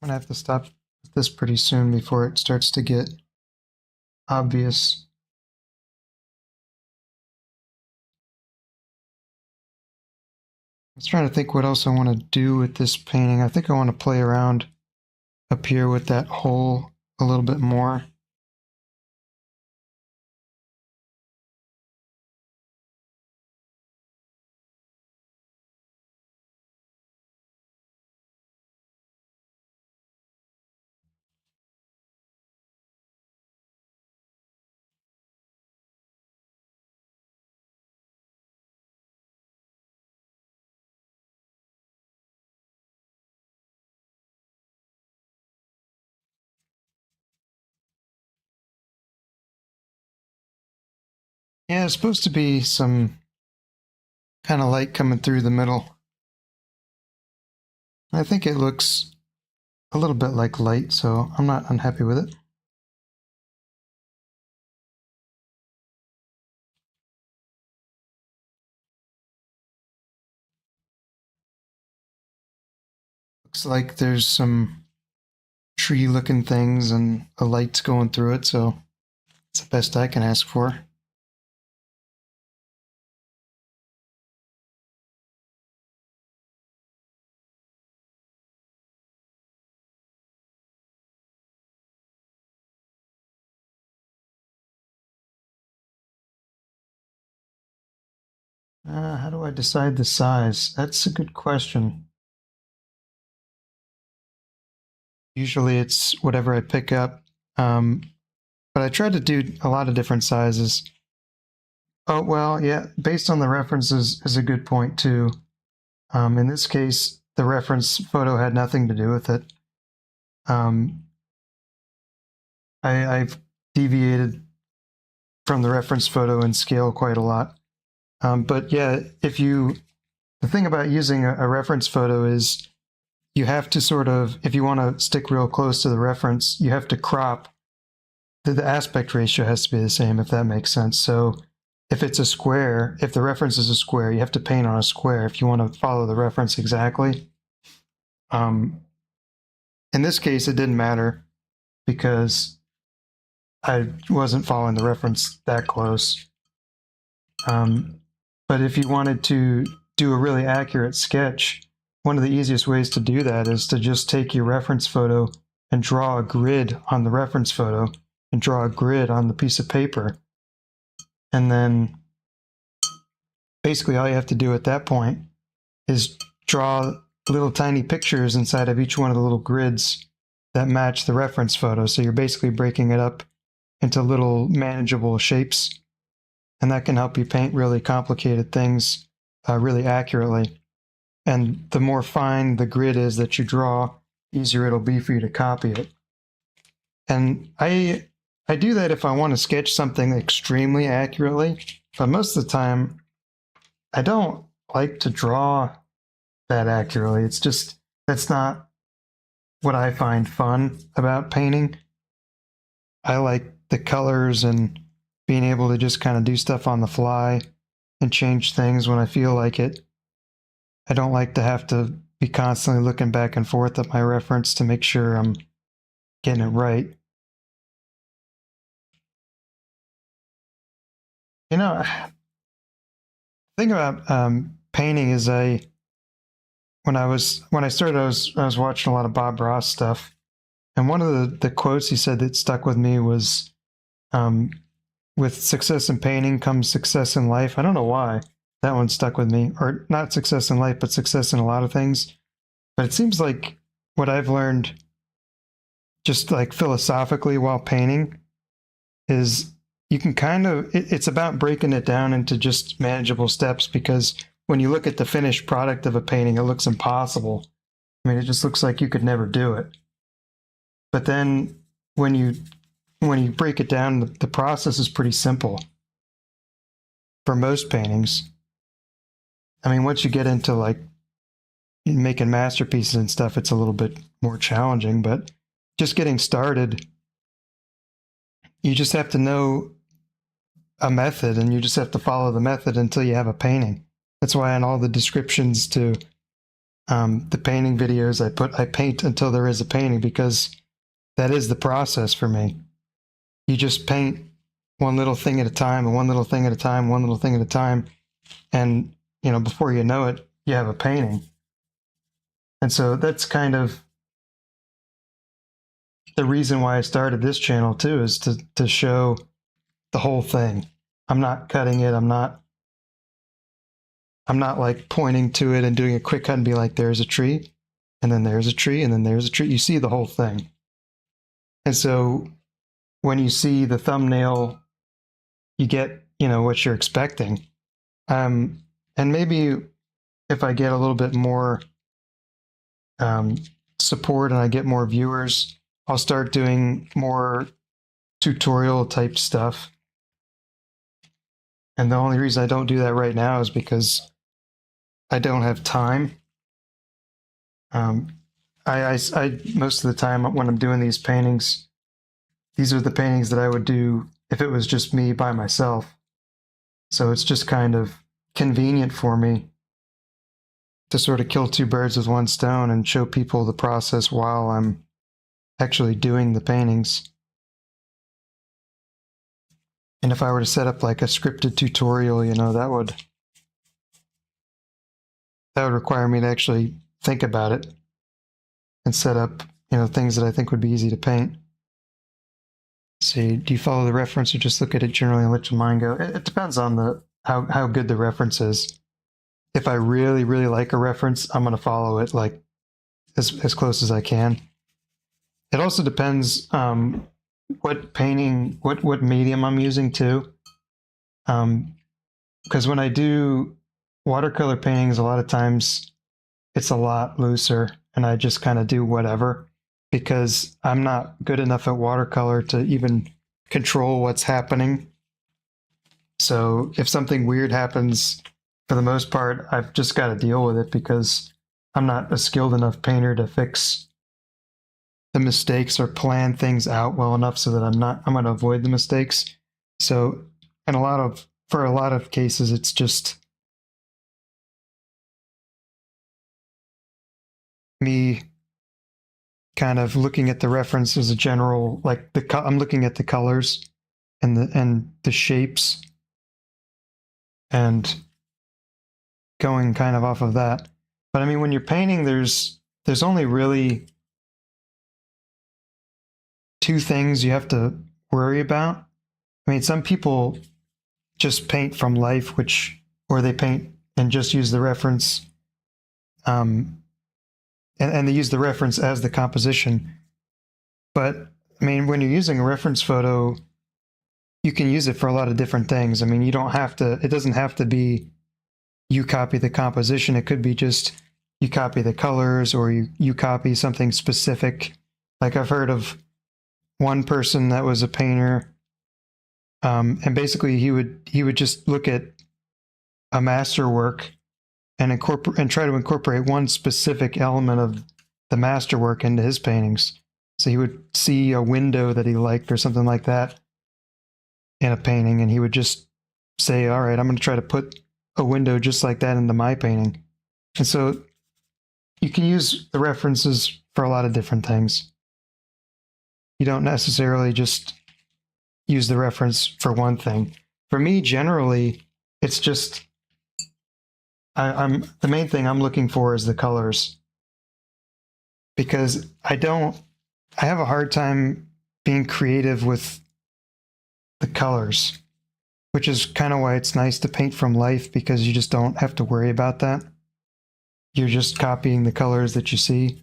I'm gonna have to stop this pretty soon before it starts to get obvious. I was trying to think what else I want to do with this painting. I think I want to play around up here with that hole a little bit more. Yeah, it's supposed to be some kind of light coming through the middle. I think it looks a little bit like light, so I'm not unhappy with it. Looks like there's some tree looking things and a light's going through it, so it's the best I can ask for. How do I decide the size? That's a good question. Usually it's whatever I pick up, but I try to do a lot of different sizes. Oh, well, yeah, based on the references is a good point too. In this case, the reference photo had nothing to do with it. I've deviated from the reference photo in scale quite a lot. But yeah, the thing about using a reference photo is you have to sort of, if you want to stick real close to the reference, you have to crop. The aspect ratio has to be the same, if that makes sense. So if it's a square, if the reference is a square, you have to paint on a square if you want to follow the reference exactly. In this case, it didn't matter because I wasn't following the reference that close. But if you wanted to do a really accurate sketch, one of the easiest ways to do that is to just take your reference photo and draw a grid on the reference photo and draw a grid on the piece of paper. And then basically all you have to do at that point is draw little tiny pictures inside of each one of the little grids that match the reference photo. So you're basically breaking it up into little manageable shapes. And that can help you paint really complicated things really accurately. And the more fine the grid is that you draw, easier it'll be for you to copy it. And I do that if I want to sketch something extremely accurately, but most of the time I don't like to draw that accurately. It's just, that's not what I find fun about painting. I like the colors and being able to just kind of do stuff on the fly and change things when I feel like it. I don't like to have to be constantly looking back and forth at my reference to make sure I'm getting it right. You know, the thing about painting is when I started, I was watching a lot of Bob Ross stuff, and one of the quotes he said that stuck with me was, "With success in painting comes success in life." I don't know why that one stuck with me, or not success in life, but success in a lot of things. But it seems like what I've learned, just like philosophically while painting, is you can kind of, it's about breaking it down into just manageable steps, because when you look at the finished product of a painting, it looks impossible. I mean, it just looks like you could never do it. But then when you break it down, the process is pretty simple for most paintings. I mean, once you get into like making masterpieces and stuff, it's a little bit more challenging, but just getting started, you just have to know a method and you just have to follow the method until you have a painting. That's why in all the descriptions to The painting videos I paint until there is a painting, because that is the process for me. You just paint one little thing at a time, and one little thing at a time, one little thing at a time. And, before you know it, you have a painting. And so that's kind of the reason why I started this channel too, is to show the whole thing. I'm not cutting it. I'm not like pointing to it and doing a quick cut and be like, there's a tree, and then there's a tree, and then there's a tree. You see the whole thing. And so when you see the thumbnail, you get, what you're expecting. And maybe if I get a little bit more support and I get more viewers, I'll start doing more tutorial type stuff. And the only reason I don't do that right now is because I don't have time. I most of the time when I'm doing these paintings, these are the paintings that I would do if it was just me by myself. So it's just kind of convenient for me to sort of kill two birds with one stone and show people the process while I'm actually doing the paintings. And if I were to set up like a scripted tutorial, that would require me to actually think about it and set up, things that I think would be easy to paint. See, do you follow the reference or just look at it generally and let your mind go? It depends on how good the reference is. If I really, really like a reference, I'm going to follow it like as close as I can. It also depends what painting, what medium I'm using too. Because when I do watercolor paintings, a lot of times it's a lot looser and I just kind of do whatever, because I'm not good enough at watercolor to even control what's happening. So if something weird happens, for the most part, I've just got to deal with it, because I'm not a skilled enough painter to fix the mistakes or plan things out well enough so that I'm going to avoid the mistakes. So for a lot of cases, it's just me kind of looking at the reference as a general, like I'm looking at the colors and the shapes and going kind of off of that. But I mean, when you're painting, there's only really two things you have to worry about. I mean, some people just paint from life, or they paint and just use the reference, and they use the reference as the composition. But I mean, when you're using a reference photo, you can use it for a lot of different things. I mean, it doesn't have to be you copy the composition. It could be just you copy the colors, or you copy something specific. Like I've heard of one person that was a painter, and basically he would just look at a masterwork and try to incorporate one specific element of the masterwork into his paintings. So he would see a window that he liked or something like that in a painting, and he would just say, all right, I'm going to try to put a window just like that into my painting. And so you can use the references for a lot of different things. You don't necessarily just use the reference for one thing. For me, generally, it's just the main thing I'm looking for is the colors, because I have a hard time being creative with the colors, which is kind of why it's nice to paint from life, because you just don't have to worry about that. You're just copying the colors that you see,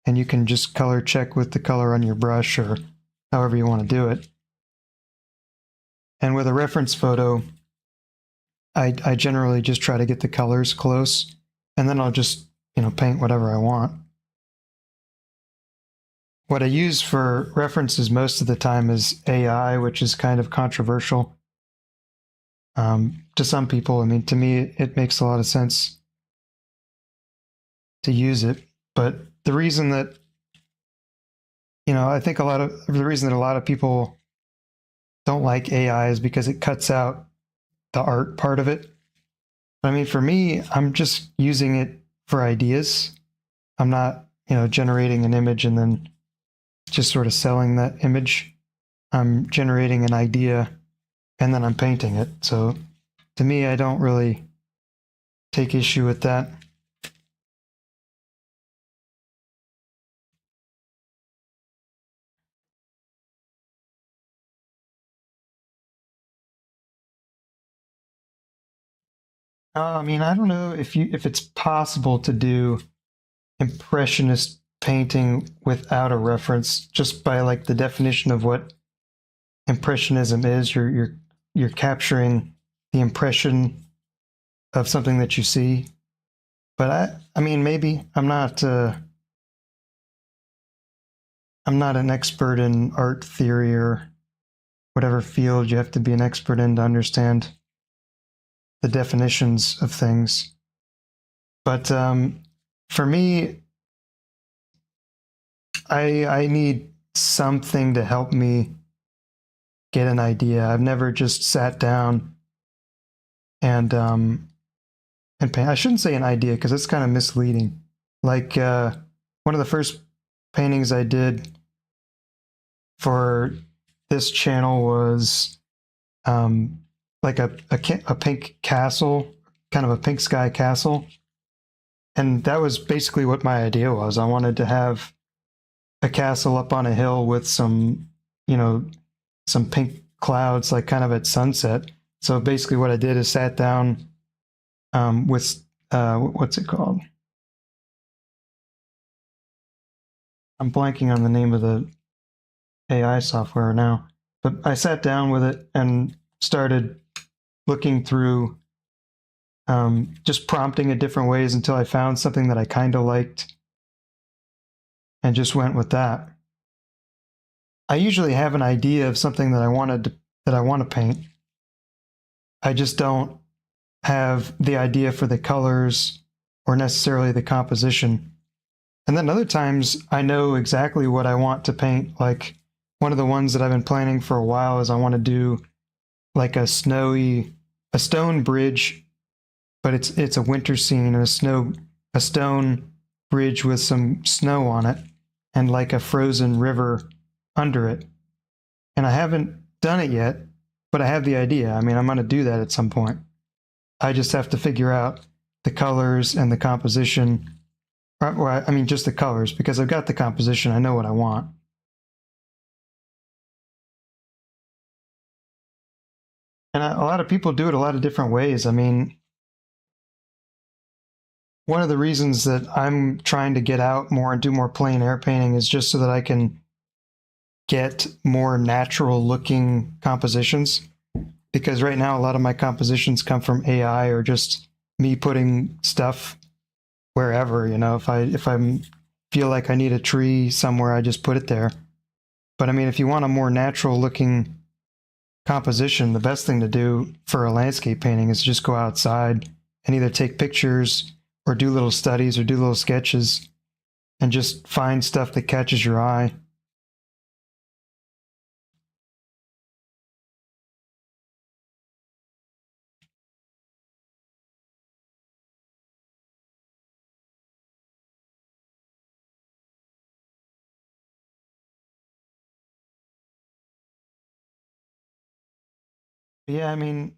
and you can just color check with the color on your brush or however you want to do it. And with a reference photo, I generally just try to get the colors close, and then I'll just, paint whatever I want. What I use for references most of the time is AI, which is kind of controversial to some people. I mean, to me, it makes a lot of sense to use it. But the reason that, I think the reason that a lot of people don't like AI is because it cuts out the art part of it. But I mean, for me, I'm just using it for ideas. I'm not, generating an image and then just sort of selling that image. I'm generating an idea and then I'm painting it. So to me, I don't really take issue with that. I mean, I don't know if it's possible to do impressionist painting without a reference, just by like the definition of what impressionism is. You're capturing the impression of something that you see. But I mean, maybe I'm not an expert in art theory or whatever field you have to be an expert in to understand the definitions of things. But for me, I need something to help me get an idea. I've never just sat down and paint. I shouldn't say an idea because it's kind of misleading. Like one of the first paintings I did for this channel was like a pink castle, kind of a pink sky castle. And that was basically what my idea was. I wanted to have a castle up on a hill with some, some pink clouds, like kind of at sunset. So basically what I did is sat down with, what's it called? I'm blanking on the name of the AI software now, but I sat down with it and started looking through, just prompting it different ways until I found something that I kind of liked and just went with that. I usually have an idea of something that I want to paint. I just don't have the idea for the colors or necessarily the composition. And then other times I know exactly what I want to paint. Like one of the ones that I've been planning for a while is I want to do like a stone bridge, but it's a winter scene and a stone bridge with some snow on it and like a frozen river under it. And I haven't done it yet, but I have the idea. I mean, I'm going to do that at some point. I just have to figure out the colors and the composition. Or I mean, just the colors, because I've got the composition. I know what I want. And a lot of people do it a lot of different ways. I mean, one of the reasons that I'm trying to get out more and do more plein air painting is just so that I can get more natural looking compositions. Because right now, a lot of my compositions come from AI or just me putting stuff wherever. If I feel like I need a tree somewhere, I just put it there. But I mean, if you want a more natural looking composition, the best thing to do for a landscape painting is just go outside and either take pictures or do little studies or do little sketches and just find stuff that catches your eye. Yeah, I mean,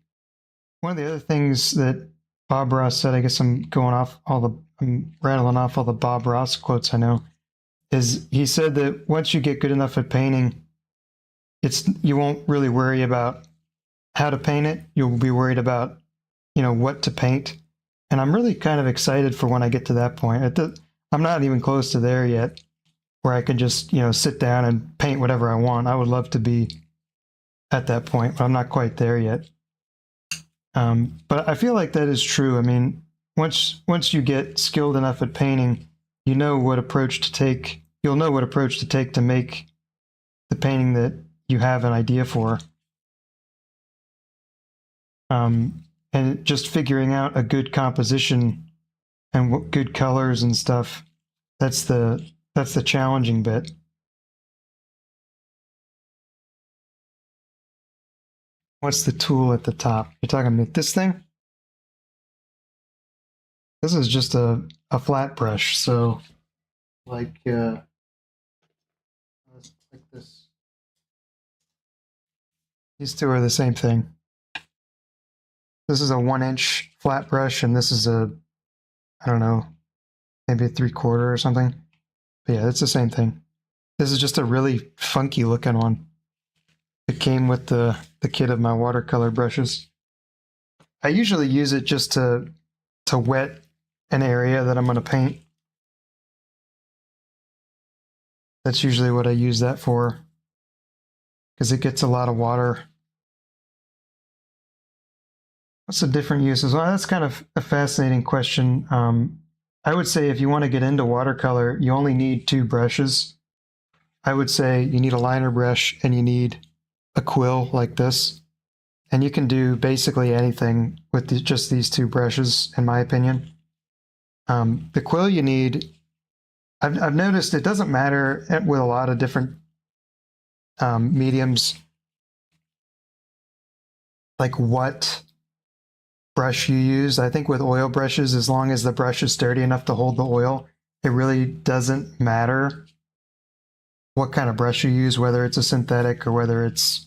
one of the other things that Bob Ross said, I guess I'm rattling off all the Bob Ross quotes I know, is he said that once you get good enough at painting, you won't really worry about how to paint it. You'll be worried about, what to paint. And I'm really kind of excited for when I get to that point. I'm not even close to there yet, where I can just, sit down and paint whatever I want. I would love to be at that point, but I'm not quite there yet. But I feel like that is true. I mean, once you get skilled enough at painting, you know what approach to take. You'll know what approach to take to make the painting that you have an idea for. And just figuring out a good composition and what good colors and stuff. That's the challenging bit. What's the tool at the top? You're talking about this thing? This is just a flat brush, so like this. These two are the same thing. This is a 1-inch flat brush, and this is a, I don't know, maybe a 3/4 or something. But yeah, it's the same thing. This is just a really funky looking one. It came with the kit of my watercolor brushes. I usually use it just to wet an area that I'm going to paint. That's usually what I use that for, because it gets a lot of water. What's the different uses? Well, that's kind of a fascinating question. I would say if you want to get into watercolor, you only need 2 brushes. I would say you need a liner brush and you need a quill like this. And you can do basically anything with just these 2 brushes, in my opinion. The quill you need, I've noticed it doesn't matter with a lot of different mediums, like what brush you use. I think with oil brushes, as long as the brush is sturdy enough to hold the oil, it really doesn't matter what kind of brush you use, whether it's a synthetic or whether it's,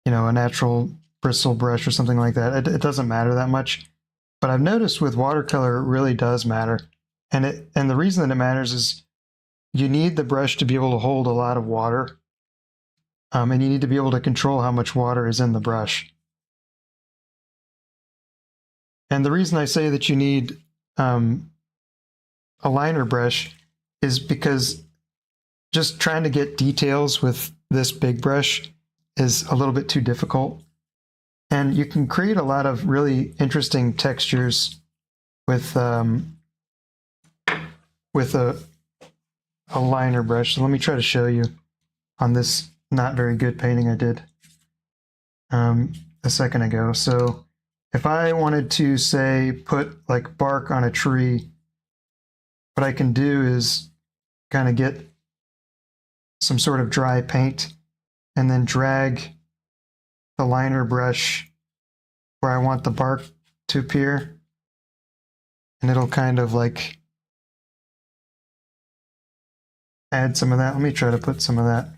you know, a natural bristle brush or something like that. It doesn't matter that much. But I've noticed with watercolor, it really does matter. And the reason that it matters is you need the brush to be able to hold a lot of water. And you need to be able to control how much water is in the brush. And the reason I say that you need a liner brush is because just trying to get details with this big brush is a little bit too difficult. And you can create a lot of really interesting textures with a liner brush. So let me try to show you on this not very good painting I did a second ago. So if I wanted to, say, put like bark on a tree, what I can do is kind of get some sort of dry paint and then drag the liner brush where I want the bark to appear. And it'll kind of like add some of that. Let me try to put some of that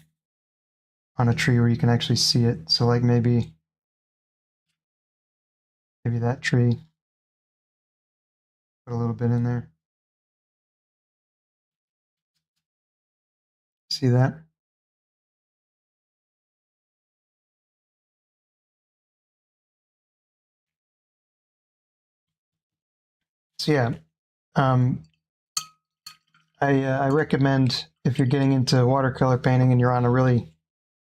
on a tree where you can actually see it. So like maybe that tree, put a little bit in there. See that? So yeah, I recommend if you're getting into watercolor painting and you're on a really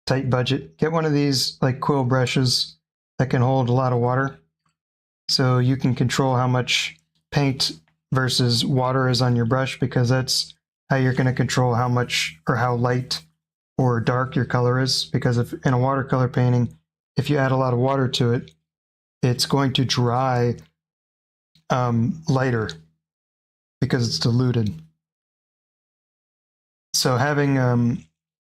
tight budget, get one of these like quill brushes that can hold a lot of water. So you can control how much paint versus water is on your brush, because that's how you're going to control how much or how light or dark your color is. Because if in a watercolor painting, if you add a lot of water to it, it's going to dry lighter because it's diluted. So having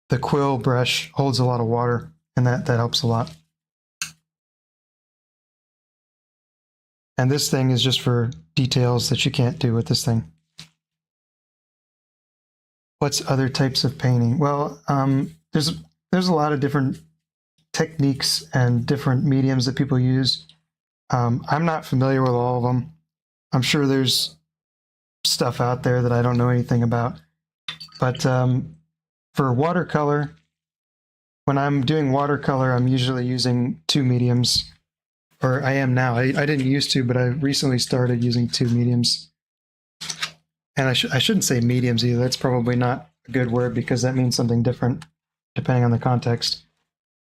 the quill brush holds a lot of water, and that helps a lot. And this thing is just for details that you can't do with this thing. What's other types of painting? Well, there's a lot of different techniques and different mediums that people use. I'm not familiar with all of them. I'm sure there's stuff out there that I don't know anything about. But for watercolor, when I'm doing watercolor, I'm usually using 2 mediums. Or I am now. I didn't used to, but I recently started using 2 mediums. And I shouldn't say mediums either. That's probably not a good word, because that means something different depending on the context.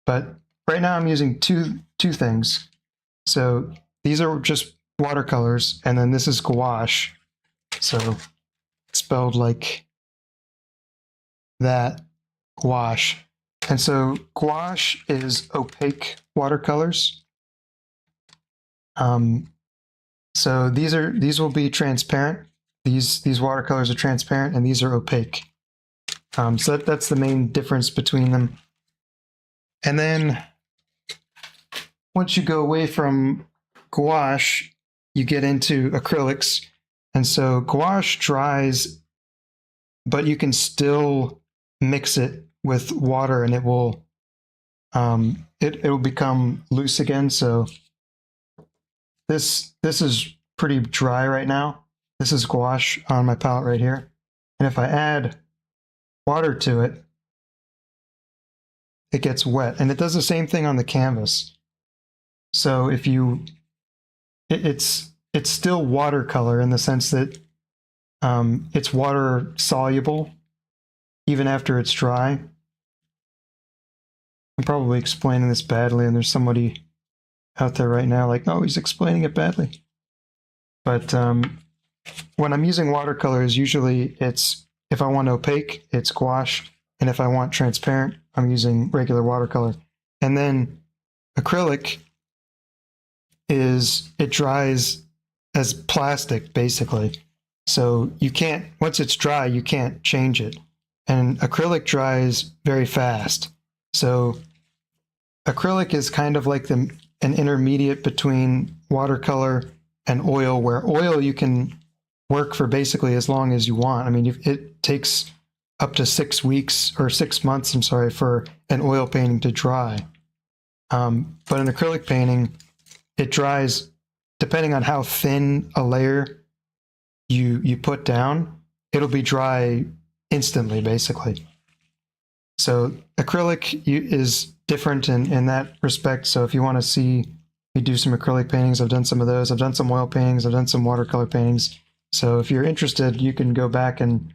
But right now I'm using two things. So these are just watercolors, and then this is gouache. So it's spelled like that, gouache. And so gouache is opaque watercolors. So these will be transparent. These watercolors are transparent, and these are opaque. So that's the main difference between them. And then once you go away from gouache, you get into acrylics. And so gouache dries, but you can still mix it with water and it will become loose again. So this is pretty dry right now. This is gouache on my palette right here. And if I add water to it, it gets wet. And it does the same thing on the canvas. So if you, it's still watercolor in the sense that it's water soluble even after it's dry. I'm probably explaining this badly, and there's somebody out there right now like, oh, he's explaining it badly. But when I'm using watercolors, usually it's, if I want opaque, it's gouache, and if I want transparent, I'm using regular watercolor. And then acrylic it dries as plastic, basically. So you can't, once it's dry, you can't change it. And acrylic dries very fast. So acrylic is kind of like an intermediate between watercolor and oil, where oil you can work for basically as long as you want. I mean, it takes up to 6 weeks or 6 months, I'm sorry, for an oil painting to dry. But an acrylic painting, it dries depending on how thin a layer you put down. It'll be dry instantly, basically. So acrylic is different in that respect. So if you want to see me do some acrylic paintings, I've done some of those. I've done some oil paintings. I've done some watercolor paintings. So if you're interested, you can go back and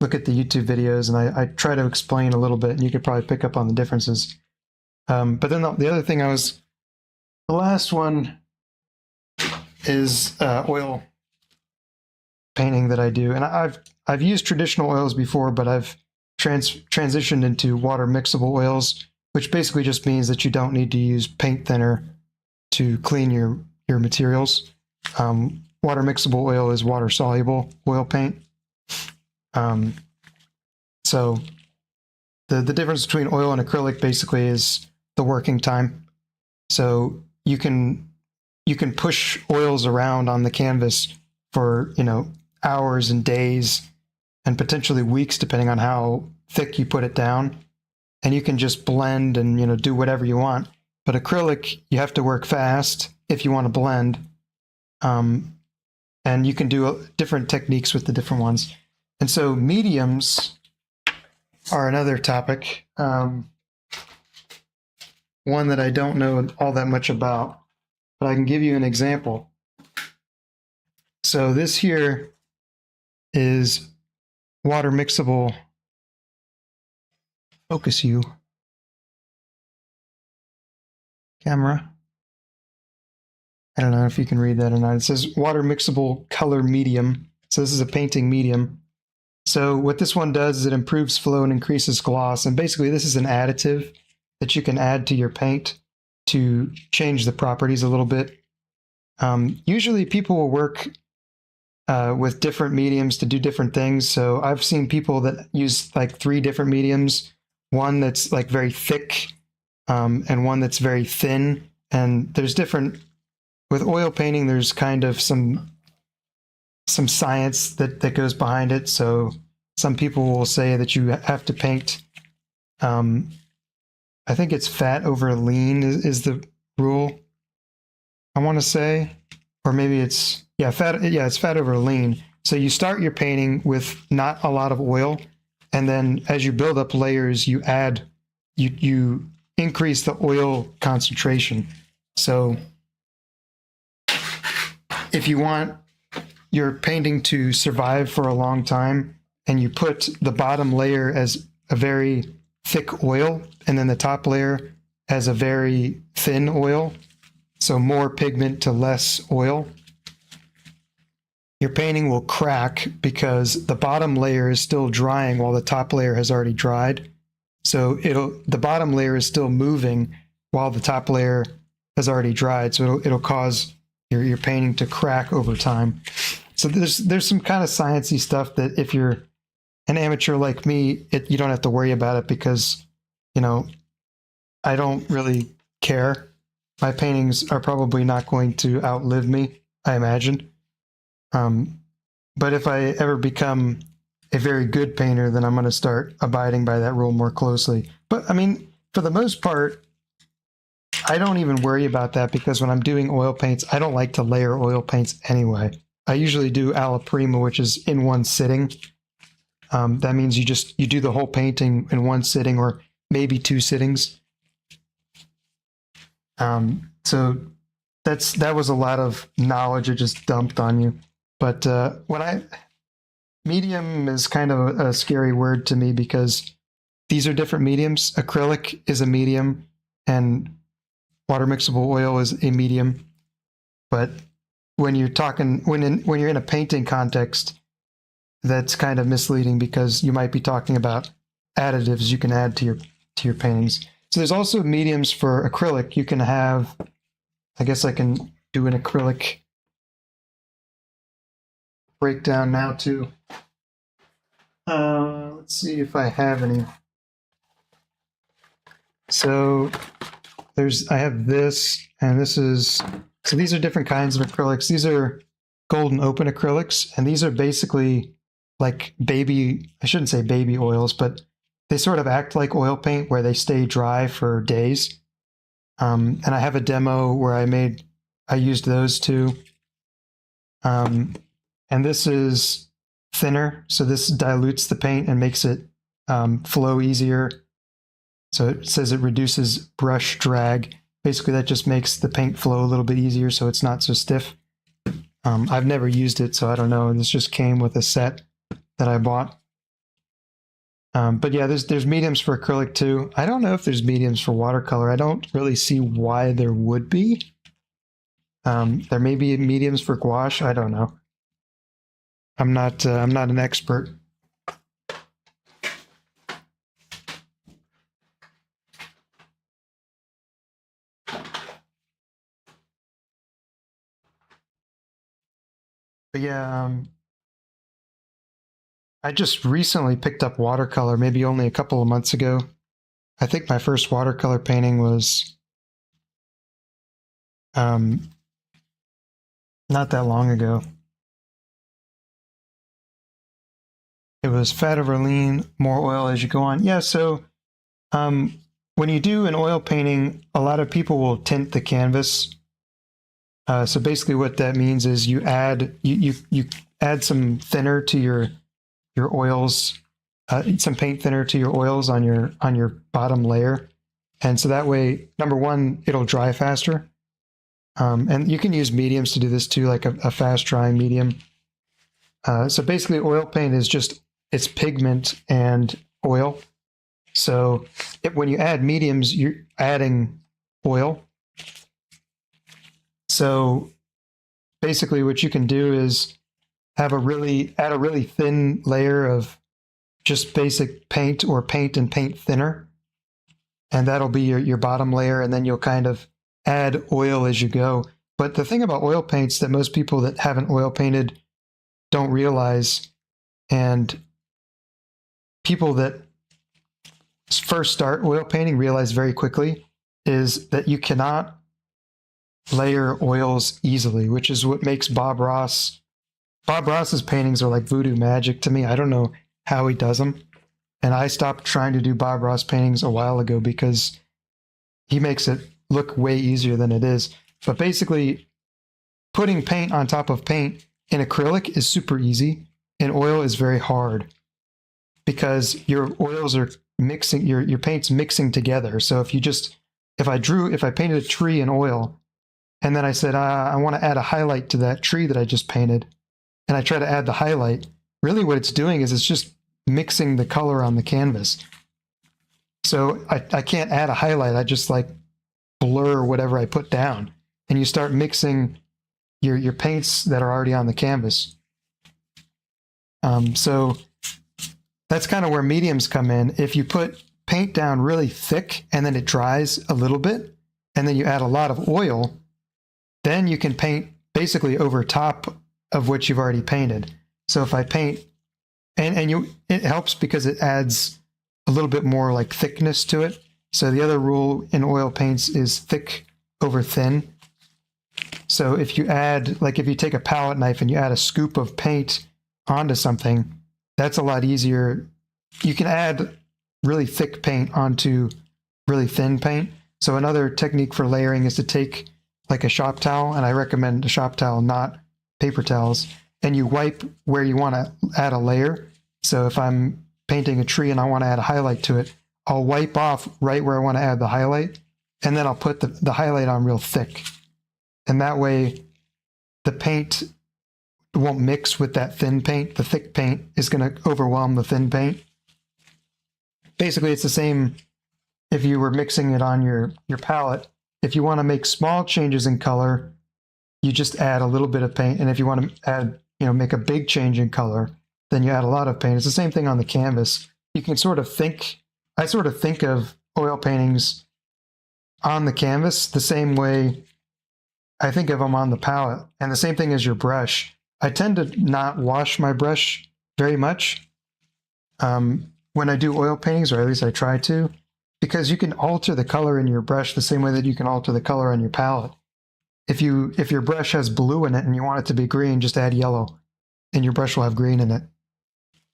look at the YouTube videos, and I try to explain a little bit, and you could probably pick up on the differences. But then the other thing the last one is oil painting that I do. And I've used traditional oils before, but I've transitioned into water mixable oils, which basically just means that you don't need to use paint thinner to clean your materials. Water mixable oil is water soluble oil paint. So the difference between oil and acrylic basically is the working time. So you can push oils around on the canvas for, hours and days and potentially weeks, depending on how thick you put it down. And you can just blend and, do whatever you want. But acrylic, you have to work fast if you want to blend. And you can do different techniques with the different ones. And so mediums are another topic. One that I don't know all that much about, but I can give you an example. So this here is water mixable. Focus you. Camera. I don't know if you can read that or not. It says water mixable color medium. So this is a painting medium. So what this one does is it improves flow and increases gloss. And basically this is an additive that you can add to your paint to change the properties a little bit. Usually people will work with different mediums to do different things. So I've seen people that use like 3 different mediums, one that's like very thick and one that's very thin. And there's different, with oil painting, there's kind of some science that goes behind it. So some people will say that you have to paint, I think it's fat over lean is the rule, I want to say, or maybe it's, it's fat over lean. So you start your painting with not a lot of oil, and then as you build up layers, you increase the oil concentration. So if you want your painting to survive for a long time, and you put the bottom layer as a very thick oil, and then the top layer as a very thin oil, so more pigment to less oil, your painting will crack because the bottom layer is still drying while the top layer has already dried. So the bottom layer is still moving while the top layer has already dried. So it'll cause your painting to crack over time. So there's some kind of sciencey stuff that if you're an amateur like me, you don't have to worry about it because, I don't really care. My paintings are probably not going to outlive me, I imagine. But if I ever become a very good painter, then I'm going to start abiding by that rule more closely. But I mean, for the most part, I don't even worry about that because when I'm doing oil paints, I don't like to layer oil paints anyway. I usually do alla prima, which is in one sitting. That means you do the whole painting in one sitting or maybe two sittings. So that was a lot of knowledge I just dumped on you. But medium is kind of a scary word to me because these are different mediums. Acrylic is a medium and water mixable oil is a medium. But when you're talking, when you're in a painting context, that's kind of misleading because you might be talking about additives you can add to your paintings. So there's also mediums for acrylic. You can have, I guess I can do an acrylic breakdown now too. Let's see if I have any. So I have this, and this is, so these are different kinds of acrylics. These are golden open acrylics, and these are basically like I shouldn't say baby oils, but they sort of act like oil paint where they stay dry for days. And I have a demo where I used those too. And this is thinner, so this dilutes the paint and makes it flow easier. So it says it reduces brush drag. Basically, that just makes the paint flow a little bit easier so it's not so stiff. I've never used it, so I don't know. This just came with a set that I bought. But yeah, there's mediums for acrylic too. I don't know if there's mediums for watercolor. I don't really see why there would be. There may be mediums for gouache. I don't know. I'm not an expert. But yeah, I just recently picked up watercolor, maybe only a couple of months ago. I think my first watercolor painting was not that long ago. It was fat over lean, more oil as you go on. Yeah, so when you do an oil painting, a lot of people will tint the canvas. So basically what that means is you add some thinner to your oils, some paint thinner to your oils on your bottom layer. And so that way, number one, it'll dry faster. And you can use mediums to do this too, like a fast drying medium. So basically oil paint is just, it's pigment and oil. So when you add mediums, you're adding oil. So basically what you can do is add a really thin layer of just basic paint or paint and paint thinner. And that'll be your bottom layer. And then you'll kind of add oil as you go. But the thing about oil paints that most people that haven't oil painted don't realize, and people that first start oil painting realize very quickly, is that you cannot layer oils easily, which is what makes Bob Ross's paintings are like voodoo magic to me. I don't know how he does them. And I stopped trying to do Bob Ross paintings a while ago because he makes it look way easier than it is. But basically, putting paint on top of paint in acrylic is super easy, and oil is very hard because your oils are mixing, your paint's mixing together. So if I painted a tree in oil, and then I said, I want to add a highlight to that tree that I just painted, and I try to add the highlight, really what it's doing is it's just mixing the color on the canvas. So I can't add a highlight. I just like blur whatever I put down, and you start mixing your paints that are already on the canvas. So that's kind of where mediums come in. If you put paint down really thick and then it dries a little bit, and then you add a lot of oil, then you can paint basically over top of what you've already painted. So if I paint, it helps because it adds a little bit more like thickness to it. So the other rule in oil paints is thick over thin. So if you take a palette knife and you add a scoop of paint onto something, that's a lot easier. You can add really thick paint onto really thin paint. So another technique for layering is to take like a shop towel, and I recommend a shop towel, not paper towels, and you wipe where you want to add a layer. So if I'm painting a tree and I want to add a highlight to it, I'll wipe off right where I want to add the highlight, and then I'll put the highlight on real thick. And that way the paint won't mix with that thin paint. The thick paint is going to overwhelm the thin paint. Basically, it's the same if you were mixing it on your palette. If you want to make small changes in color, you just add a little bit of paint. And if you want to add, make a big change in color, then you add a lot of paint. It's the same thing on the canvas. You can sort of think, I sort of think of oil paintings on the canvas the same way I think of them on the palette. And the same thing as your brush. I tend to not wash my brush very much when I do oil paintings, or at least I try to, because you can alter the color in your brush the same way that you can alter the color on your palette. If your brush has blue in it and you want it to be green, just add yellow and your brush will have green in it.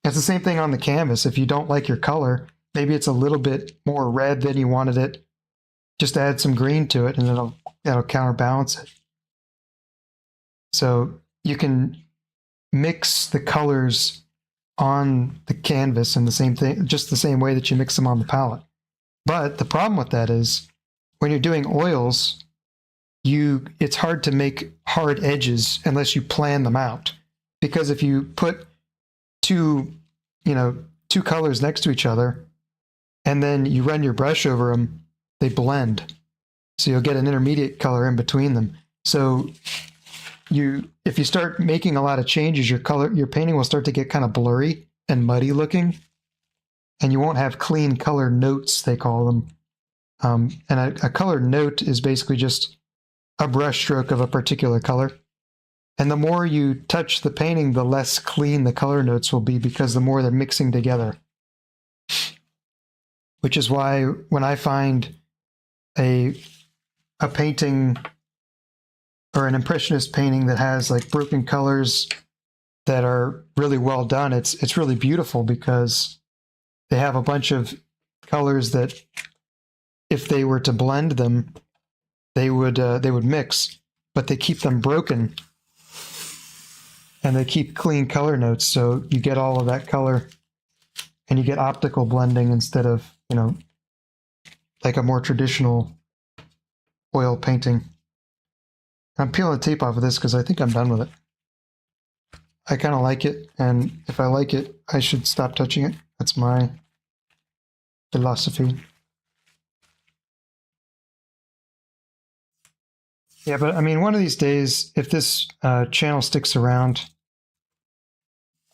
It's the same thing on the canvas. If you don't like your color, maybe it's a little bit more red than you wanted it, just add some green to it and that'll counterbalance it. So you can mix the colors on the canvas in the same thing, just the same way that you mix them on the palette. But the problem with that is when you're doing oils, it's hard to make hard edges unless you plan them out. Because if you put two colors next to each other and then you run your brush over them, they blend. So you'll get an intermediate color in between them. So if you start making a lot of changes, your painting will start to get kind of blurry and muddy looking, and you won't have clean color notes, they call them. And a color note is basically just a brush stroke of a particular color. And the more you touch the painting, the less clean the color notes will be, because the more they're mixing together. Which is why when I find a painting or an impressionist painting that has like broken colors that are really well done, it's really beautiful, because they have a bunch of colors that if they were to blend them, they would mix, but they keep them broken and they keep clean color notes. So you get all of that color and you get optical blending instead of, like a more traditional oil painting. I'm peeling the tape off of this because I think I'm done with it. I kind of like it, and if I like it, I should stop touching it. That's my philosophy. Yeah, but I mean, one of these days, if this channel sticks around,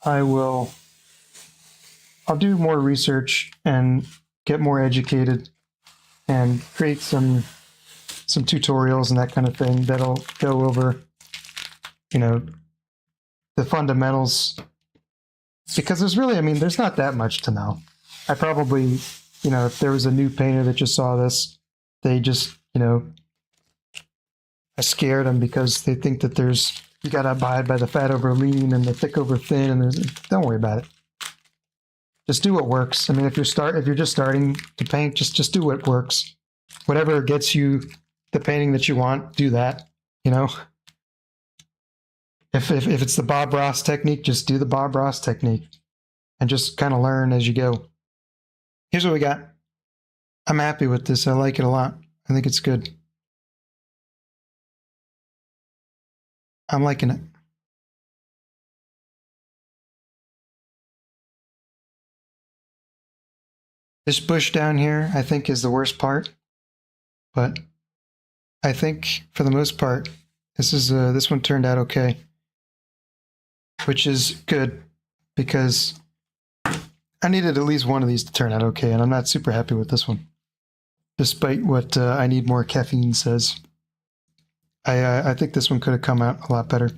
I'll do more research and get more educated and create some tutorials and that kind of thing that'll go over, the fundamentals, because there's not that much to know. I probably, if there was a new painter that just saw this, they just, I scared them because they think that you got to abide by the fat over lean and the thick over thin, and don't worry about it. Just do what works. I mean, if you're just starting to paint, just do what works. Whatever gets you the painting that you want, do that. If it's the Bob Ross technique, just do the Bob Ross technique and just kind of learn as you go. Here's what we got. I'm happy with this. I like it a lot. I think it's good. I'm liking it. This bush down here, I think, is the worst part, but I think for the most part, this one turned out okay, which is good, because I needed at least one of these to turn out okay, and I'm not super happy with this one, despite what I need more caffeine says. I think this one could have come out a lot better.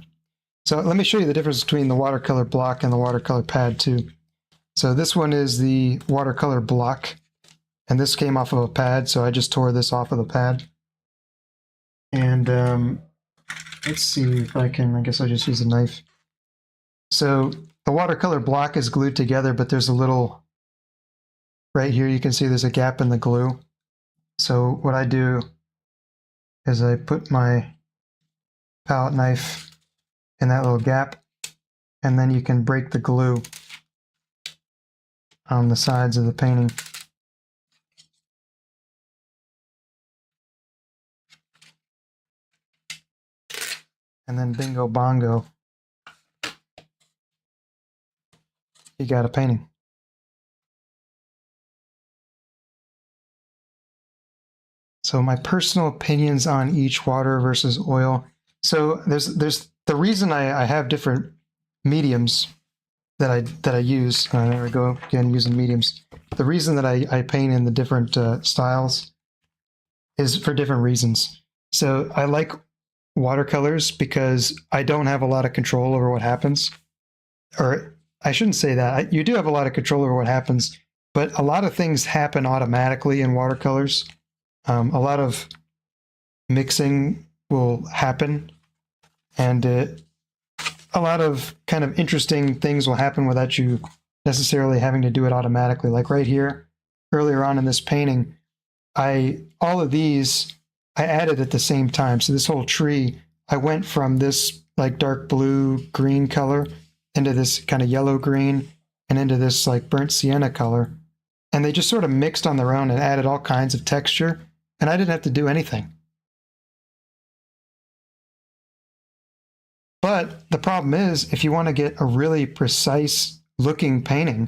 So let me show you the difference between the watercolor block and the watercolor pad too. So this one is the watercolor block, and this came off of a pad, so I just tore this off of the pad. And let's see if I guess I'll just use a knife. So the watercolor block is glued together, but there's a little, right here you can see there's a gap in the glue. So what I do is I put my palette knife in that little gap, and then you can break the glue on the sides of the painting. And then bingo bongo, you got a painting. So my personal opinions on each water versus oil. So there's the reason I have different mediums that I use. There we go again, using mediums. The reason that I paint in the different styles is for different reasons. So I like watercolors because I don't have a lot of control over what happens. Or I shouldn't say that. You do have a lot of control over what happens, but a lot of things happen automatically in watercolors. A lot of mixing will happen, and a lot of kind of interesting things will happen without you necessarily having to do it automatically. Like right here, earlier on in this painting, all of these I added at the same time. So this whole tree, I went from this like dark blue green color into this kind of yellow green and into this like burnt sienna color. And they just sort of mixed on their own and added all kinds of texture. And I didn't have to do anything. But the problem is, if you want to get a really precise looking painting,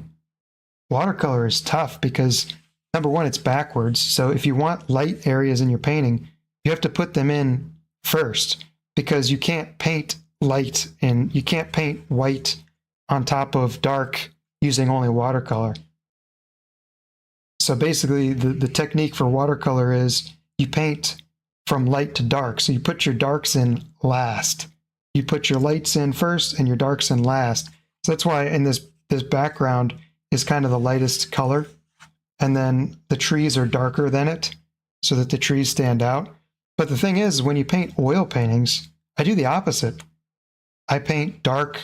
watercolor is tough because, number one, it's backwards. So if you want light areas in your painting, you have to put them in first, because you can't paint light and you can't paint white on top of dark using only watercolor. So basically, the technique for watercolor is you paint from light to dark. So you put your darks in last. You put your lights in first and your darks in last. So that's why in this background is kind of the lightest color. And then the trees are darker than it so that the trees stand out. But the thing is, when you paint oil paintings, I do the opposite. I paint dark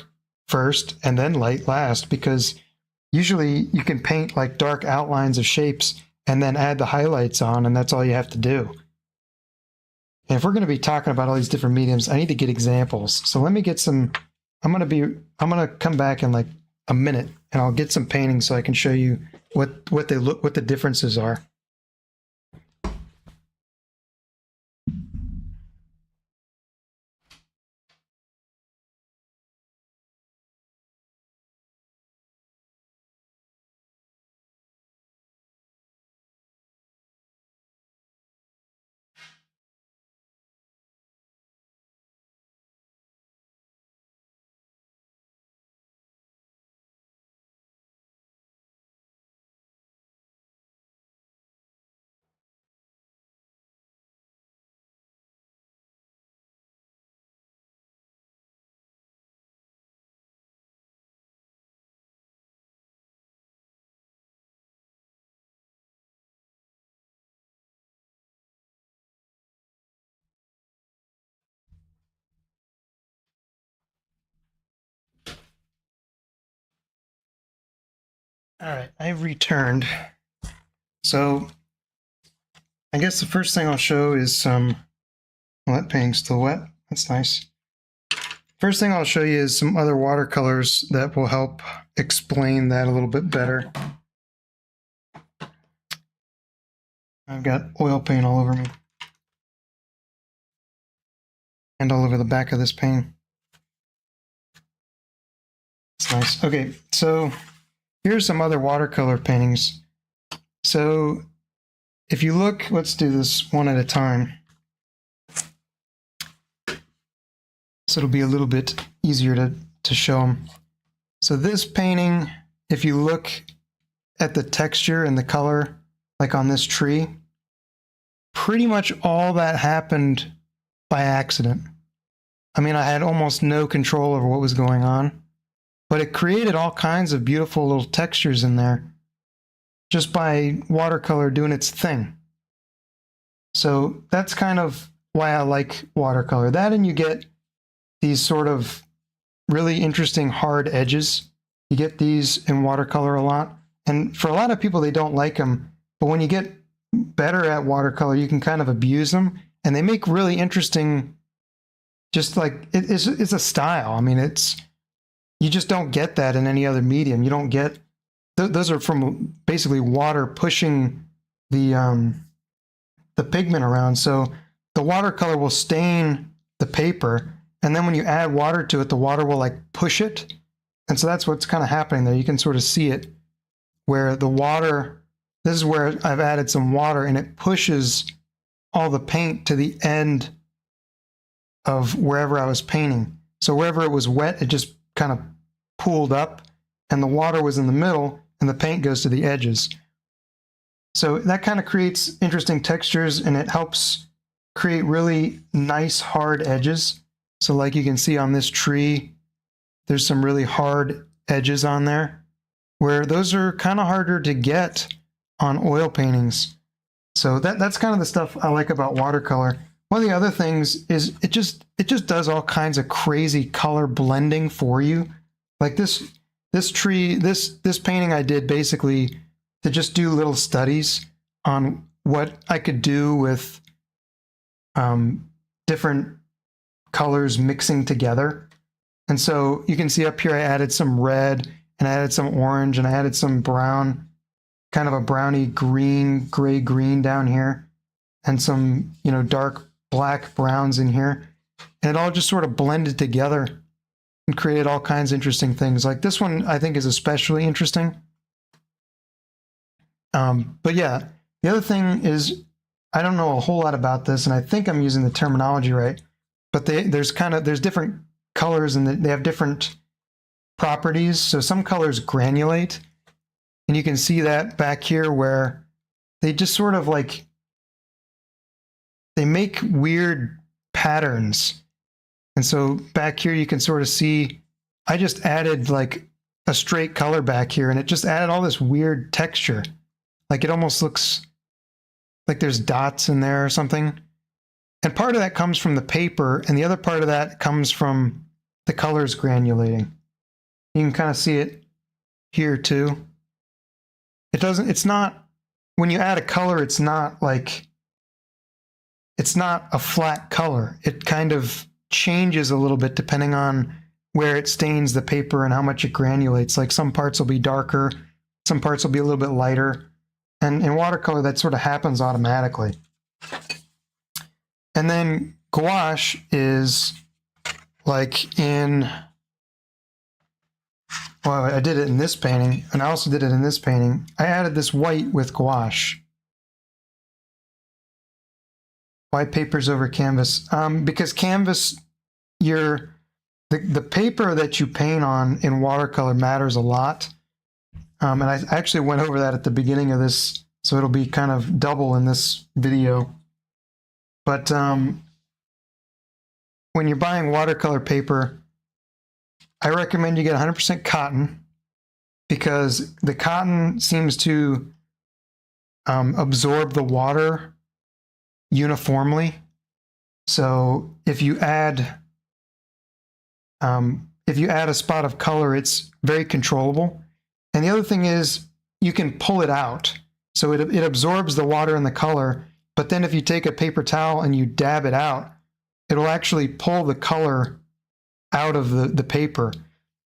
first and then light last, because usually you can paint like dark outlines of shapes and then add the highlights on, and that's all you have to do. And if we're going to be talking about all these different mediums, I need to get examples. So let me get some, I'm going to come back in like a minute and I'll get some paintings so I can show you what the differences are. All right, I've returned. So I guess the first thing I'll show is some, well, that painting's still wet. That's nice. First thing I'll show you is some other watercolors that will help explain that a little bit better. I've got oil paint all over me. And all over the back of this painting. It's nice. Okay, so here's some other watercolor paintings. So if you look, let's do this one at a time. So it'll be a little bit easier to show them. So this painting, if you look at the texture and the color, like on this tree, pretty much all that happened by accident. I mean, I had almost no control over what was going on, but it created all kinds of beautiful little textures in there just by watercolor doing its thing. So that's kind of why I like watercolor. That, and you get these sort of really interesting hard edges You get these in watercolor a lot. And for a lot of people, they don't like them. But when you get better at watercolor, you can kind of abuse them. And they make really interesting, just like, it's a style. I mean, you just don't get that in any other medium. You don't get, those are from basically water pushing the pigment around. So the watercolor will stain the paper. And then when you add water to it, the water will like push it. And so that's what's kind of happening there. You can sort of see it where the water, this is where I've added some water and it pushes all the paint to the end of wherever I was painting. So wherever it was wet, it just kind of pooled up and the water was in the middle and the paint goes to the edges. So that kind of creates interesting textures and it helps create really nice hard edges. So like you can see on this tree, there's some really hard edges on there where those are kind of harder to get on oil paintings. So that's kind of the stuff I like about watercolor. One of the other things is it just does all kinds of crazy color blending for you. Like this tree, this painting I did basically to just do little studies on what I could do with different colors mixing together. And so you can see up here I added some red and I added some orange and I added some brown, kind of a browny green, gray green down here, and some, you know, dark black browns in here. And it all just sort of blended together and created all kinds of interesting things. Like this one I think is especially interesting. But yeah, the other thing is I don't know a whole lot about this, and I think I'm using the terminology right, but there's different colors and they have different properties. So some colors granulate, and you can see that back here where they just sort of like, they make weird patterns. And so back here you can sort of see, I just added like a straight color back here and it just added all this weird texture. Like it almost looks like there's dots in there or something. And part of that comes from the paper, and the other part of that comes from the colors granulating. You can kind of see it here too. It's not, when you add a color, it's not a flat color. It kind of changes a little bit depending on where it stains the paper and how much it granulates. Like some parts will be darker, some parts will be a little bit lighter. And in watercolor, that sort of happens automatically. And then gouache is like in, well, I did it in this painting, and I also did it in this painting. I added this white with gouache. White papers over canvas. Because canvas, the paper that you paint on in watercolor matters a lot. And I actually went over that at the beginning of this, so it'll be kind of double in this video. But when you're buying watercolor paper, I recommend you get 100% cotton, because the cotton seems to absorb the water uniformly. So if you add a spot of color, it's very controllable. And the other thing is you can pull it out. So it absorbs the water and the color, but then if you take a paper towel and you dab it out, it'll actually pull the color out of the paper.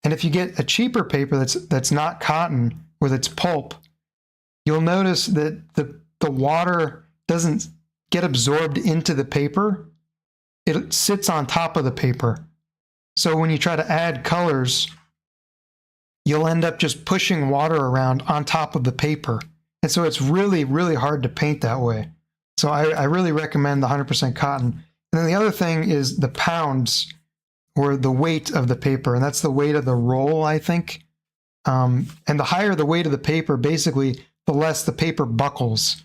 And if you get a cheaper paper that's not cotton, with its pulp, you'll notice that the water doesn't get absorbed into the paper. It sits on top of the paper. So when you try to add colors, you'll end up just pushing water around on top of the paper. And so it's really, really hard to paint that way. So I really recommend the 100% cotton. And then the other thing is the pounds, or the weight of the paper. And that's the weight of the roll, I think. And the higher the weight of the paper, basically, the less the paper buckles.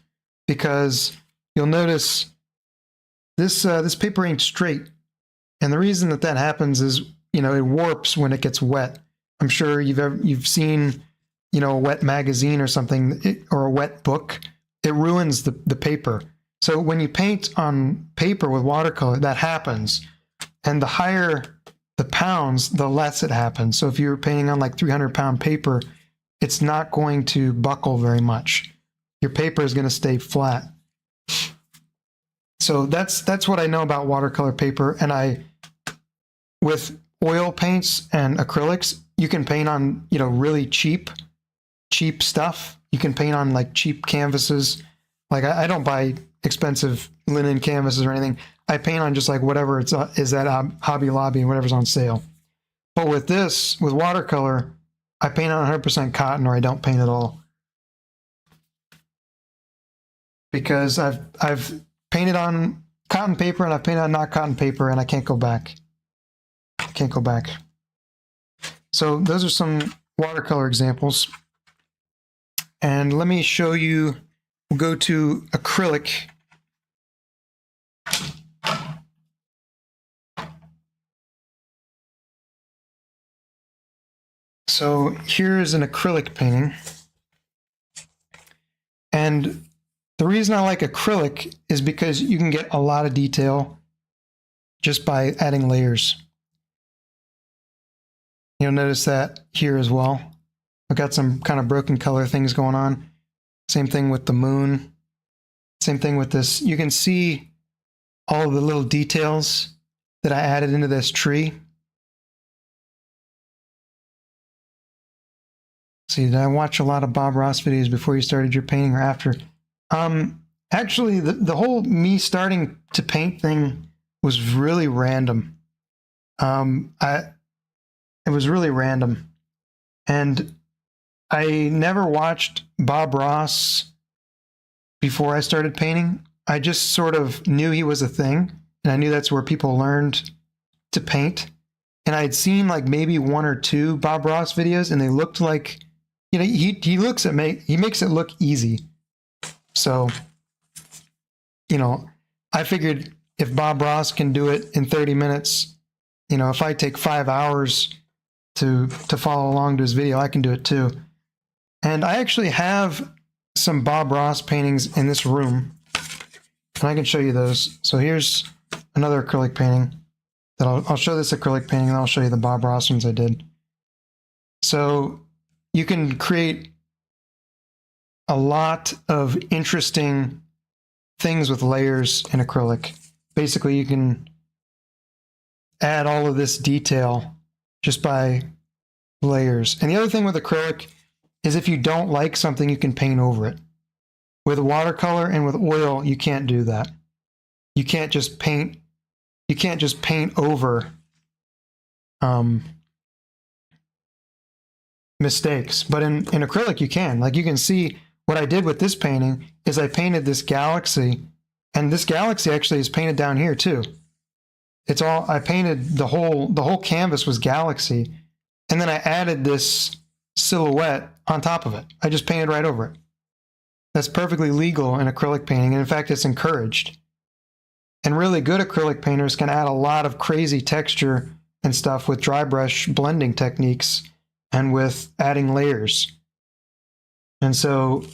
Because you'll notice this paper ain't straight. And the reason that happens is, you know, it warps when it gets wet. I'm sure you've seen, you know, a wet magazine or something, or a wet book. It ruins the paper. So when you paint on paper with watercolor, that happens. And the higher the pounds, the less it happens. So if you're painting on like 300-pound paper, it's not going to buckle very much. Your paper is going to stay flat. So that's what I know about watercolor paper. And with oil paints and acrylics, you can paint on, really cheap stuff. You can paint on like cheap canvases. Like I don't buy expensive linen canvases or anything. I paint on just like whatever is at Hobby Lobby and whatever's on sale. But with watercolor, I paint on 100% cotton, or I don't paint at all. Because I've painted on cotton paper and I've painted on not cotton paper, and I can't go back. I can't go back. So those are some watercolor examples. And let me show you, we'll go to acrylic. So here's an acrylic painting. And the reason I like acrylic is because you can get a lot of detail just by adding layers. You'll notice that here as well. I've got some kind of broken color things going on. Same thing with the moon. Same thing with this. You can see all of the little details that I added into this tree. See, did I watch a lot of Bob Ross videos before you started your painting or after? Actually, the whole me starting to paint thing was really random. It was really random. And I never watched Bob Ross before I started painting. I just sort of knew he was a thing, and I knew that's where people learned to paint. And I had seen like maybe 1 or 2 Bob Ross videos, and they looked like, he makes it look easy. So, I figured if Bob Ross can do it in 30 minutes, if I take 5 hours to follow along to his video, I can do it too. And I actually have some Bob Ross paintings in this room, and I can show you those. So here's another acrylic painting that I'll show this acrylic painting, and I'll show you the Bob Ross ones I did. So you can create a lot of interesting things with layers in acrylic. Basically, you can add all of this detail just by layers. And the other thing with acrylic is if you don't like something, you can paint over it. With watercolor and with oil, you can't do that. You can't just paint over mistakes. But in acrylic, you can. Like, you can see what I did with this painting is I painted this galaxy, and this galaxy actually is painted down here too. I painted the whole canvas was galaxy, and then I added this silhouette on top of it. I just painted right over it. That's perfectly legal in acrylic painting, and in fact, it's encouraged. And really good acrylic painters can add a lot of crazy texture and stuff with dry brush blending techniques and with adding layers. And so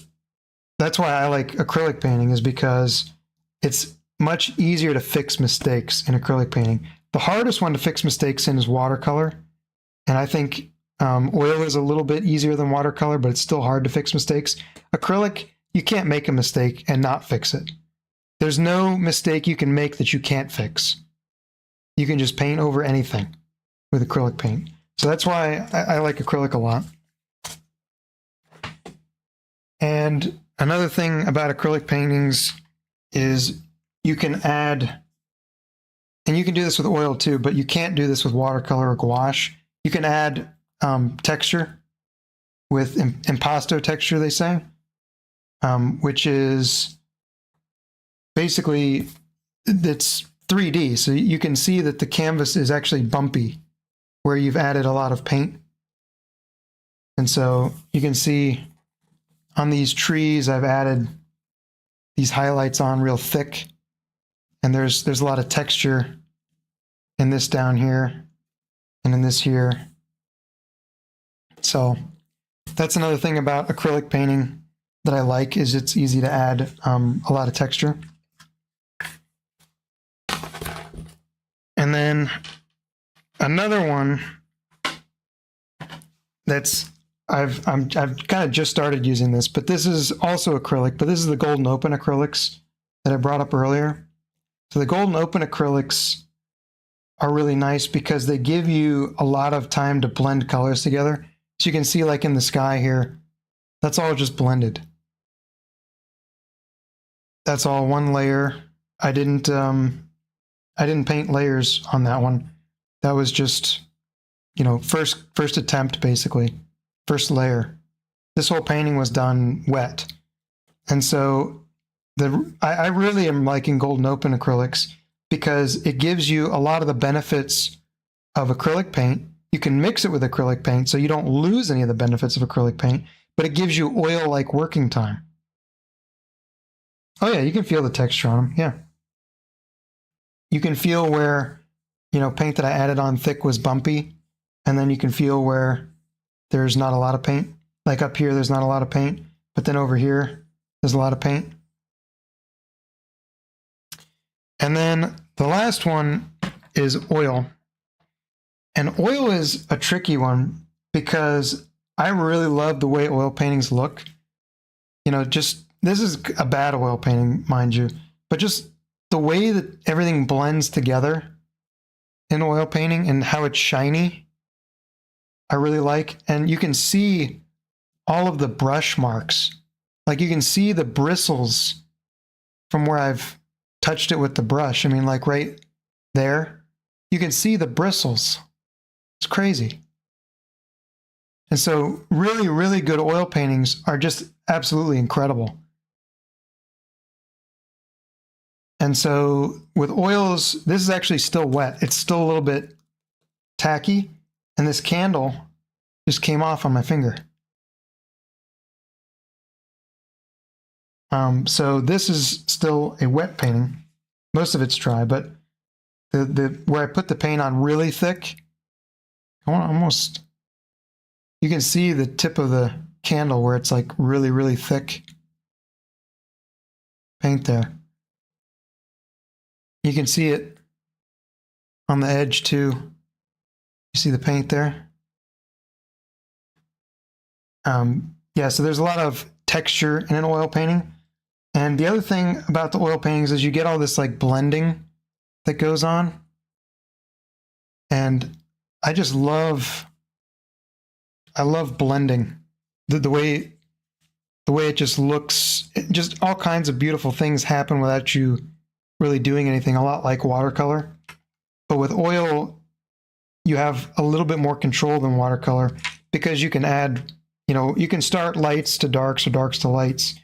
that's why I like acrylic painting, is because it's much easier to fix mistakes in acrylic painting. The hardest one to fix mistakes in is watercolor. And I think oil is a little bit easier than watercolor, but it's still hard to fix mistakes. Acrylic, you can't make a mistake and not fix it. There's no mistake you can make that you can't fix. You can just paint over anything with acrylic paint. So that's why I like acrylic a lot. And another thing about acrylic paintings is you can add, and you can do this with oil too, but you can't do this with watercolor or gouache. You can add texture with impasto texture, they say, which is basically, it's 3D. So you can see that the canvas is actually bumpy where you've added a lot of paint. And so you can see on these trees, I've added these highlights on real thick, and there's a lot of texture in this down here and in this here. So that's another thing about acrylic painting that I like, is it's easy to add a lot of texture. And then Another one that's I've kind of just started using this, but this is also acrylic, but this is the Golden Open acrylics that I brought up earlier. So the Golden Open acrylics are really nice because they give you a lot of time to blend colors together. So you can see, like in the sky here, that's all just blended. That's all one layer. I didn't paint layers on that one. That was just, you know, first attempt, basically, first layer. This whole painting was done wet. And so I really am liking Golden Open acrylics because it gives you a lot of the benefits of acrylic paint. You can mix it with acrylic paint so you don't lose any of the benefits of acrylic paint, but it gives you oil-like working time. Oh yeah, you can feel the texture on them, yeah. You can feel where, you know, paint that I added on thick was bumpy, and then you can feel where there's not a lot of paint. Like up here, there's not a lot of paint, but then over here, there's a lot of paint. And then the last one is oil. And oil is a tricky one because I really love the way oil paintings look. You know, just, this is a bad oil painting, mind you, but just the way that everything blends together in oil painting and how it's shiny, I really like. And you can see all of the brush marks. Like you can see the bristles from where I've touched it with the brush. I mean, like right there, you can see the bristles. It's crazy. And so really, really good oil paintings are just absolutely incredible. And so with oils, this is actually still wet. It's still a little bit tacky. And this candle just came off on my finger. So this is still a wet painting. Most of it's dry, but where I put the paint on really thick, I want almost, you can see the tip of the candle where it's like really, really thick paint there. You can see it on the edge too. You see the paint there? Yeah, so there's a lot of texture in an oil painting. And the other thing about the oil paintings is you get all this like blending that goes on. And I just love, I love blending. The way it just looks, just all kinds of beautiful things happen without you really doing anything, a lot like watercolor. But with oil, you have a little bit more control than watercolor because you can add, you know, you can start lights to darks or darks to lights.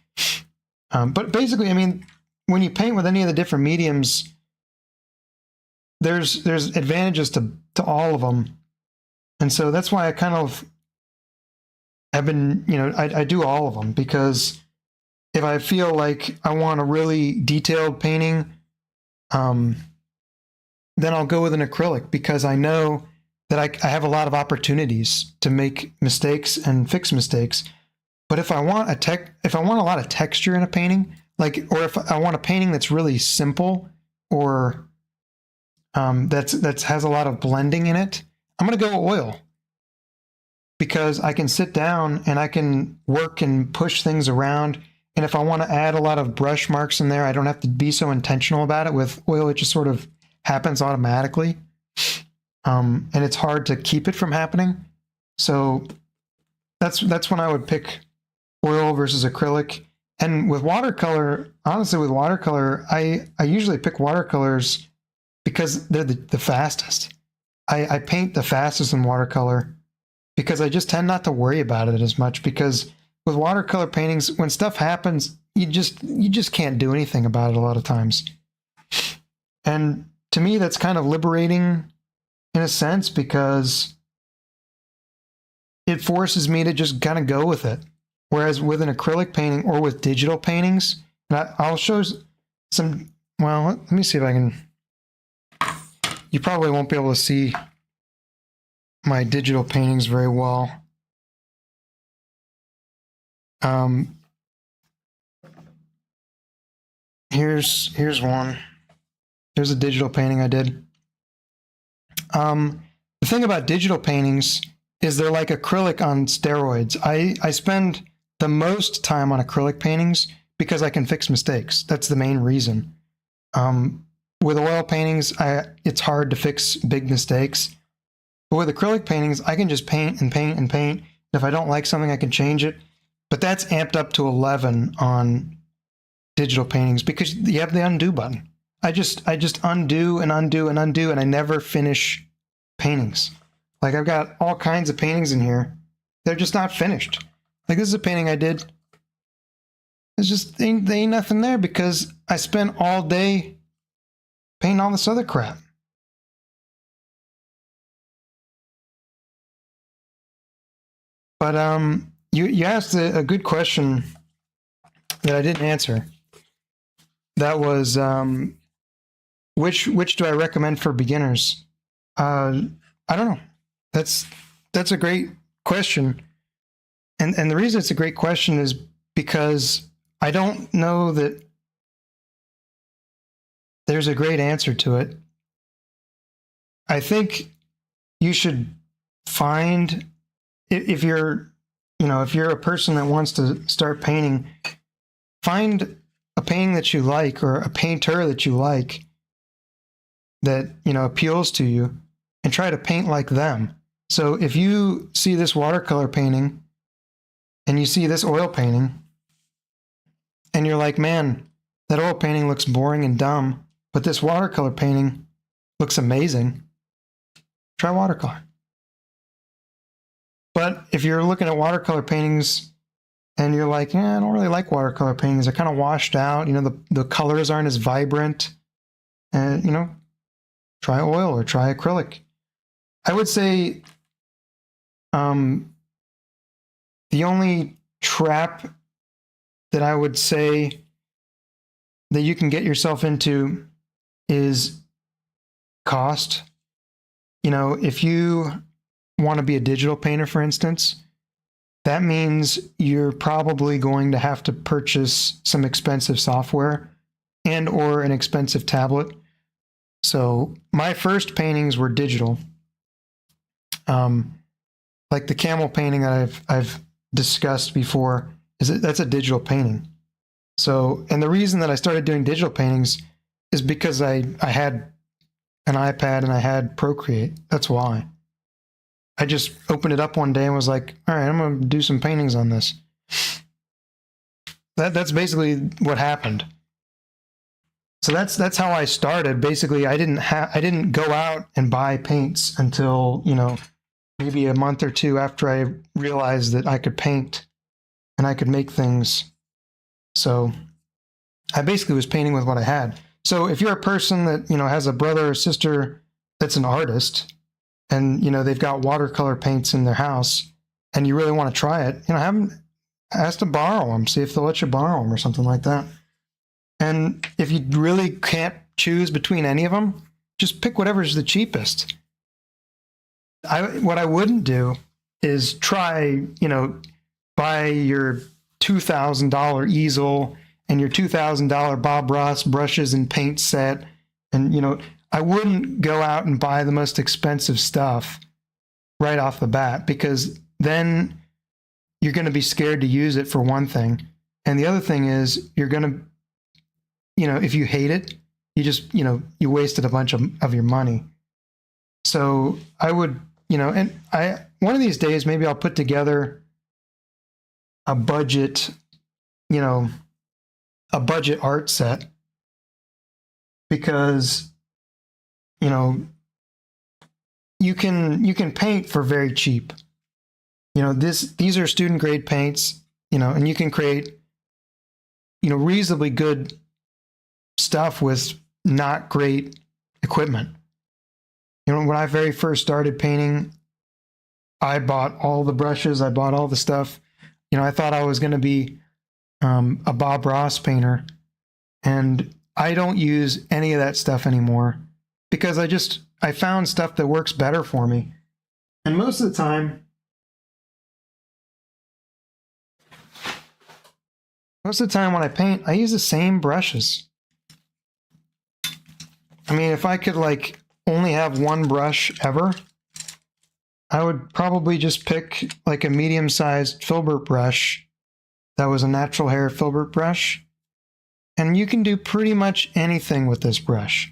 But basically, I mean, when you paint with any of the different mediums, there's advantages to all of them. And so that's why I kind of have been, you know, I do all of them because if I feel like I want a really detailed painting, then I'll go with an acrylic because I know that I have a lot of opportunities to make mistakes and fix mistakes. But if I want if I want a lot of texture in a painting, like, or if I want a painting that's really simple or that has a lot of blending in it, I'm going to go oil because I can sit down and I can work and push things around. And if I want to add a lot of brush marks in there, I don't have to be so intentional about it. With oil, it just sort of happens automatically. And it's hard to keep it from happening. So that's when I would pick oil versus acrylic. And with watercolor, honestly, with watercolor, I usually pick watercolors because they're the fastest. I paint the fastest in watercolor because I just tend not to worry about it as much, because with watercolor paintings, when stuff happens, you just can't do anything about it a lot of times. And to me, that's kind of liberating in a sense because it forces me to just kind of go with it. Whereas with an acrylic painting or with digital paintings, and I'll show some, well, let me see if I can, you probably won't be able to see my digital paintings very well. Here's one. Here's a digital painting I did. thing about digital paintings is they're like acrylic on steroids. I spend the most time on acrylic paintings because I can fix mistakes. That's the main reason. With oil paintings, it's hard to fix big mistakes. But with acrylic paintings, I can just paint and paint and paint. If I don't like something, I can change it. But that's amped up to 11 on digital paintings because you have the undo button. I just undo and undo and undo, and I never finish paintings. Like, I've got all kinds of paintings in here. They're just not finished. Like, this is a painting I did. It's just, they ain't nothing there because I spent all day painting all this other crap. But you asked a good question that I didn't answer. That was which do I recommend for beginners? I don't know. That's a great question, and the reason it's a great question is because I don't know that there's a great answer to it. I think you should find, if you're a person that wants to start painting, find a painting that you like or a painter that you like that, appeals to you, and try to paint like them. So if you see this watercolor painting and you see this oil painting and you're like, man, that oil painting looks boring and dumb, but this watercolor painting looks amazing, try watercolor. But if you're looking at watercolor paintings and you're like, I don't really like watercolor paintings, they're kind of washed out, the colors aren't as vibrant, and, try oil or try acrylic. I would say the only trap that I would say that you can get yourself into is cost. If you want to be a digital painter, for instance, that means you're probably going to have to purchase some expensive software and or an expensive tablet. So my first paintings were digital. Like the camel painting that I've discussed before, that's a digital painting. So, and the reason that I started doing digital paintings is because I had an iPad and I had Procreate. That's why. I just opened it up one day and was like, all right, I'm going to do some paintings on this. That's basically what happened. So that's how I started. Basically, I didn't go out and buy paints until, maybe a month or two after I realized that I could paint and I could make things. So I basically was painting with what I had. So if you're a person that, has a brother or sister that's an artist and, they've got watercolor paints in their house and you really want to try it, have them, ask to borrow them, see if they'll let you borrow them or something like that. And if you really can't choose between any of them, just pick whatever's the cheapest. What I wouldn't do is try, buy your $2,000 easel and your $2,000 Bob Ross brushes and paint set. And, I wouldn't go out and buy the most expensive stuff right off the bat, because then you're going to be scared to use it, for one thing. And the other thing is you're going to, if you hate it, you just, you wasted a bunch of your money. So I would, and one of these days, maybe I'll put together a budget, a budget art set, because, you can paint for very cheap. These are student grade paints, and you can create, reasonably good stuff with not great equipment. When I very first started painting, I bought all the brushes, I bought all the stuff. I thought I was going to be a Bob Ross painter, and I don't use any of that stuff anymore because I found stuff that works better for me. And most of the time when I paint, I use the same brushes. I mean, if I could only have one brush ever, I would probably just pick like a medium-sized filbert brush that was a natural hair filbert brush. And you can do pretty much anything with this brush.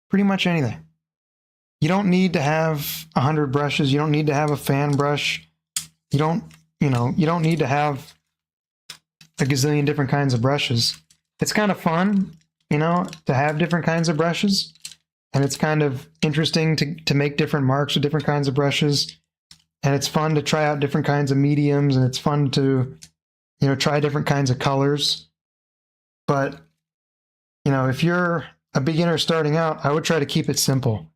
Pretty much anything. You don't need to have 100 brushes. You don't need to have a fan brush. You don't need to have a gazillion different kinds of brushes. It's kind of fun, to have different kinds of brushes. And it's kind of interesting to make different marks with different kinds of brushes. And it's fun to try out different kinds of mediums, and it's fun to, try different kinds of colors. But, if you're a beginner starting out, I would try to keep it simple.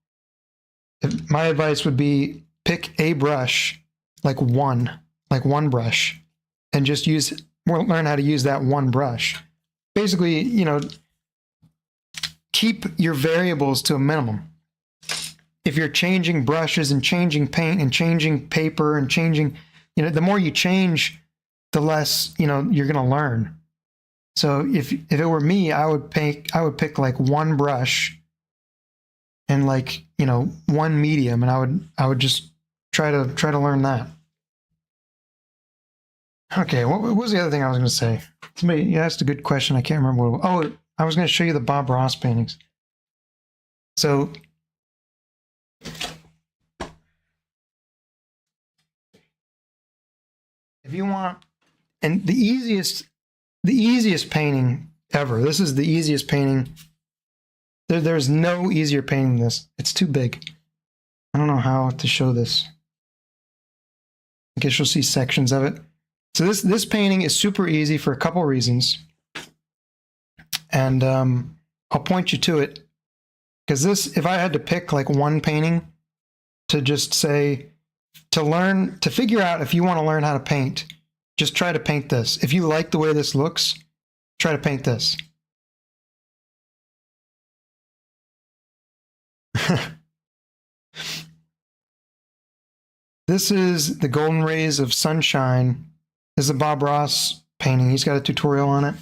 My advice would be pick a brush, like one brush, and just learn how to use that one brush. Basically, keep your variables to a minimum. If you're changing brushes and changing paint and changing paper and changing, the more you change, the less, you're going to learn. So if it were me, I would pick like one brush and like, one medium, and I would just try to learn that. Okay, what was the other thing I was going to say? Somebody asked a good question. I can't remember what it was. Oh, I was going to show you the Bob Ross paintings. So if you want, and the easiest painting ever, this is the easiest painting. There's no easier painting than this. It's too big. I don't know how to show this. I guess you'll see sections of it. So this painting is super easy for a couple reasons. And I'll point you to it. Because if I had to pick like one painting to just say, to figure out if you want to learn how to paint, just try to paint this. If you like the way this looks, try to paint this. This is the Golden Rays of Sunshine. This is a Bob Ross painting. He's got a tutorial on it.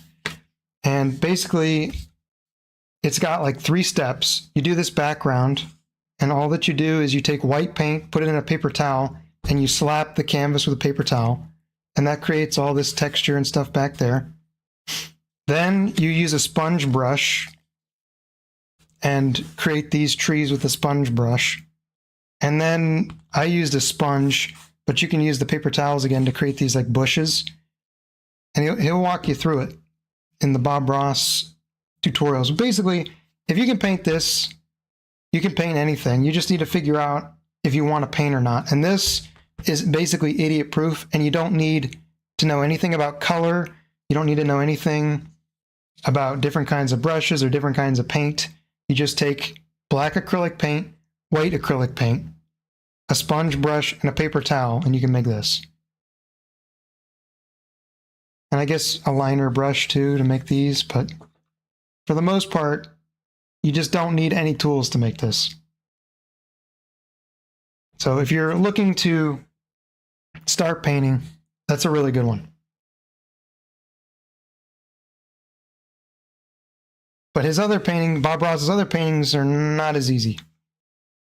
And basically, it's got like 3 steps. You do this background, and all that you do is you take white paint, put it in a paper towel, and you slap the canvas with a paper towel. And that creates all this texture and stuff back there. Then you use a sponge brush and create these trees with a sponge brush. And then I used a sponge, but you can use the paper towels again to create these like bushes. And he'll walk you through it in the Bob Ross tutorials. Basically, if you can paint this, you can paint anything. You just need to figure out if you want to paint or not. And this is basically idiot proof, and you don't need to know anything about color. You don't need to know anything about different kinds of brushes or different kinds of paint. You just take black acrylic paint, white acrylic paint, a sponge brush, and a paper towel, and you can make this. And I guess a liner brush too to make these, but for the most part, you just don't need any tools to make this. So if you're looking to start painting, that's a really good one. But his other painting, Bob Ross's other paintings, are not as easy.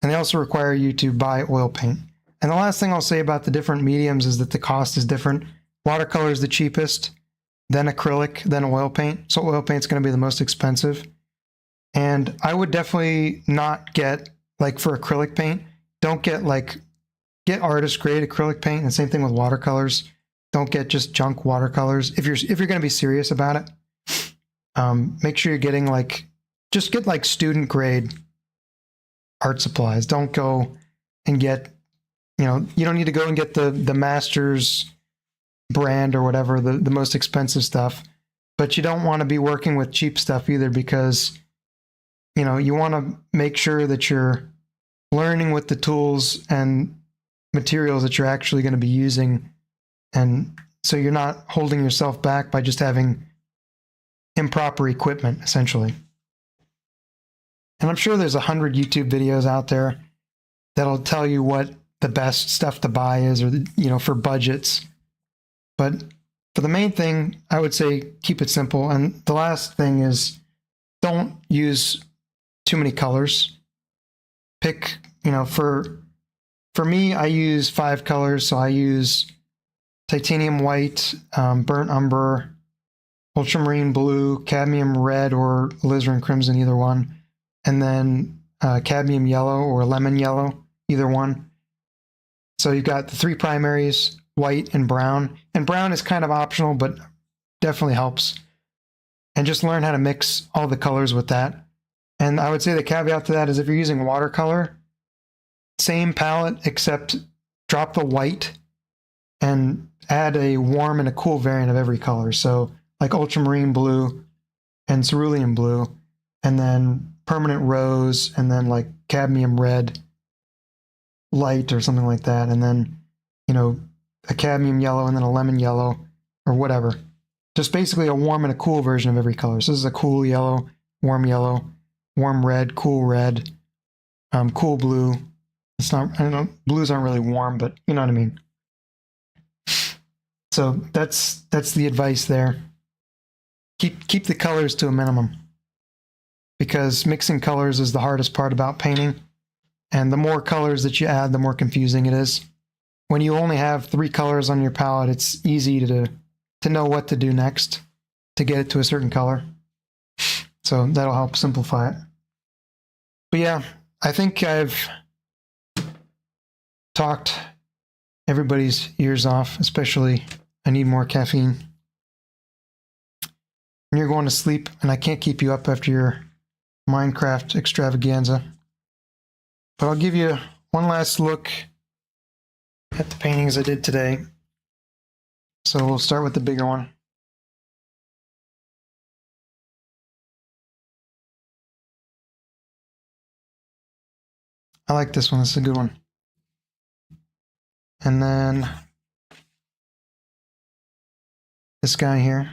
And they also require you to buy oil paint. And the last thing I'll say about the different mediums is that the cost is different. Watercolor is the cheapest, then acrylic, then oil paint. So oil paint's going to be the most expensive. And I would definitely not get, like for acrylic paint, don't get get artist grade acrylic paint, and same thing with watercolors. Don't get just junk watercolors. If you're going to be serious about it, make sure you're getting just get student grade art supplies. Don't go and get, you don't need to go and get the master's brand or whatever, the most expensive stuff, but you don't want to be working with cheap stuff either, because, you want to make sure that you're learning with the tools and materials that you're actually going to be using. And so you're not holding yourself back by just having improper equipment, essentially. And I'm sure there's 100 YouTube videos out there that'll tell you what the best stuff to buy is, or, for budgets. But for the main thing, I would say keep it simple. And the last thing is, don't use too many colors. Pick, for for me, I use 5 colors. So I use titanium white, burnt umber, ultramarine blue, cadmium red, or alizarin crimson, either one, and then cadmium yellow or lemon yellow, either one. So you've got the 3 primaries, white and brown. And brown is kind of optional, but definitely helps. And just learn how to mix all the colors with that. And I would say the caveat to that is if you're using watercolor, same palette, except drop the white and add a warm and a cool variant of every color. So like ultramarine blue and cerulean blue, and then permanent rose, and then like cadmium red light or something like that. And then, you know, a cadmium yellow and then a lemon yellow or whatever. Just basically a warm and a cool version of every color. So this is a cool yellow, warm red, cool blue. It's not, I don't know, blues aren't really warm, but you know what I mean. So that's the advice there. Keep the colors to a minimum, because mixing colors is the hardest part about painting. And the more colors that you add, the more confusing it is. When you only have 3 colors on your palette, it's easy to know what to do next to get it to a certain color. So that'll help simplify it. But yeah, I think I've talked everybody's ears off, especially I need more caffeine. And you're going to sleep, and I can't keep you up after your Minecraft extravaganza. But I'll give you one last look at the paintings I did today. So we'll start with the bigger one. I like this one. This is a good one. And then this guy here.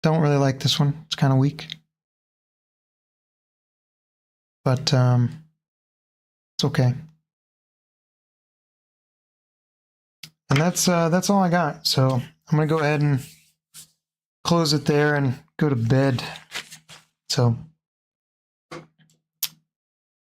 Don't really like this one. It's kind of weak. But it's okay. And that's all I got. So I'm gonna go ahead and close it there and go to bed. So